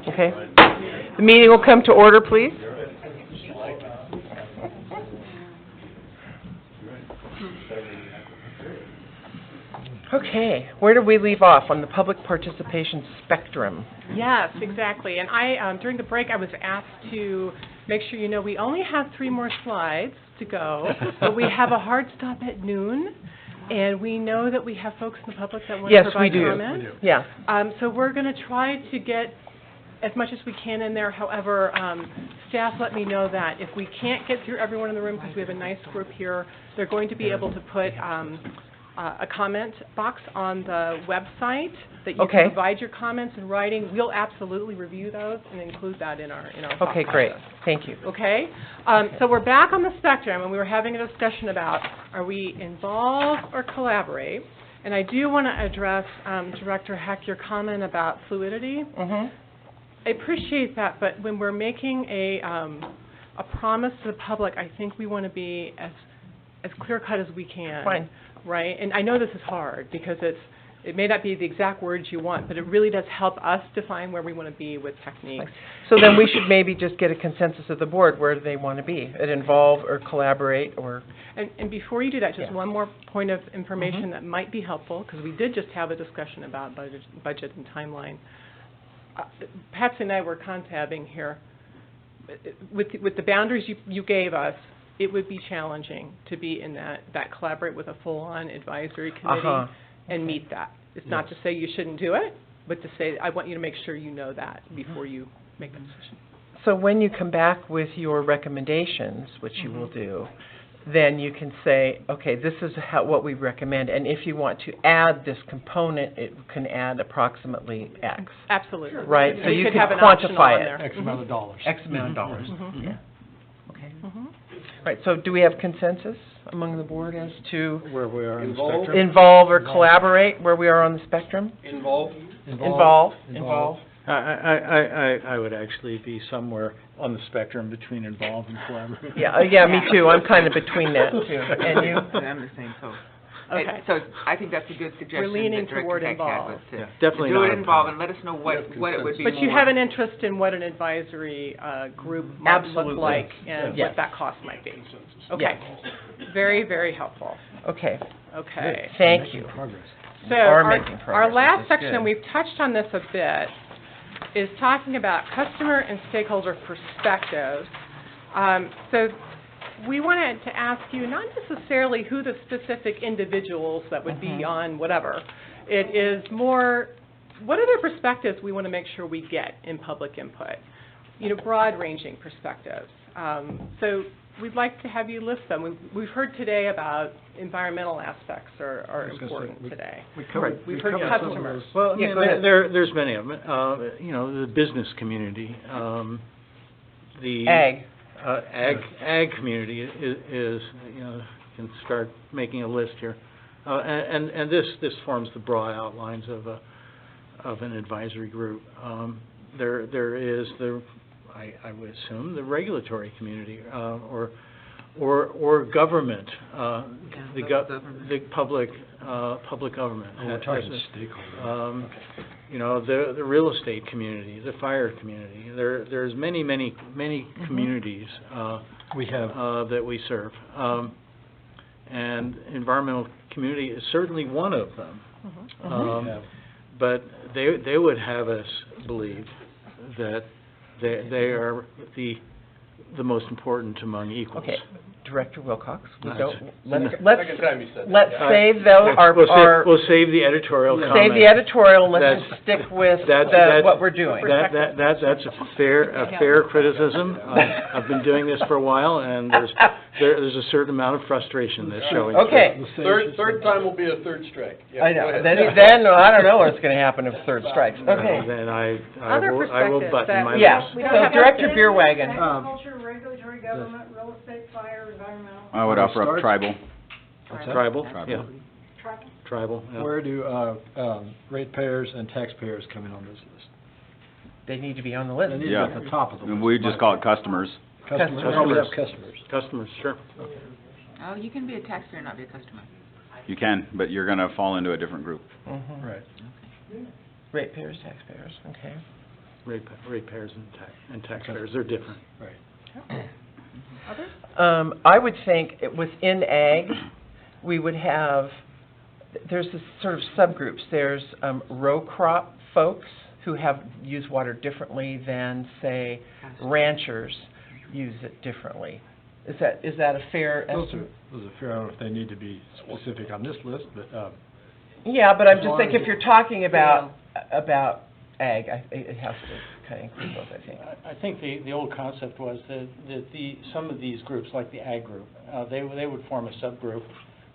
Okay. The meeting will come to order, please. Okay, where did we leave off? On the public participation spectrum. Yes, exactly. And I, during the break, I was asked to make sure you know we only have 3 more slides to go, but we have a hard stop at noon, and we know that we have folks in the public that want to Yes, we provide do. comments. Yeah. So we're going to try to get as much as we can in there. However, staff let me know that if we can't get through everyone in the room, because we have a nice group here, they're going to be able to put a comment box on the website that you Okay. can provide your comments in writing. We'll absolutely review those and include that in our thought Okay, great. process. Thank you. Okay? So we're back on the spectrum, and we were having a discussion about, are we involve or collaborate? And I do want to address, Director Heck, your comment about fluidity. Mm-hmm. I appreciate that, but when we're making a promise to the public, I think we want to be as clear-cut as we can. Fine. Right? And I know this is hard, because it may not be the exact words you want, but it really does help us define where we want to be with techniques. So then we should maybe just get a consensus of the board, where do they want to be? At involve or collaborate or? And before you do that, just Yeah. one more point of information that might be helpful, because we did just have a discussion about budget and timeline. Patsy and I were contabbing here. With the boundaries you gave us, it would be challenging to be in that collaborate with a full-on advisory committee and meet that. It's not to say you shouldn't do it, but to say, I want you to make sure you know that before you make that decision. So when you come back with your recommendations, which you will do, then you can say, okay, this is what we recommend, and if you want to add this component, it can add approximately X. Absolutely. Right, so We you could can have an option quantify on it. there. X amount of dollars. X amount of dollars. Mhm. Yeah. Okay. Mhm. Right, so do we have consensus among the board as to Where we are in the Involved. spectrum. involve or collaborate, where we are on the spectrum? Involved? Involve. I would actually be somewhere on the spectrum between involved and collaborative. Yeah, me too, I'm kind of between that too. And you? I'm the same, so. Okay. So I think that's a good suggestion leaning that Director toward Heck had, involved. was to Yeah, definitely to do not it a involved, problem. and let us know what it would be But you more. have an interest in what an advisory group might look Absolutely. like and Yes. what that cost might be. Okay. Very, very helpful. Okay, Okay. thank you. Progress. So We are our making progress, our which last is section, good. and we've touched on this a bit, is talking about customer and stakeholder perspectives. So we wanted to ask you not necessarily who the specific individuals that would be on whatever. It is more, what are their perspectives we want to make sure we get in public input? You know, broad-ranging perspectives. So we'd like to have you list them. We've heard today about environmental aspects are was gonna say, important we- today. We covered, We've we heard covered some of customers. those. Well, I Yeah, mean, go ahead. there's many of them. You know, the business community, the ag community is, you know, can start making a list here. And this forms the broad outlines of an advisory group. There is I would assume, the regulatory community, or government, the public government. Oh, we're talking stakeholders. You know, the real estate community, the fire community. There's many communities We have, that we serve, and environmental community is certainly one of them. we have, But they would have us believe that they are the most important among equals. Okay, Director Wilcox, we Nice. don't, Second time you said that. let's Yeah. save those, We'll save the editorial comment. save the editorial, and let's just That's- stick with that's- what we're doing. That's a fair criticism. I've been doing this for a while, and there's a certain amount of frustration that's showing. Okay, Third time will be a third strike. Yeah, I go know, ahead. then, I don't know what's gonna happen if third strikes, okay. Then I Other will perspectives button that my we- Yeah, we don't so have Director to- Beerwagon. Agriculture, regulatory, government, real estate, fire, environmental. I would offer up tribal. what's that? Tribal, Tribal. yeah, tribal, yeah. Where do, ratepayers and taxpayers come in on this list? They need to be on the They list. need to be Yeah. at the top of the list. We just call it customers. Customers, Customers. we have customers. Customers, sure. Oh, you can be a taxpayer and not be a customer. You can, but you're gonna fall into a different group. Mhm. Right. Ratepayers, taxpayers, okay. Ratepayers and taxpayers, they're different. Right. Others? I would think within ag, we would have, there's this sort of subgroups. There's row crop folks who use water differently than, say, ranchers use it differently. Is that a fair estimate? Those are fair. I don't know if they need to be specific on this list, but, Yeah, but I'm as just long saying, as if you're talking about ag, it has to kind of include those, I think. I think the old concept was that some of these groups, like the ag group, they would form a subgroup,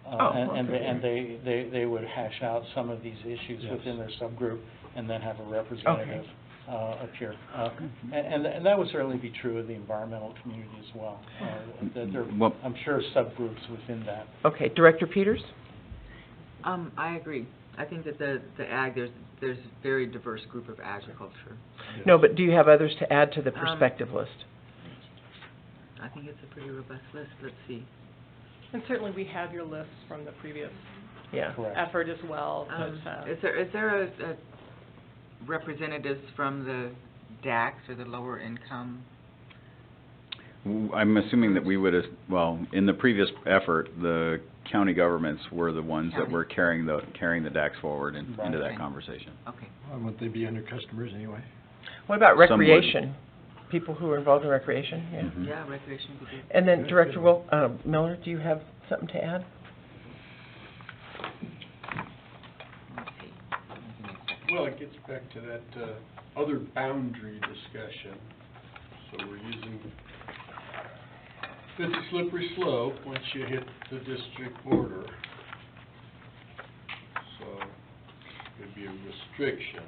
and they would hash out some of these issues within their subgroup, and then have a representative appear. And that would certainly be true of the environmental community as well. That there, I'm sure, subgroups within that. Okay, Director Peters? I agree. I think that the ag, there's a very diverse group of agriculture. No, but do you have others to add to the perspective list? I think it's a pretty robust list. Let's see. And certainly we have your lists from the previous Yeah. Correct. effort as well. Is there a representatives from the DACs or the lower income? I'm assuming that we would, in the previous effort, the county governments were the ones that were carrying the DACs forward into that conversation. Okay. why wouldn't they be under customers anyway? What about Some would. recreation? People who are involved in recreation? Yeah. Mhm. Yeah, recreation would be. And then Director Miller, do you have something to add? Let's see. Well, it gets back to that other boundary discussion. So we're using, it's a slippery slope once you hit the district border. So it'd be a restriction.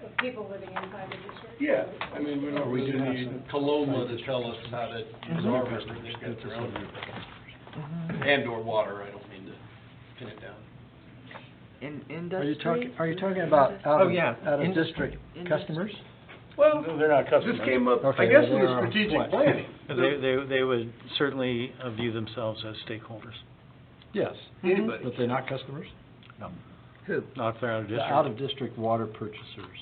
Of people living inside the district? Yeah, I mean, we don't We do really have need some Coloma to tell us how to use our river, they've got their own river. And/or water, I don't mean to pin it down. In Are industry? you talking about out of Industry. district customers? Well, No, they're not customers. this came up, I Okay, guess, well, in they're, the strategic what? planning. They would certainly view themselves as stakeholders, Yes. Anybody. But they're not customers? No. Who? not if they're out of The district. out-of-district water purchasers.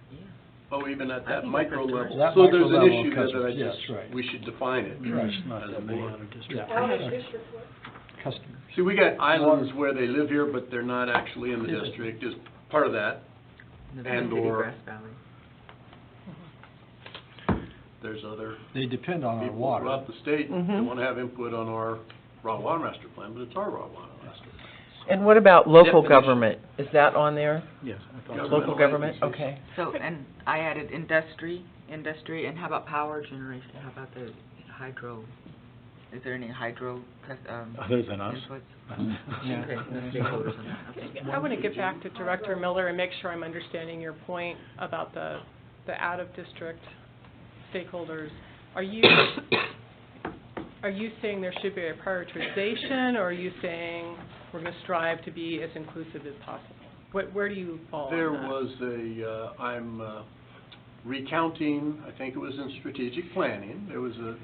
Yeah. Oh, even at I that think micro that's level. That So micro there's an level issue there that I customers, yes, just, right. we should define it. There's not as a that many board. out of district. Yeah. Out-of-district what? Customers. See, we got islands where they live here, but they're not actually in the Yeah. district, is part of that. In the And city or- Grass Valley. There's other They depend on our people water. throughout the state that Mhm. want to have input on our raw water master plan, but it's our raw water master plan. And what about local Definition. government? Is that on there? Yes, I thought so. Governmental Local government? agencies. Okay. So, and I added industry, and how about power generation? How about the hydro? Is there any hydro, Other than us. inputs? Yeah. Okay, no stakeholders on that, okay. I want to get back to Director Miller and make sure I'm understanding your point about the out-of-district stakeholders. Are you saying there should be a prioritization, or are you saying we're going to strive to be as inclusive as possible? Where do you fall on There that? was I'm recounting, I think it was in strategic planning, there was a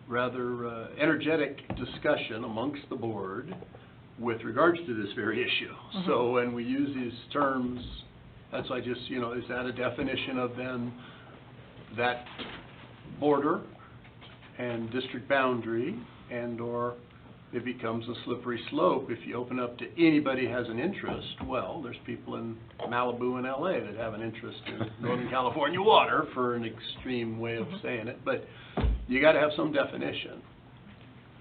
rather energetic discussion amongst the board with regards to this very issue. So when we use these terms, that's why I just, is that a definition of then that border and district boundary, and/or it becomes a slippery slope if you open up to anybody has an interest? Well, there's people in Malibu and LA that have an interest in Northern California water, for an extreme way of saying it, but you gotta have some definition.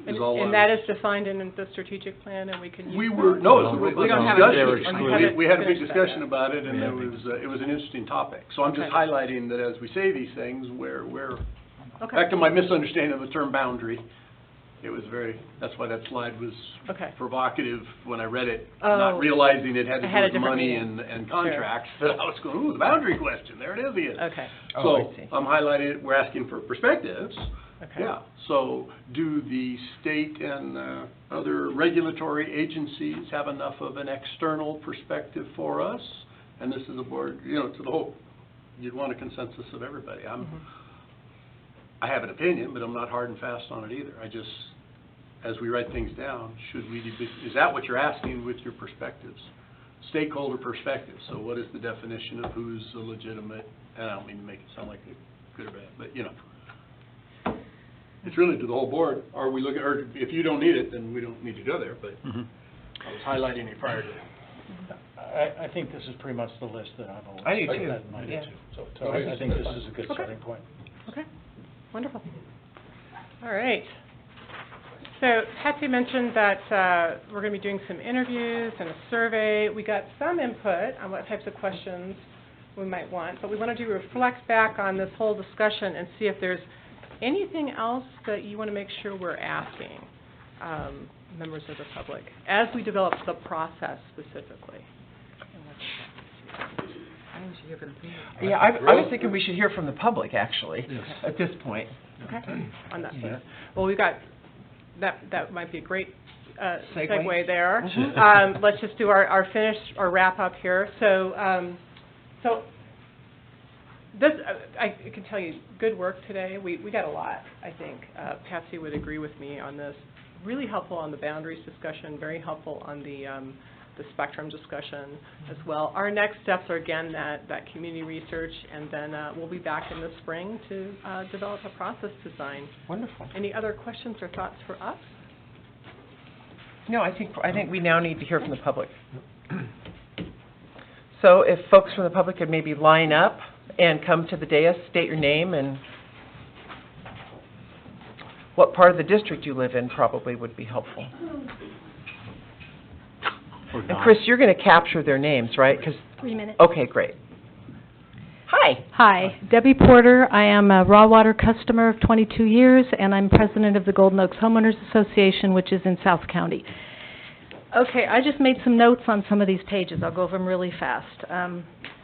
is all And I that was- is defined in the strategic plan, and we can use We that? were, no, it was a We robust don't have discussion. a- They were We- excluded. We had a big Finished that discussion yet. about it, and Yeah, it was an interesting topic. So I'm just Okay. highlighting that as we say these things, we're, Okay. back to my misunderstanding of the term boundary, it was that's why that slide was Okay. provocative when I read it, Oh. not realizing it had to It had a do with different money meaning. and contracts. But I was going, ooh, the boundary question, there it is again. Okay, Oh, So I see. I'm highlighting it, we're asking for perspectives. okay. Yeah, so do the state and other regulatory agencies have enough of an external perspective for us? And this is a board, to the whole, you'd want a consensus of everybody. I have an opinion, but I'm not hard and fast on it either. I just, as we write things down, is that what you're asking with your perspectives? stakeholder perspective. So what is the definition of who's a legitimate, and I don't mean to make it sound like a good or bad, but, you know, it's really to the whole board. Are we looking, or if you don't need it, then we don't need to go there, but I was highlighting it prior to that. I think this is pretty much the list that I've always I do had too. in mind Yeah. too. So I think this is a good Okay. starting point. Okay, wonderful. All right. So Patsy mentioned that we're going to be doing some interviews and a survey. We got some input on what types of questions we might want, but we wanted to reflect back on this whole discussion and see if there's anything else that you want to make sure we're asking members of the public as we develop the process specifically. I think we should hear from the community. Yeah, I was thinking we should hear from the public, actually, at this point. Okay, on that piece. Well, we've got, that might be a great Segue. segue there. Let's just do our finish, or wrap up here. So, this, I can tell you, good work today. We got a lot, I think. Patsy would agree with me on this. Really helpful on the boundaries discussion, very helpful on the spectrum discussion as well. Our next steps are, again, that community research, and then we'll be back in the spring to develop a process design. Wonderful. Any other questions or thoughts for us? No, I think we now need to hear from the public. So if folks from the public could maybe line up and come to the dais, state your name and what part of the district you live in probably would be helpful. And Chris, you're going to capture their names, right? 'Cause 3 minutes. okay, great. Hi. Hi, Debbie Porter. I am a raw water customer of 22 years, and I'm president of the Golden Oaks Homeowners Association, which is in South County. Okay, I just made some notes on some of these pages. I'll go over them really fast.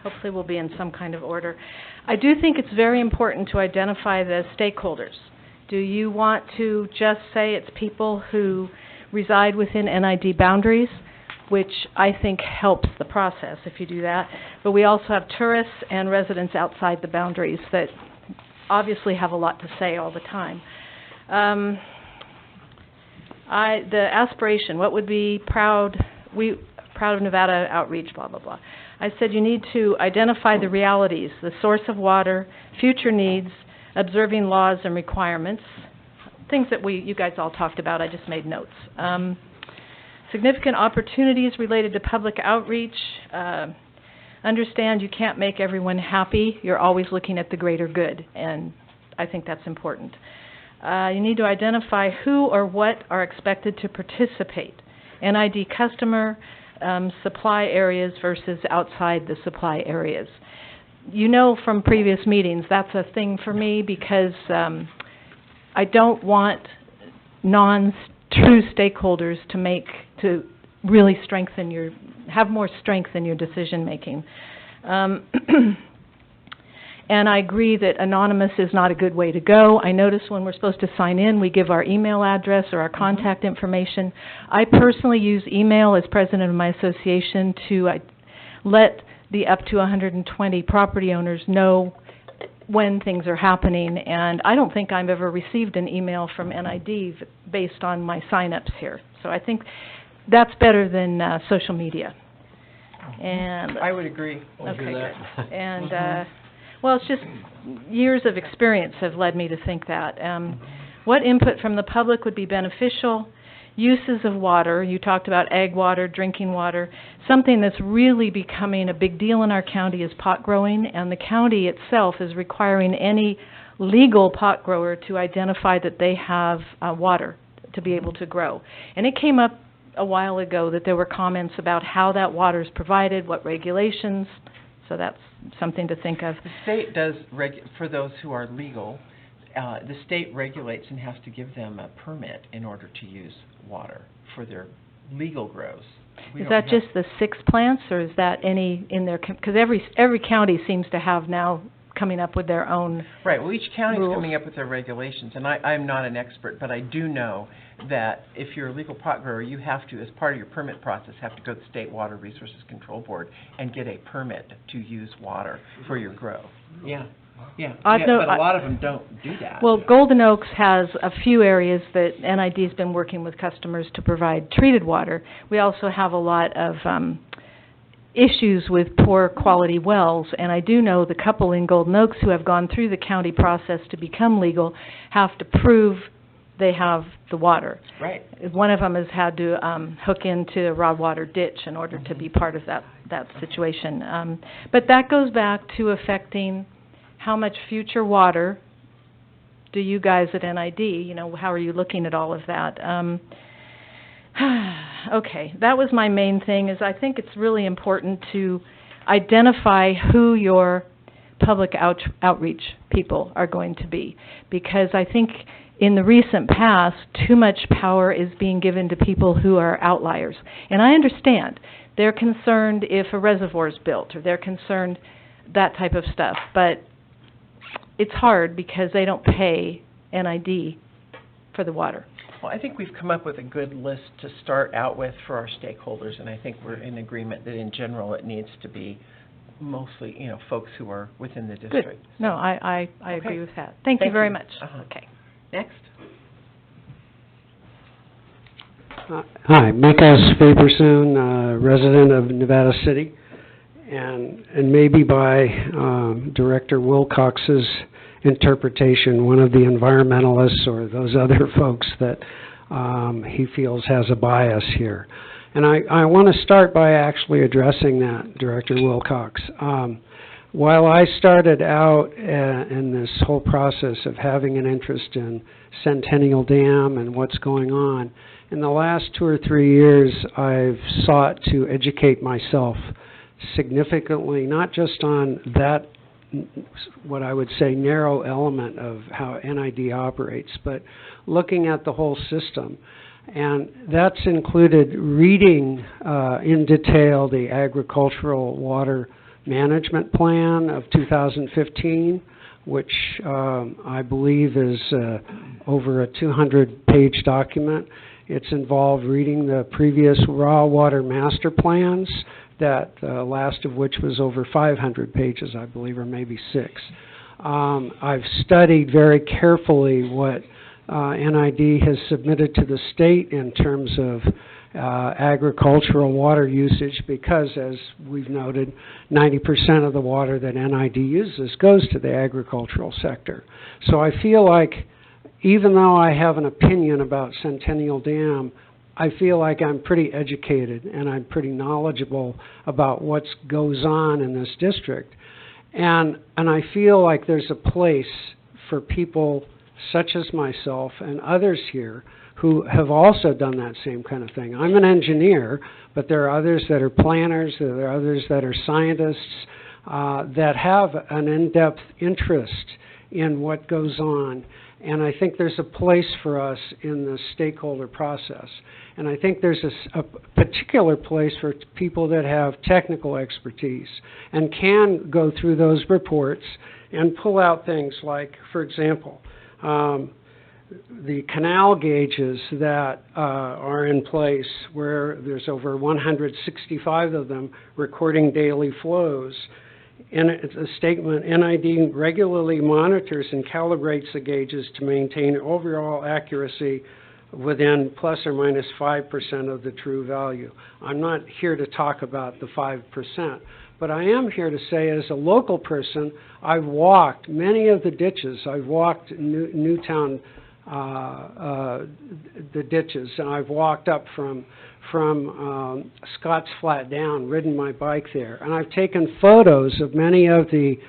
Hopefully we'll be in some kind of order. I do think it's very important to identify the stakeholders. Do you want to just say it's people who reside within NID boundaries, which I think helps the process if you do that. But we also have tourists and residents outside the boundaries that obviously have a lot to say all the time. The aspiration, what would be proud of Nevada outreach, blah, blah, blah. I said you need to identify the realities, the source of water, future needs, observing laws and requirements, things that you guys all talked about. I just made notes. Significant opportunities related to public outreach. Understand you can't make everyone happy. You're always looking at the greater good, and I think that's important. You need to identify who or what are expected to participate. NID customer, supply areas versus outside the supply areas. You know from previous meetings, that's a thing for me because I don't want non-true stakeholders to really have more strength in your decision making. And I agree that anonymous is not a good way to go. I notice when we're supposed to sign in, we give our email address or our contact information. I personally use email as president of my association to let the up to 120 property owners know when things are happening. And I don't think I've ever received an email from NID based on my sign-ups here. So I think that's better than social media. And I would agree. okay, good. And well, it's just years of experience have led me to think that. What input from the public would be beneficial? Uses of water. You talked about ag water, drinking water. Something that's really becoming a big deal in our county is pot growing, and the county itself is requiring any legal pot grower to identify that they have water to be able to grow. And it came up a while ago that there were comments about how that water is provided, what regulations. So that's something to think of. The state does, for those who are legal, the state regulates and has to give them a permit in order to use water for their legal grows. Is that just the 6 plants, or is that any in their, because every county seems to have now coming up with their own right, well, each county is rules. coming up with their regulations, and I'm not an expert, but I do know that if you're a legal pot grower, you have to, as part of your permit process, have to go to the State Water Resources Control Board and get a permit to use water for your grow. Yeah. But a lot of them don't do that. Well, Golden Oaks has a few areas that NID's been working with customers to provide treated water. We also have a lot of issues with poor quality wells, and I do know the couple in Golden Oaks who have gone through the county process to become legal have to prove they have the water. Right. One of them has had to hook into a raw water ditch in order to be part of that situation. But that goes back to affecting how much future water do you guys at NID, you know, how are you looking at all of that? Okay, that was my main thing, is I think it's really important to identify who your public outreach people are going to be, because I think in the recent past, too much power is being given to people who are outliers. And I understand. They're concerned if a reservoir is built, or they're concerned that type of stuff. But it's hard because they don't pay NID for the water. Well, I think we've come up with a good list to start out with for our stakeholders, and I think we're in agreement that in general it needs to be mostly, you know, folks who are within the district. Good. No, I agree with that. Thank you very much. Okay. Next. Hi, Mikos Fabersoon, resident of Nevada City, and maybe by Director Wilcox's interpretation, one of the environmentalists or those other folks that he feels has a bias here. And I want to start by actually addressing that, Director Wilcox. While I started out in this whole process of having an interest in Centennial Dam and what's going on, in the last 2 or 3 years I've sought to educate myself significantly, not just on that, what I would say, narrow element of how NID operates, but looking at the whole system. And that's included reading in detail the Agricultural Water Management Plan of 2015, which I believe is over a 200-page document. It's involved reading the previous raw water master plans, that last of which was over 500 pages, I believe, or maybe 6. I've studied very carefully what NID has submitted to the state in terms of agricultural water usage, because, as we've noted, 90% of the water that NID uses goes to the agricultural sector. So I feel like, even though I have an opinion about Centennial Dam, I feel like I'm pretty educated and I'm pretty knowledgeable about what goes on in this district. And I feel like there's a place for people such as myself and others here who have also done that same kind of thing. I'm an engineer, but there are others that are planners, there are others that are scientists that have an in-depth interest in what goes on. And I think there's a place for us in the stakeholder process. And I think there's a particular place for people that have technical expertise and can go through those reports and pull out things like, for example, the canal gauges that are in place, where there's over 165 of them recording daily flows. And it's a statement, NID regularly monitors and calibrates the gauges to maintain overall accuracy within plus or minus 5% of the true value. I'm not here to talk about the 5%, but I am here to say, as a local person, I've walked many of the ditches. I've walked Newtown, the ditches, and I've walked up from Scotts Flat down, ridden my bike there. And I've taken photos of many of the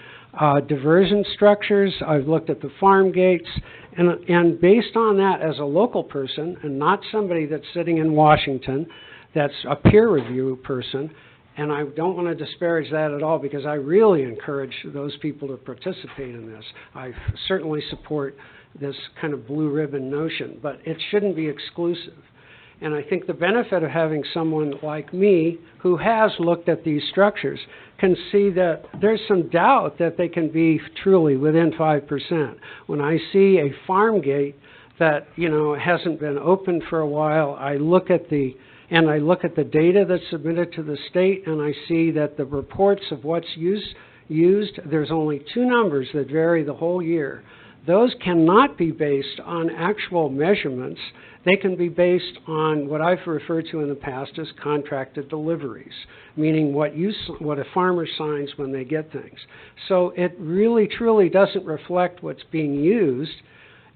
diversion structures. I've looked at the farm gates. And based on that, as a local person, and not somebody that's sitting in Washington, that's a peer review person, and I don't want to disparage that at all, because I really encourage those people to participate in this. I certainly support this kind of blue ribbon notion, but it shouldn't be exclusive. And I think the benefit of having someone like me who has looked at these structures can see that there's some doubt that they can be truly within 5%. When I see a farm gate that, you know, hasn't been opened for a while, I look at the data that's submitted to the state, and I see that the reports of what's used, there's only 2 numbers that vary the whole year. those cannot be based on actual measurements. They can be based on what I've referred to in the past as contracted deliveries, meaning what a farmer signs when they get things. So it really, truly doesn't reflect what's being used.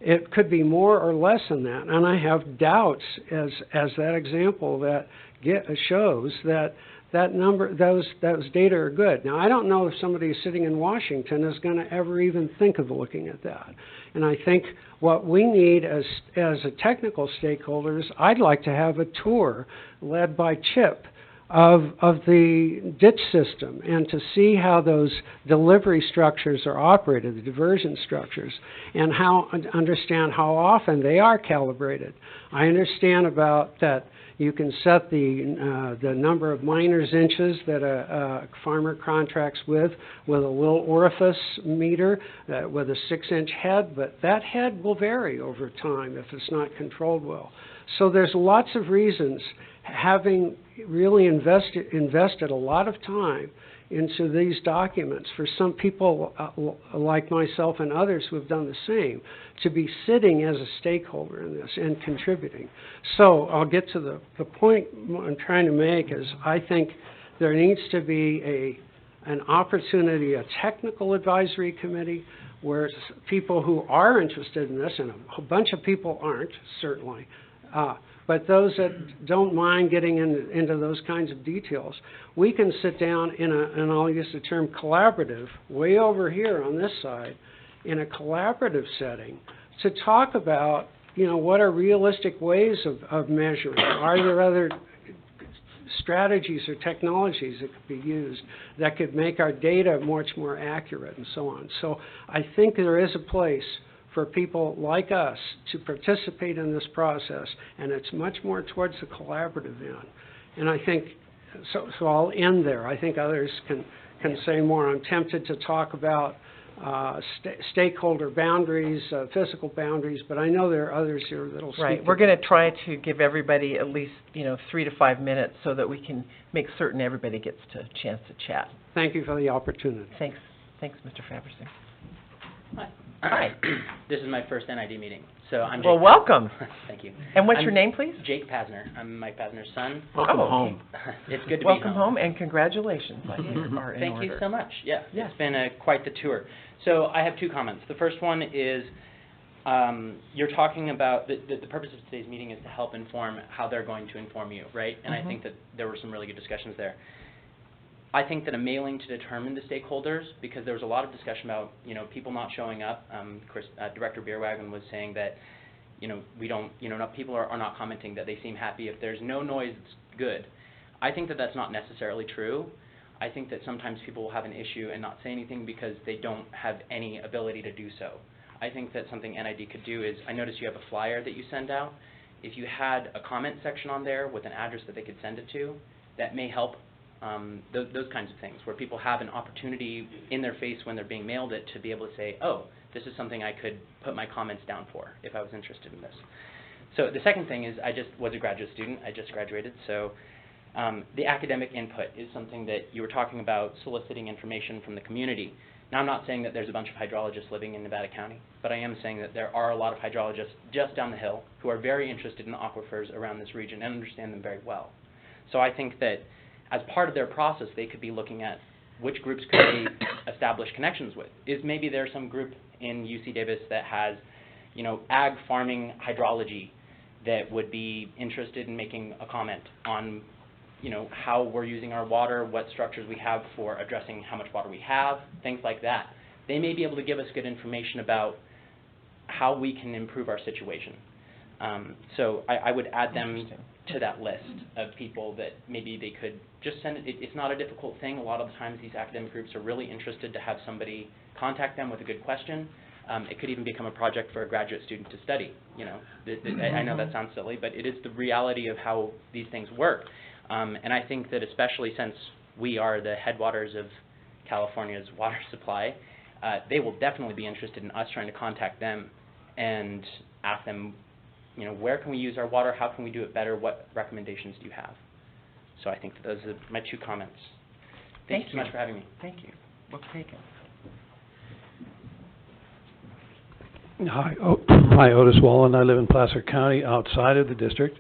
It could be more or less than that, and I have doubts, as that example that shows, that number, those data are good. Now, I don't know if somebody sitting in Washington is going to ever even think of looking at that. And I think what we need as a technical stakeholders, I'd like to have a tour led by Chip of the ditch system and to see how those delivery structures are operated, the diversion structures, and understand how often they are calibrated. I understand about that. You can set the number of miners inches that a farmer contracts with a little orifice meter with a 6-inch head, but that head will vary over time if it's not controlled well. So there's lots of reasons, having really invested a lot of time into these documents, for some people like myself and others who have done the same, to be sitting as a stakeholder in this and contributing. So I'll get to the point I'm trying to make is I think there needs to be an opportunity, a technical advisory committee where people who are interested in this, and a bunch of people aren't, certainly, but those that don't mind getting into those kinds of details, we can sit down and I'll use the term collaborative, way over here on this side, in a collaborative setting, to talk about, what are realistic ways of measuring? Are there other strategies or technologies that could be used that could make our data much more accurate and so on? So I think there is a place for people like us to participate in this process, and it's much more towards the collaborative end. And I think, so I'll end there. I think others can say more. I'm tempted to talk about stakeholder boundaries, physical boundaries, but I know there are others here that'll speak. Right. We're going to try to give everybody at least, 3 to 5 minutes so that we can make certain everybody gets a chance to chat. Thank you for the opportunity. Thanks, Mr. Faberson. Hi. Hi. This is my first NID meeting, so I'm Jake. Well, welcome. Thank you. And what's I'm your name, please? Jake Pasner. I'm Mike Pasner's son. Welcome home. It's good to Welcome be home. and congratulations. I think are in Thank order. you so much. Yeah, Yeah. It's been quite the tour. So I have 2 comments. The first one is you're talking about the purpose of today's meeting is to help inform how they're going to inform you, right? And I think that there were some really good discussions there. I think that a mailing to determine the stakeholders, because there was a lot of discussion about, people not showing up. Director Beerwagon was saying that, we don't, people are not commenting, that they seem happy. If there's no noise, it's good. I think that that's not necessarily true. I think that sometimes people will have an issue and not say anything because they don't have any ability to do so. I think that something NID could do is, I noticed you have a flyer that you send out. If you had a comment section on there with an address that they could send it to, that may help. Those kinds of things, where people have an opportunity in their face when they're being mailed it to be able to say, oh, this is something I could put my comments down for if I was interested in this. So the second thing is I just was a graduate student. I just graduated. So the academic input is something that you were talking about, soliciting information from the community. Now, I'm not saying that there's a bunch of hydrologists living in Nevada County, but I am saying that there are a lot of hydrologists just down the hill who are very interested in the aquifers around this region and understand them very well. So I think that as part of their process, they could be looking at which groups could they establish connections with. Is maybe there's some group in UC Davis that has, ag farming hydrology that would be interested in making a comment on, how we're using our water, what structures we have for addressing how much water we have, things like that. They may be able to give us good information about how we can improve our situation. So I would add them to that list of people that maybe they could just send it. It's not a difficult thing. A lot of the times these academic groups are really interested to have somebody contact them with a good question. It could even become a project for a graduate student to study. I know that sounds silly, but it is the reality of how these things work. And I think that especially since we are the headwaters of California's water supply, they will definitely be interested in us trying to contact them and ask them, where can we use our water? How can we do it better? What recommendations do you have? So I think that those are my 2 comments. Thank you so much for having me. Thank you. Well taken. Hi, Otis Wallen. I live in Placer County, outside of the district.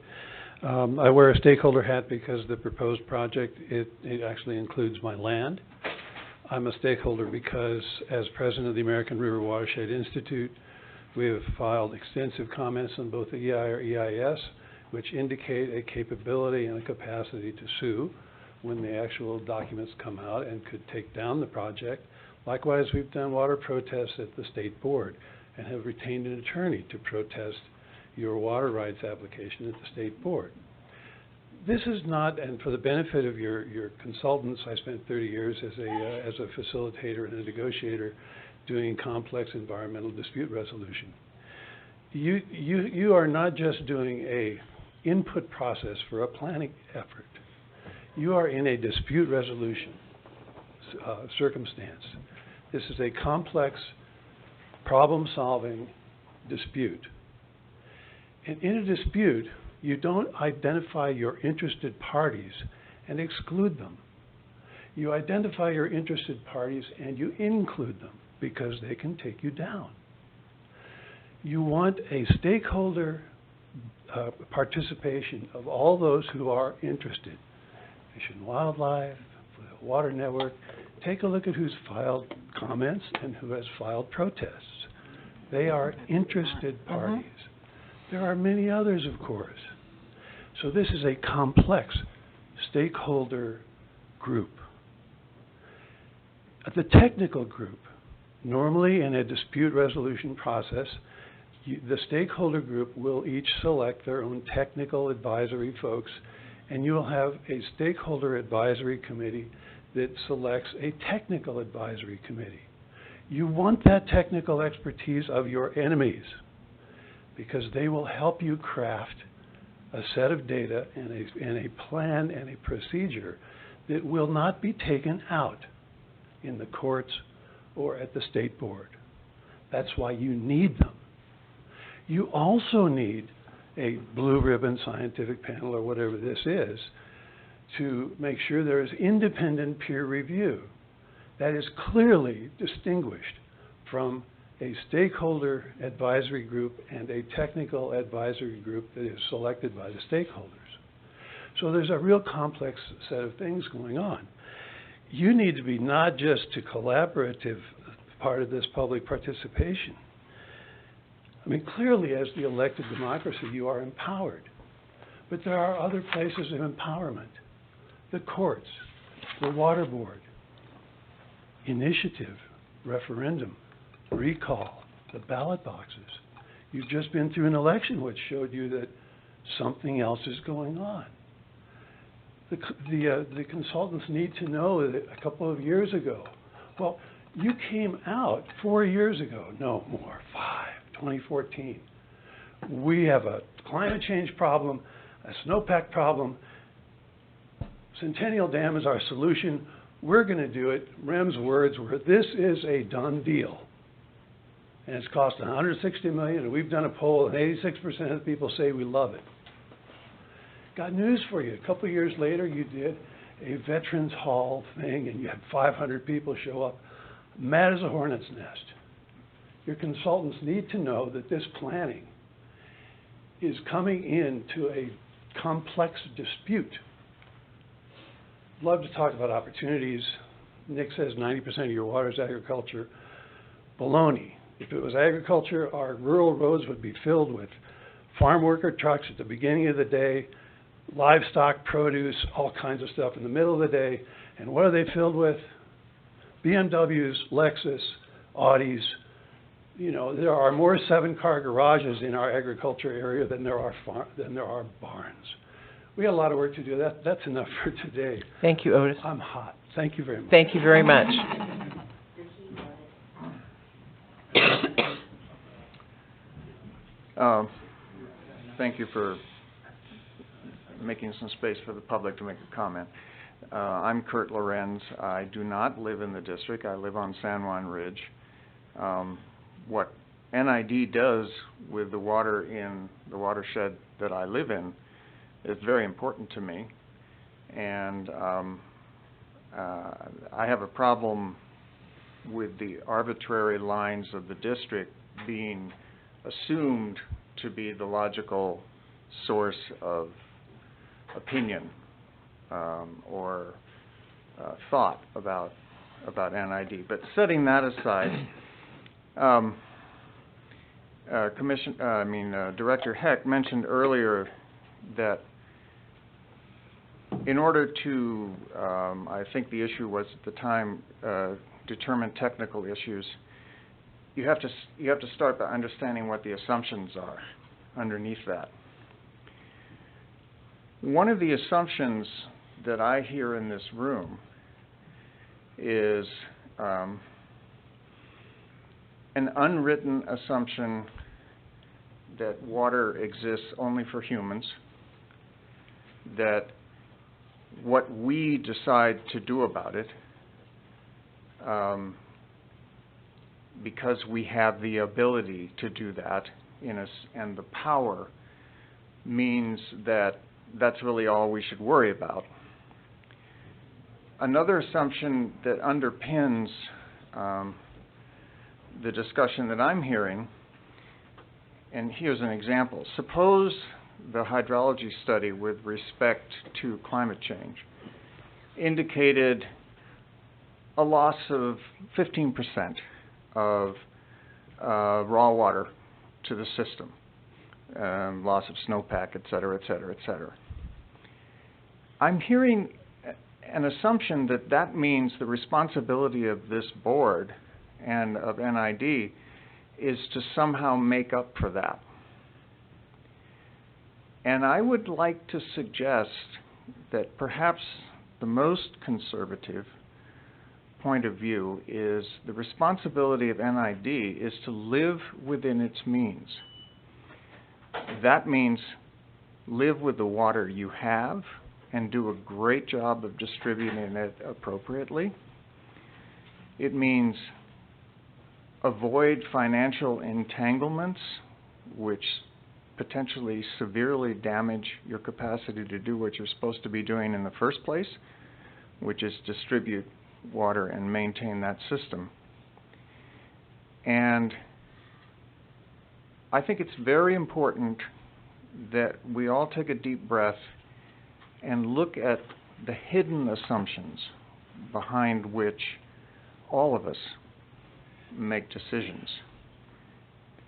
I wear a stakeholder hat because the proposed project, it actually includes my land. I'm a stakeholder because, as president of the American River Watershed Institute, we have filed extensive comments on both the EI or EIS, which indicate a capability and a capacity to sue when the actual documents come out and could take down the project. Likewise, we've done water protests at the state board and have retained an attorney to protest your water rights application at the state board. This is not, and for the benefit of your consultants, I spent 30 years as a facilitator and a negotiator doing complex environmental dispute resolution. You are not just doing a input process for a planning effort. You are in a dispute resolution circumstance. This is a complex problem-solving dispute. And in a dispute, you don't identify your interested parties and exclude them. You identify your interested parties and you include them because they can take you down. You want a stakeholder participation of all those who are interested. Fish and Wildlife, the Water Network. Take a look at who's filed comments and who has filed protests. They are interested parties. There are many others, of course. So this is a complex stakeholder group. The technical group, normally in a dispute resolution process, the stakeholder group will each select their own technical advisory folks, and you will have a stakeholder advisory committee that selects a technical advisory committee. You want that technical expertise of your enemies because they will help you craft a set of data and a plan and a procedure that will not be taken out in the courts or at the state board. That's why you need them. You also need a blue ribbon scientific panel or whatever this is to make sure there is independent peer review that is clearly distinguished from a stakeholder advisory group and a technical advisory group that is selected by the stakeholders. So there's a real complex set of things going on. You need to be not just a collaborative part of this public participation. I mean, clearly as the elected democracy, you are empowered. But there are other places of empowerment. The courts, the water board, initiative, referendum, recall, the ballot boxes. You've just been through an election which showed you that something else is going on. The consultants need to know that a couple of years ago, well, you came out 4 years ago, no more, 2014. We have a climate change problem, a snowpack problem. Centennial Dam is our solution. We're going to do it. Rem's words were, this is a done deal. And it's cost $160 million, and we've done a poll, and 86% of the people say we love it. Got news for you. A couple of years later, you did a Veterans Hall thing, and you had 500 people show up, mad as a hornet's nest. Your consultants need to know that this planning is coming into a complex dispute. Love to talk about opportunities. Nick says 90% of your water is agriculture. Baloney. If it was agriculture, our rural roads would be filled with farm worker trucks at the beginning of the day, livestock, produce, all kinds of stuff in the middle of the day. And what are they filled with? BMWs, Lexus, Audis. You know, there are more 7-car garages in our agriculture area than there are barns. We got a lot of work to do. That's enough for today. Thank you, Otis. I'm hot. Thank you very much. Thank you very much. Thank you for making some space for the public to make a comment. I'm Kurt Lorenz. I do not live in the district. I live on San Juan Ridge. What NID does with the water in the watershed that I live in is very important to me. And I have a problem with the arbitrary lines of the district being assumed to be the logical source of opinion or thought about NID. But setting that aside, Director Heck mentioned earlier that in order to, I think the issue was at the time, determine technical issues, you have to start by understanding what the assumptions are underneath that. One of the assumptions that I hear in this room is an unwritten assumption that water exists only for humans, that what we decide to do about it, because we have the ability to do that and the power, means that that's really all we should worry about. Another assumption that underpins the discussion that I'm hearing, and here's an example. Suppose the hydrology study with respect to climate change indicated a loss of 15% of raw water to the system, loss of snowpack, et cetera, et cetera, et cetera. I'm hearing an assumption that that means the responsibility of this board and of NID is to somehow make up for that. And I would like to suggest that perhaps the most conservative point of view is the responsibility of NID is to live within its means. That means live with the water you have and do a great job of distributing it appropriately. It means avoid financial entanglements which potentially severely damage your capacity to do what you're supposed to be doing in the first place, which is distribute water and maintain that system. And I think it's very important that we all take a deep breath and look at the hidden assumptions behind which all of us make decisions.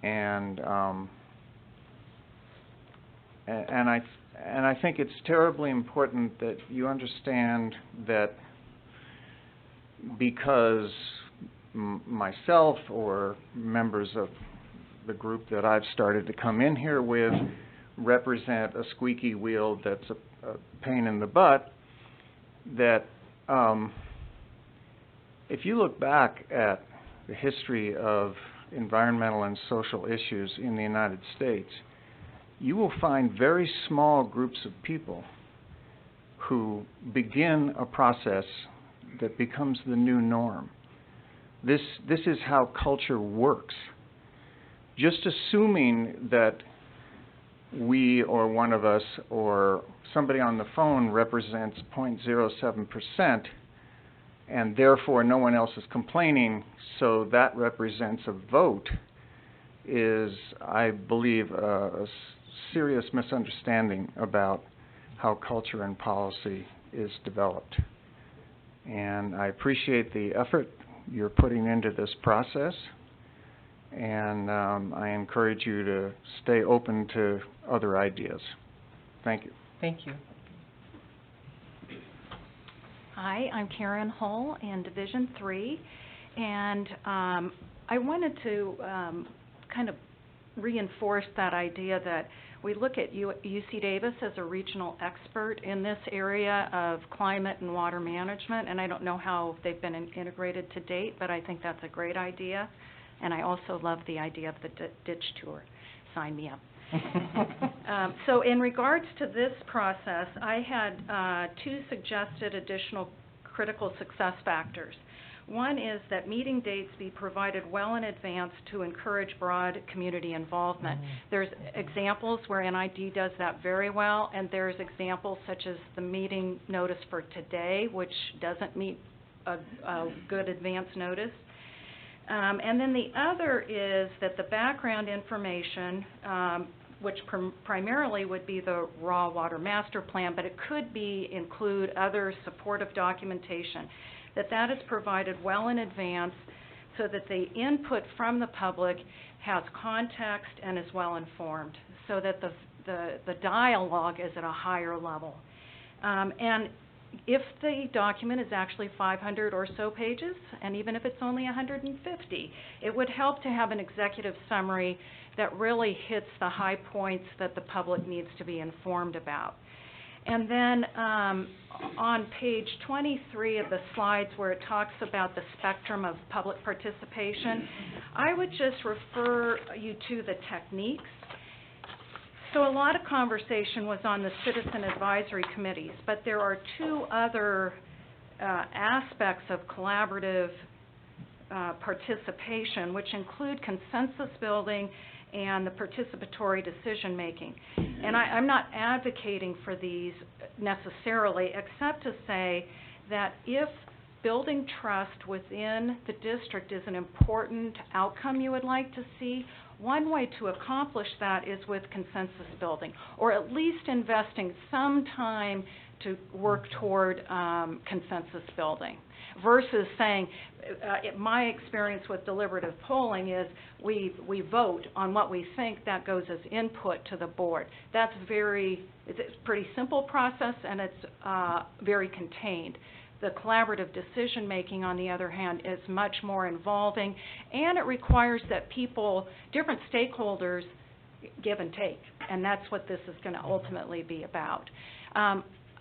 And I think it's terribly important that you understand that because myself or members of the group that I've started to come in here with represent a squeaky wheel that's a pain in the butt, that if you look back at the history of environmental and social issues in the United States, you will find very small groups of people who begin a process that becomes the new norm. This is how culture works. Just assuming that we or one of us or somebody on the phone represents 0.07% and therefore no one else is complaining, so that represents a vote, is, I believe, a serious misunderstanding about how culture and policy is developed. And I appreciate the effort you're putting into this process, and I encourage you to stay open to other ideas. Thank you. Thank you. Hi, I'm Karen Hull in Division 3, and I wanted to kind of reinforce that idea that we look at UC Davis as a regional expert in this area of climate and water management, and I don't know how they've been integrated to date, but I think that's a great idea, and I also love the idea of the ditch tour. Sign me up. So in regards to this process, I had two suggested additional critical success factors. One is that meeting dates be provided well in advance to encourage broad community involvement. There's examples where NID does that very well, and there's examples such as the meeting notice for today, which doesn't meet a good advance notice. And then the other is that the background information, which primarily would be the raw water master plan, but it could include other supportive documentation, that is provided well in advance so that the input from the public has context and is well informed, so that the dialogue is at a higher level. And if the document is actually 500 or so pages, and even if it's only 150, it would help to have an executive summary that really hits the high points that the public needs to be informed about. And then on page 23 of the slides, where it talks about the spectrum of public participation, I would just refer you to the techniques. So a lot of conversation was on the citizen advisory committees, but there are two other aspects of collaborative participation, which include consensus building and the participatory decision making. And I'm not advocating for these necessarily, except to say that if building trust within the district is an important outcome you would like to see, one way to accomplish that is with consensus building, or at least investing some time to work toward consensus building, versus saying, my experience with deliberative polling is we vote on what we think, that goes as input to the board. It's a pretty simple process, and it's very contained. The collaborative decision-making, on the other hand, is much more involving, and it requires that different stakeholders, give and take, and that's what this is going to ultimately be about.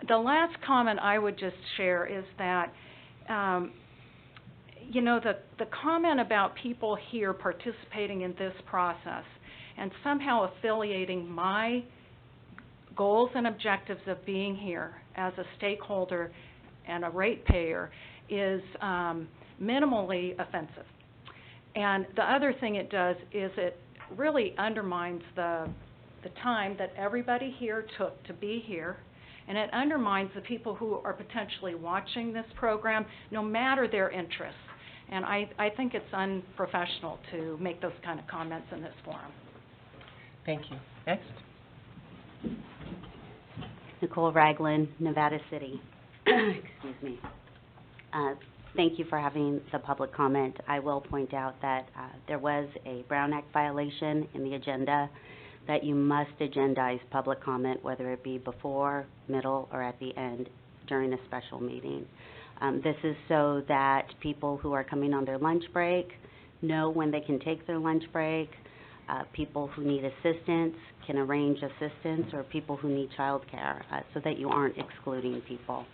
The last comment I would just share is that, the comment about people here participating in this process and somehow affiliating my goals and objectives of being here as a stakeholder and a ratepayer is minimally offensive. And the other thing it does is it really undermines the time that everybody here took to be here, and it undermines the people who are potentially watching this program, no matter their interests. And I think it's unprofessional to make those kind of comments in this forum. Thank you. Next. Nicole Ragland, Nevada City. Excuse me. Thank you for having the public comment. I will point out that there was a Brown Act violation in the agenda, that you must agendize public comment, whether it be before, middle, or at the end during a special meeting. This is so that people who are coming on their lunch break know when they can take their lunch break. People who need assistance can arrange assistance, or people who need childcare, so that you aren't excluding people.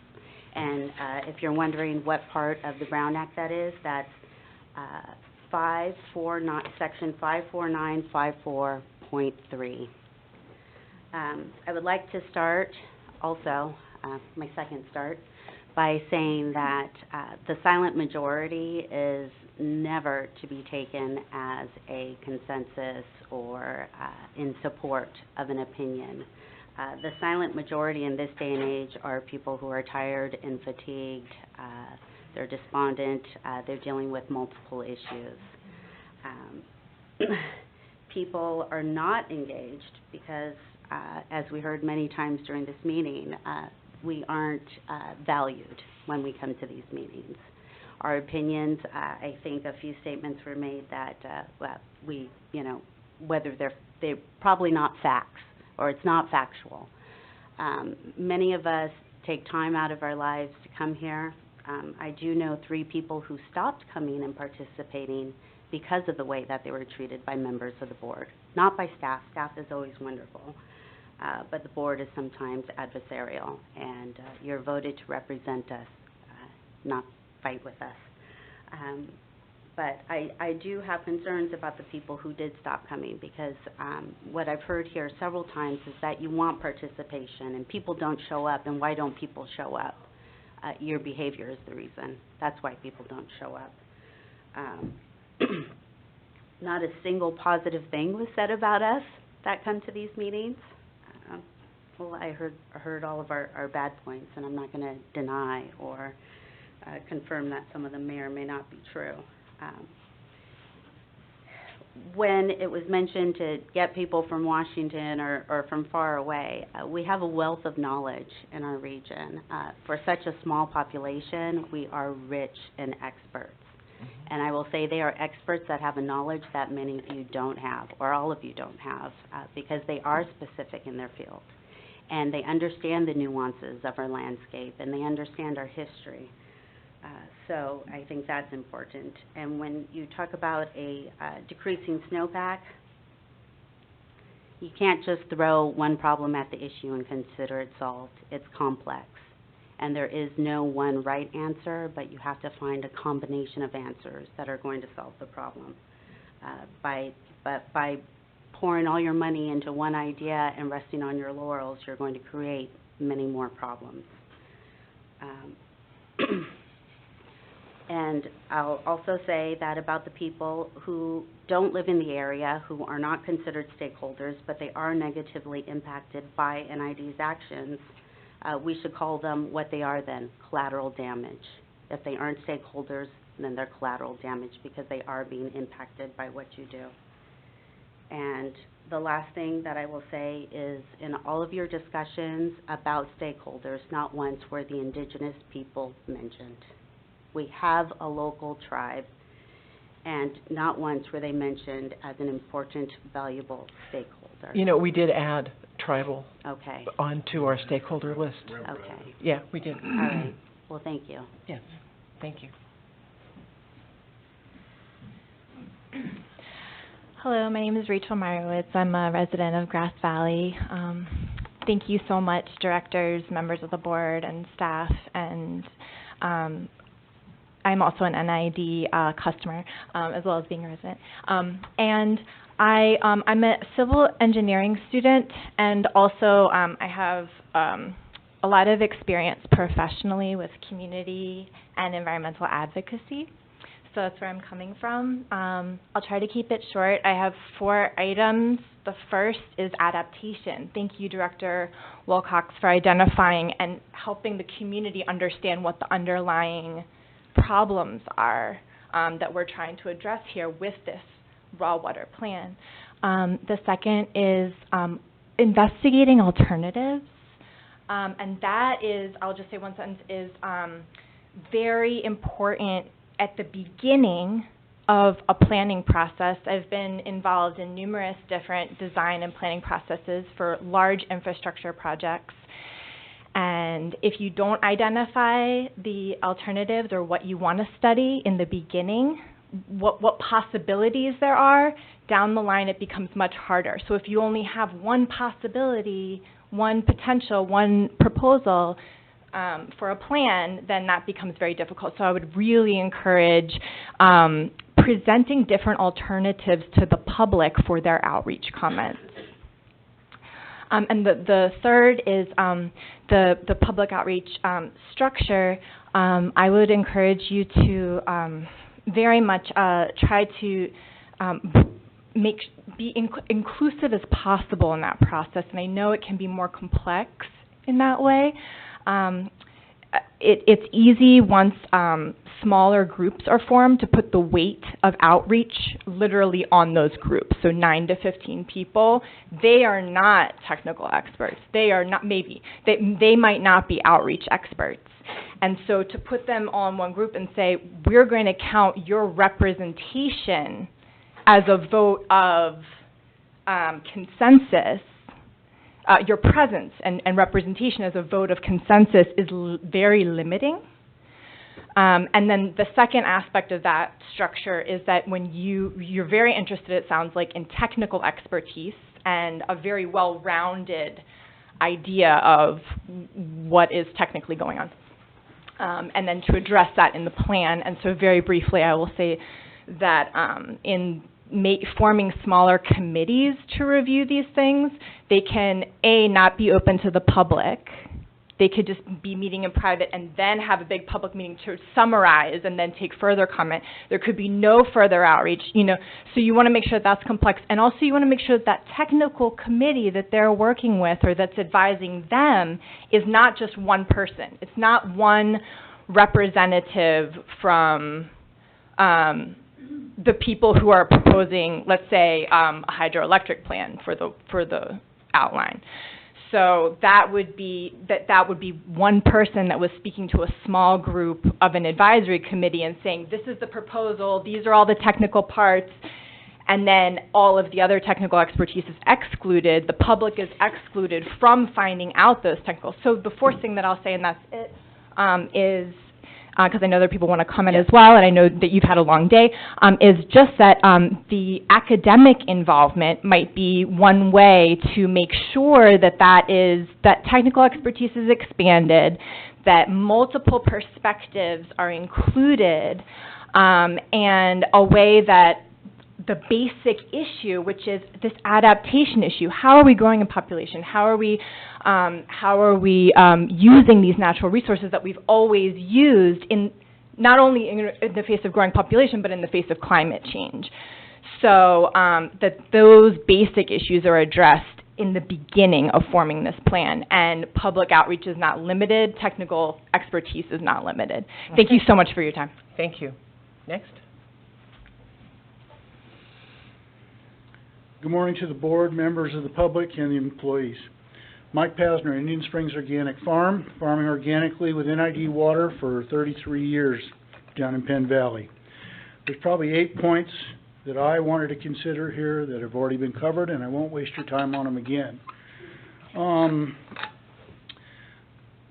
And if you're wondering what part of the Brown Act that is, that's Section 54954.3. I would like to start also, my second start, by saying that the silent majority is never to be taken as a consensus or in support of an opinion. The silent majority in this day and age are people who are tired and fatigued, they're despondent, they're dealing with multiple issues. People are not engaged because, as we heard many times during this meeting, we aren't valued when we come to these meetings. Our opinions, I think a few statements were made that whether they're probably not facts, or it's not factual. Many of us take time out of our lives to come here. I do know 3 people who stopped coming and participating because of the way that they were treated by members of the board. Not by staff. Staff is always wonderful. But the board is sometimes adversarial, and you're voted to represent us, not fight with us. But I do have concerns about the people who did stop coming, because what I've heard here several times is that you want participation and people don't show up. And why don't people show up? Your behavior is the reason. That's why people don't show up. Not a single positive thing was said about us that come to these meetings. Well, I heard all of our bad points, and I'm not going to deny or confirm that some of them may or may not be true. when it was mentioned to get people from Washington or from far away, we have a wealth of knowledge in our region. For such a small population, we are rich in experts. And I will say they are experts that have a knowledge that many of you don't have, or all of you don't have, because they are specific in their field. And they understand the nuances of our landscape, and they understand our history. So I think that's important. And when you talk about a decreasing snowpack, you can't just throw one problem at the issue and consider it solved. It's complex. And there is no one right answer, but you have to find a combination of answers that are going to solve the problem. By pouring all your money into one idea and resting on your laurels, you're going to create many more problems. And I'll also say that about the people who don't live in the area, who are not considered stakeholders, but they are negatively impacted by NID's actions, we should call them what they are then, collateral damage. If they aren't stakeholders, then they're collateral damage because they are being impacted by what you do. And the last thing that I will say is in all of your discussions about stakeholders, not once were the indigenous people mentioned. We have a local tribe, and not once were they mentioned as an important, valuable stakeholder. You know, we did add tribal Okay. onto our stakeholder list. Okay. Yeah, we did. All right. Well, thank you. Yes, thank you. Hello, my name is Rachel Meyerowitz. I'm a resident of Grass Valley. Thank you so much, directors, members of the board, and staff. And I'm also an NID customer, as well as being a resident. And I'm a civil engineering student, and also I have a lot of experience professionally with community and environmental advocacy. So that's where I'm coming from. I'll try to keep it short. I have 4 items. The first is adaptation. Thank you, Director Wilcox, for identifying and helping the community understand what the underlying problems are that we're trying to address here with this raw water plan. The second is investigating alternatives. And that is, I'll just say one sentence, is very important at the beginning of a planning process. I've been involved in numerous different design and planning processes for large infrastructure projects. And if you don't identify the alternatives or what you want to study in the beginning, what possibilities there are, down the line it becomes much harder. So if you only have one possibility, one potential, one proposal, for a plan, then that becomes very difficult. So I would really encourage presenting different alternatives to the public for their outreach comments. And the third is the public outreach structure. I would encourage you to very much try to be inclusive as possible in that process. And I know it can be more complex in that way. It's easy once smaller groups are formed to put the weight of outreach literally on those groups. So 9 to 15 people, they are not technical experts. They are not, maybe, they might not be outreach experts. And so to put them on one group and say, we're going to count your representation as a vote of consensus, your presence and representation as a vote of consensus is very limiting. And then the second aspect of that structure is that when you're very interested, it sounds like, in technical expertise and a very well-rounded idea of what is technically going on. And then to address that in the plan. And so very briefly, I will say that in forming smaller committees to review these things, they can, A, not be open to the public. They could just be meeting in private and then have a big public meeting to summarize and then take further comment. There could be no further outreach, so you want to make sure that's complex. And also you want to make sure that technical committee that they're working with or that's advising them is not just one person. It's not one representative from the people who are proposing, let's say, a hydroelectric plan for the outline. So that would be one person that was speaking to a small group of an advisory committee and saying, this is the proposal, these are all the technical parts, and then all of the other technical expertise is excluded. The public is excluded from finding out those technical. So the fourth thing that I'll say, and that's it, is, because I know other people want to comment as well, and I know that you've had a long day, is just that the academic involvement might be one way to make sure that that technical expertise is expanded, that multiple perspectives are included, and a way that the basic issue, which is this adaptation issue. How are we growing in population? How are we using these natural resources that we've always used in not only in the face of growing population, but in the face of climate change? So that those basic issues are addressed in the beginning of forming this plan, and public outreach is not limited, technical expertise is not limited. Thank you so much for your time. Thank you. Next. Good morning to the board, members of the public, and the employees. Mike Pasner, Indian Springs Organic Farm, farming organically with NID water for 33 years down in Penn Valley. There's probably 8 points that I wanted to consider here that have already been covered, and I won't waste your time on them again. One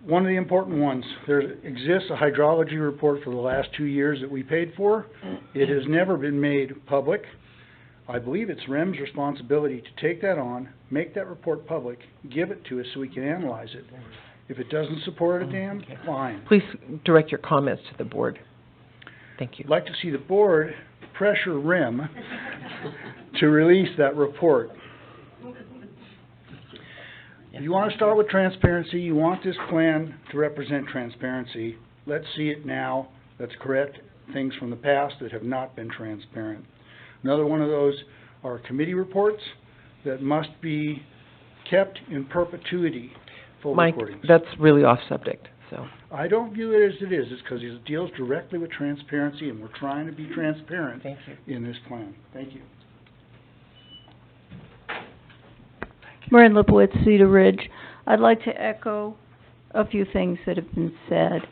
of the important ones, there exists a hydrology report for the last 2 years that we paid for. It has never been made public. I believe it's REM's responsibility to take that on, make that report public, give it to us so we can analyze it. If it doesn't support a dam, fine. Please direct your comments to the board. Thank you. I'd like to see the board pressure REM to release that report. If you want to start with transparency, you want this plan to represent transparency, let's see it now. Let's correct things from the past that have not been transparent. Another one of those are committee reports that must be kept in perpetuity, full Mike, recordings. that's really off subject, so. I don't view it as it is. It's because it deals directly with transparency, and we're trying to be transparent in this plan. Thank you. Maureen Lipowitz, Cedar Ridge. I'd like to echo a few things that have been said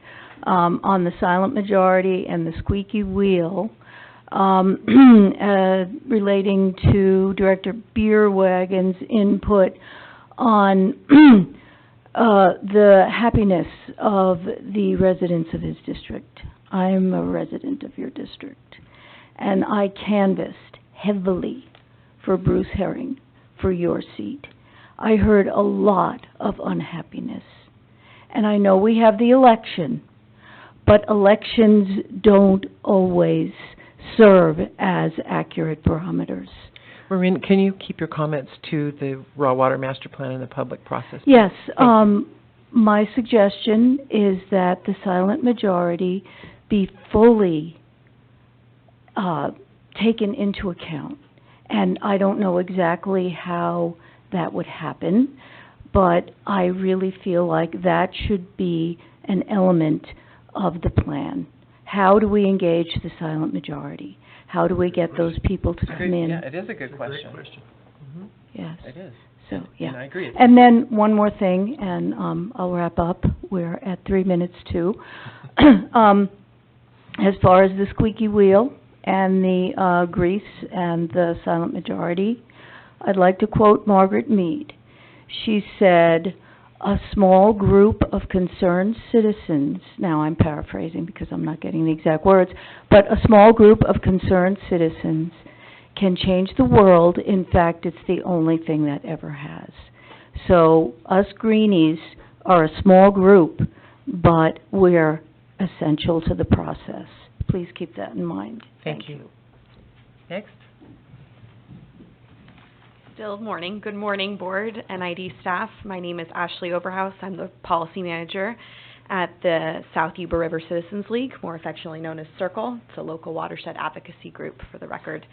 on the silent majority and the squeaky wheel. Relating to Director Beerwagon's input on the happiness of the residents of his district. I'm a resident of your district, and I canvassed heavily for Bruce Herring for your seat. I heard a lot of unhappiness, and I know we have the election, but elections don't always serve as accurate barometers. Maureen, can you keep your comments to the raw water master plan and the public process? Yes. My suggestion is that the silent majority be fully taken into account. And I don't know exactly how that would happen, but I really feel like that should be an element of the plan. How do we engage the silent majority? How do we get those people to come in? Yeah, it is a good question. Yes. It is. So, yeah. And I agree. And then one more thing, and I'll wrap up. We're at 3 minutes too. As far as the squeaky wheel and the grease and the silent majority, I'd like to quote Margaret Mead. She said, a small group of concerned citizens, now I'm paraphrasing because I'm not getting the exact words, but a small group of concerned citizens can change the world. In fact, it's the only thing that ever has. So us greenies are a small group, but we're essential to the process. Please keep that in mind. Thank you. Next. Still morning. Good morning, board and ID staff. My name is Ashley Overhouse. I'm the policy manager at the South Yuba River Citizens League, more affectionately known as CIRCLE. It's a local watershed advocacy group, for the record.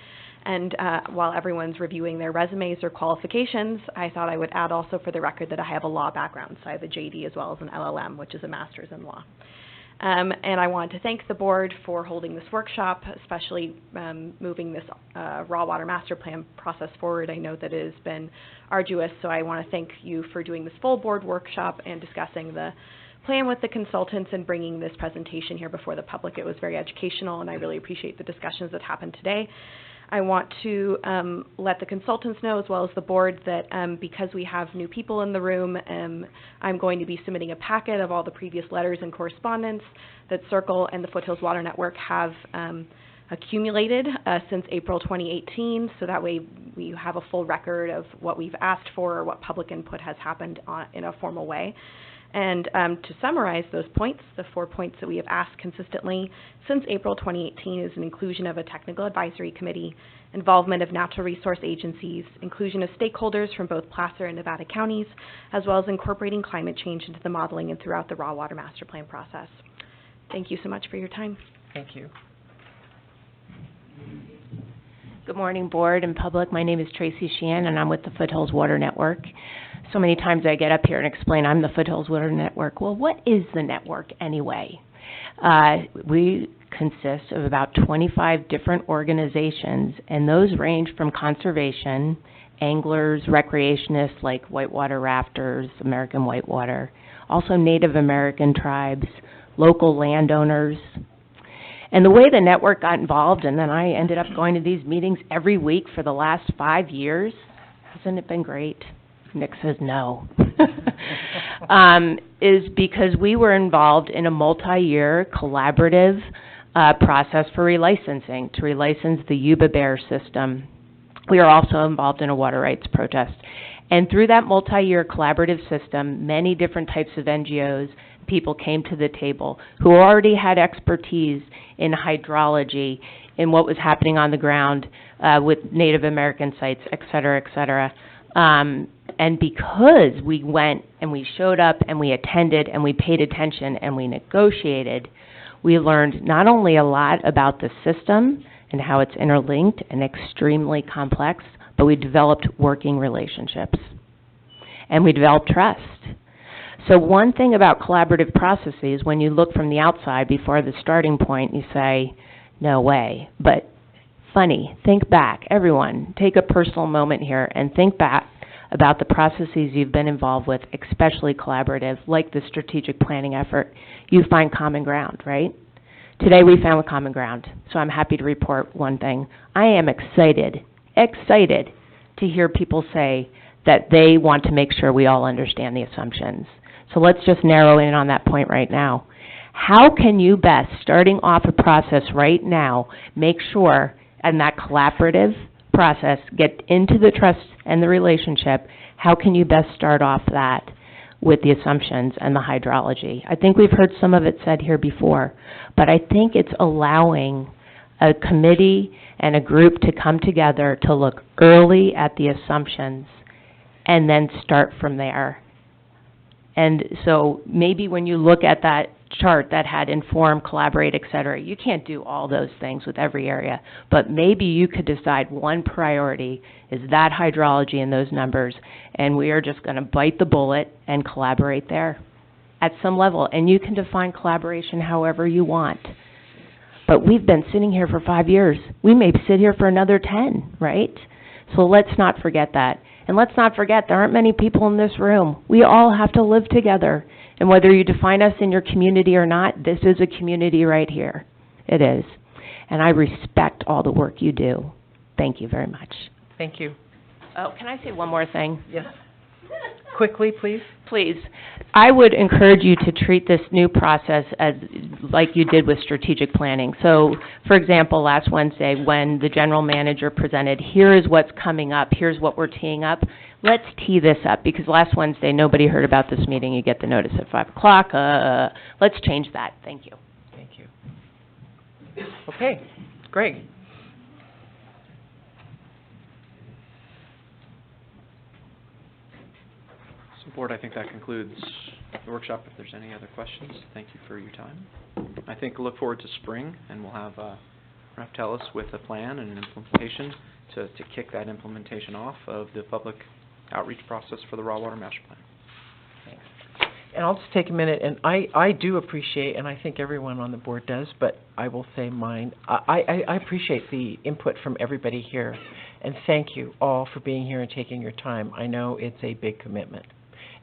And while everyone's reviewing their resumes or qualifications, I thought I would add also for the record that I have a law background. So I have a JD as well as an LLM, which is a master's in law. And I want to thank the board for holding this workshop, especially moving this raw water master plan process forward. I know that it has been arduous, so I want to thank you for doing this full board workshop and discussing the plan with the consultants and bringing this presentation here before the public. It was very educational, and I really appreciate the discussions that happened today. I want to let the consultants know, as well as the board, that because we have new people in the room, I'm going to be submitting a packet of all the previous letters and correspondence that Circle and the Foothills Water Network have accumulated since April 2018, so that way we have a full record of what we've asked for or what public input has happened in a formal way. And to summarize those points, the 4 points that we have asked consistently since April 2018 is an inclusion of a technical advisory committee, involvement of natural resource agencies, inclusion of stakeholders from both Placer and Nevada counties, as well as incorporating climate change into the modeling and throughout the raw water master plan process. Thank you so much for your time. Thank you. Good morning, board and public. My name is Tracy Sheehan, and I'm with the Foothills Water Network. So many times I get up here and explain I'm the Foothills Water Network. Well, what is the network anyway? We consist of about 25 different organizations, and those range from conservation, anglers, recreationists like whitewater rafters, American whitewater, also Native American tribes, local landowners. And the way the network got involved, and then I ended up going to these meetings every week for the last 5 years. Hasn't it been great? Nick says no. Is because we were involved in a multi-year collaborative process for relicensing, to relicense the Yuba Bear system. We are also involved in a water rights protest. And through that multi-year collaborative system, many different types of NGOs, people came to the table who already had expertise in hydrology, in what was happening on the ground with Native American sites, et cetera, et cetera. And because we went and we showed up and we attended and we paid attention and we negotiated, we learned not only a lot about the system and how it's interlinked and extremely complex, but we developed working relationships and we developed trust. So one thing about collaborative processes, when you look from the outside before the starting point, you say, no way. But funny, think back. Everyone, take a personal moment here and think back about the processes you've been involved with, especially collaborative, like the strategic planning effort. You find common ground, right? Today we found common ground, so I'm happy to report one thing. I am excited to hear people say that they want to make sure we all understand the assumptions. So let's just narrow in on that point right now. How can you best, starting off a process right now, make sure in that collaborative process, get into the trust and the relationship, how can you best start off that with the assumptions and the hydrology? I think we've heard some of it said here before, but I think it's allowing a committee and a group to come together to look early at the assumptions and then start from there. And so maybe when you look at that chart that had inform, collaborate, et cetera, you can't do all those things with every area, but maybe you could decide one priority is that hydrology and those numbers, and we are just going to bite the bullet and collaborate there at some level. And you can define collaboration however you want. But we've been sitting here for 5 years. We may sit here for another 10, right? So let's not forget that. And let's not forget, there aren't many people in this room. We all have to live together. And whether you define us in your community or not, this is a community right here. It is. And I respect all the work you do. Thank you very much. Thank you. Oh, can I say one more thing? Yes. Quickly, please. Please. I would encourage you to treat this new process as like you did with strategic planning. So, for example, last Wednesday when the general manager presented, here is what's coming up, here's what we're teeing up. Let's tee this up, because last Wednesday nobody heard about this meeting. You get the notice at 5 o'clock. Let's change that. Thank you. Thank you. Okay. Greg. Board, I think that concludes the workshop. If there's any other questions, thank you for your time. I think look forward to spring, and we'll have Ralph tell us with a plan and an implementation to kick that implementation off of the public outreach process for the raw water master plan. Thanks. And I'll just take a minute, and I do appreciate, and I think everyone on the board does, but I will say mine, I appreciate the input from everybody here, and thank you all for being here and taking your time. I know it's a big commitment.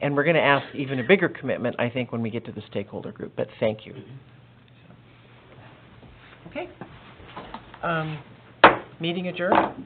And we're going to ask even a bigger commitment, I think, when we get to the stakeholder group, but thank you. Okay. Meeting adjourned.